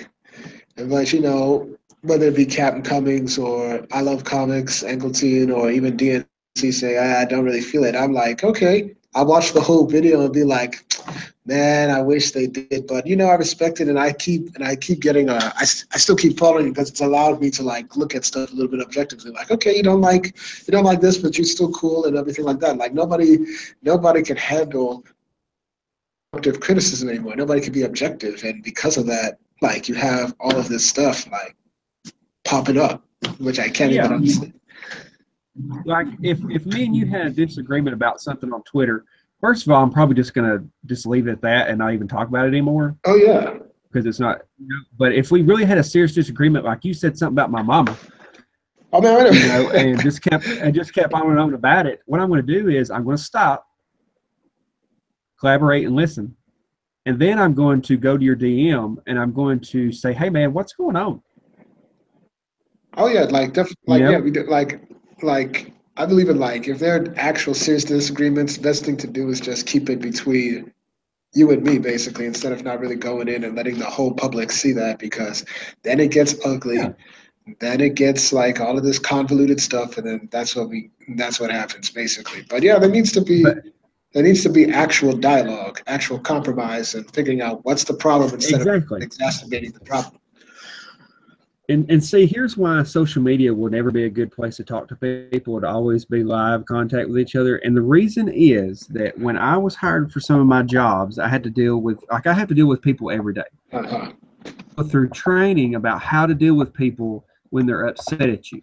and whether it be Captain Cummings or I Love Comics, Eggleton, or even DNC say I don't really feel it. I'm like, okay, I'll watch the whole video and be like, man, I wish they did, but I respect it, and I keep getting I still keep following because it's allowed me to like look at stuff a little bit objectively. Like, okay, you don't like this, but you're still cool and everything like that. Like nobody can handle objective criticism anymore. Nobody can be objective, and because of that, like you have all of this stuff like popping up, which I can't even Yeah. understand. Like if me and you had a disagreement about something on Twitter, first of all, I'm probably just gonna leave it at that and not even talk about it anymore, Oh yeah. because it's not. But if we really had a serious disagreement, like you said something about my mama, Oh man, and just kept on and on about it, what I'm going to do is I'm going to stop, collaborate, and listen, and then I'm going to go to your DM and I'm going to say, hey man, what's going on? Oh yeah, like You yeah, know? we did like I believe in like if there are actual serious disagreements, best thing to do is just keep it between you and me basically, instead of not really going in and letting the whole public see that, because then it gets ugly. Yeah. Then it gets like all of this convoluted stuff, and then that's what happens basically. But yeah, But there needs to be actual dialogue, actual compromise, and figuring out what's the problem instead of exactly. exacerbating the problem. And see, here's why social media will never be a good place to talk to people. It'll always be live contact with each other. And the reason is that when I was hired for some of my jobs, I had to deal with people every day. Uh-huh. Go through training about how to deal with people when they're upset at you.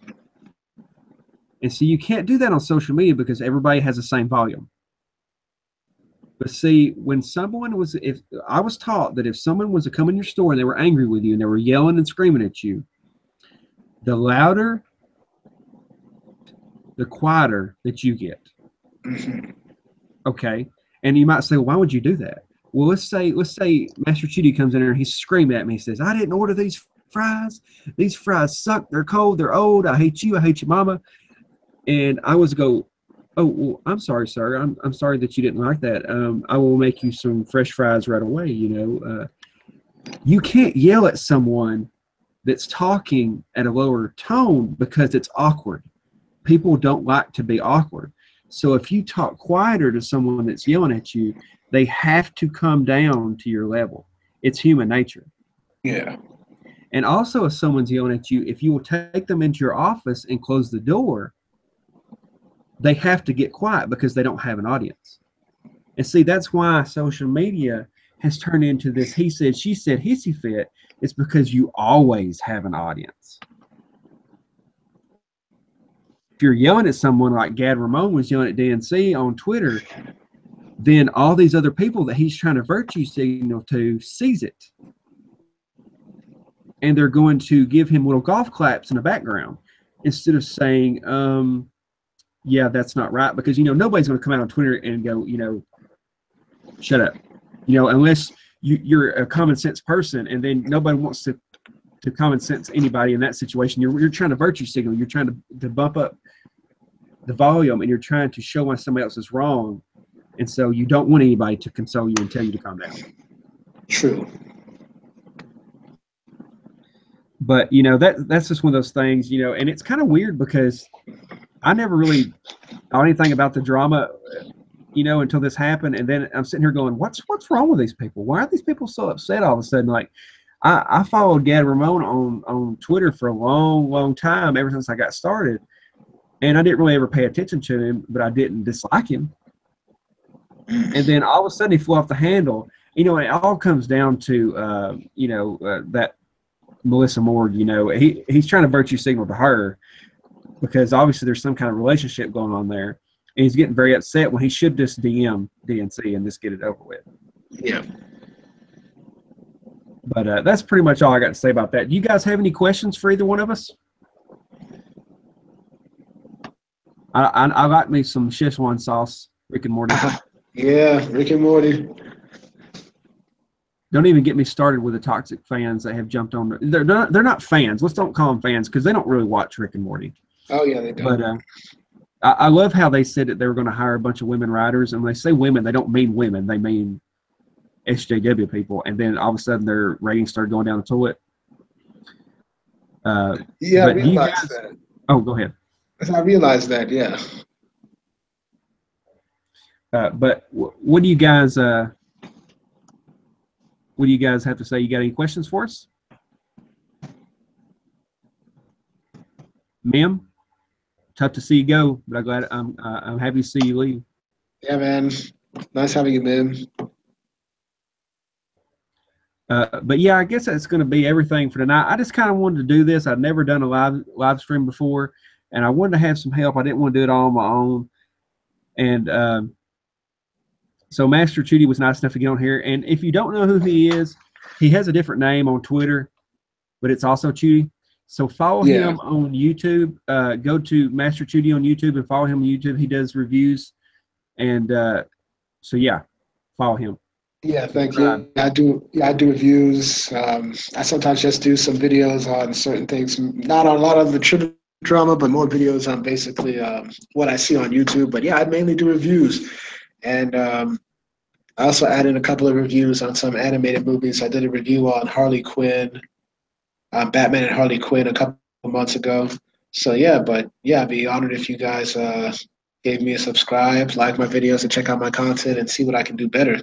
And so you can't do that on social media because everybody has the same volume. But see, if I was taught that if someone was to come in your store and they were angry with you and they were yelling and screaming at you, the louder, the quieter that you get. Mm-hmm. Okay. And you might say, well, why would you do that? Well, let's say MasterChudi comes in there and he's screaming at me. He says, I didn't order these fries. These fries suck. They're cold. They're old. I hate you. I hate your mama. And I was go, oh, well, I'm sorry, sir. I'm sorry that you didn't like that. I will make you some fresh fries right away. You can't yell at someone that's talking at a lower tone because it's awkward. People don't like to be awkward. So if you talk quieter to someone that's yelling at you, they have to come down to your level. It's human nature. Yeah. And also, if someone's yelling at you, if you will take them into your office and close the door, they have to get quiet because they don't have an audience. And see, that's why social media has turned into this he said, she said, hissy fit. It's because you always have an audience. If you're yelling at someone like Gad Ramon was yelling at DNC on Twitter, then all these other people that he's trying to virtue signal to sees it. And they're going to give him little golf claps in the background instead of saying, yeah, that's not right. Because, nobody's going to come out on Twitter and go, shut up. Unless you're a common sense person, and then nobody wants to common sense anybody in that situation. You're trying to virtue signal. You're trying to bump up the volume, and you're trying to show why somebody else is wrong. And so you don't want anybody to console you and tell you to calm down. True. But, that's just one of those things, and it's kind of weird because I never really thought anything about the drama, until this happened. And then I'm sitting here going, what's wrong with these people? Why are these people so upset all of a sudden? Like, I followed Gad Ramon on Twitter for a long, long time, ever since I got started. And I didn't really ever pay attention to him, but I didn't dislike him. And then all of a sudden he flew off the handle. It all comes down to, that Melissa Moore, he's trying to virtue signal to her because obviously there's some kind of relationship going on there. And he's getting very upset when he should just DM DNC and just get it over with. Yeah. But that's pretty much all I got to say about that. Do you guys have any questions for either one of us? I got me some Szechuan sauce, Rick and Morty. Yeah, Rick and Morty. Don't even get me started with the toxic fans that have jumped on. They're not fans. Let's don't call them fans because they don't really watch Rick and Morty. Oh yeah, they don't. But I love how they said that they were going to hire a bunch of women writers, and when they say women, they don't mean women. They mean SJW people, and then all of a sudden their ratings started going down the toilet. Yeah, I realized that. Oh, go ahead. I realized that, yeah. But what do you guys have to say? You got any questions for us? Ma'am? Tough to see you go, but I'm happy to see you leave. Yeah, man. Nice having you, man. But yeah, I guess that's going to be everything for tonight. I just kind of wanted to do this. I've never done a live stream before, and I wanted to have some help. I didn't want to do it all on my own. And so MasterChudi was nice enough to get on here. And if you don't know who he is, he has a different name on Twitter, but it's also Chudi. So follow him on YouTube. Go to MasterChudi on YouTube and follow him on YouTube. He does reviews. And so, yeah, follow him. Yeah, thank you. I do reviews. I sometimes just do some videos on certain things, not on a lot of the true drama, but more videos on basically what I see on YouTube. But yeah, I mainly do reviews. And I also added a couple of reviews on some animated movies. I did a review on Harley Quinn, Batman and Harley Quinn a couple months ago. So yeah, but yeah, I'd be honored if you guys gave me a subscribe, like my videos, and check out my content and see what I can do better.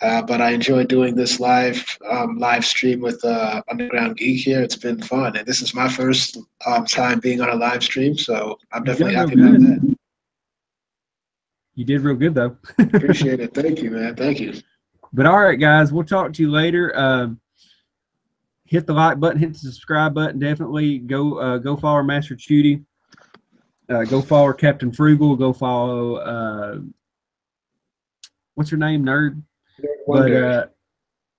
But I enjoy doing this live stream with Underground Geek here. It's been fun, and this is my first time being on a live stream, so I'm You definitely done real happy about good. that. You did real good though. Appreciate it. Thank you, man. Thank you. But all right, guys, we'll talk to you later. Hit the like button, hit the subscribe button. Definitely go follow MasterChudi. Go follow Captain Frugal. Go follow what's her name, Nerd. But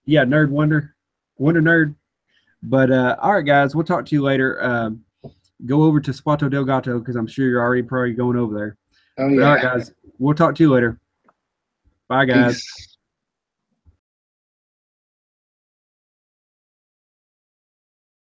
yeah, Nerd Wonder Nerd. But all right, guys, we'll talk to you later. Go over to Spoto Del Gato because I'm sure you're already probably going over there. Oh But all right, yeah. guys, we'll talk to you later. Bye, guys. Peace.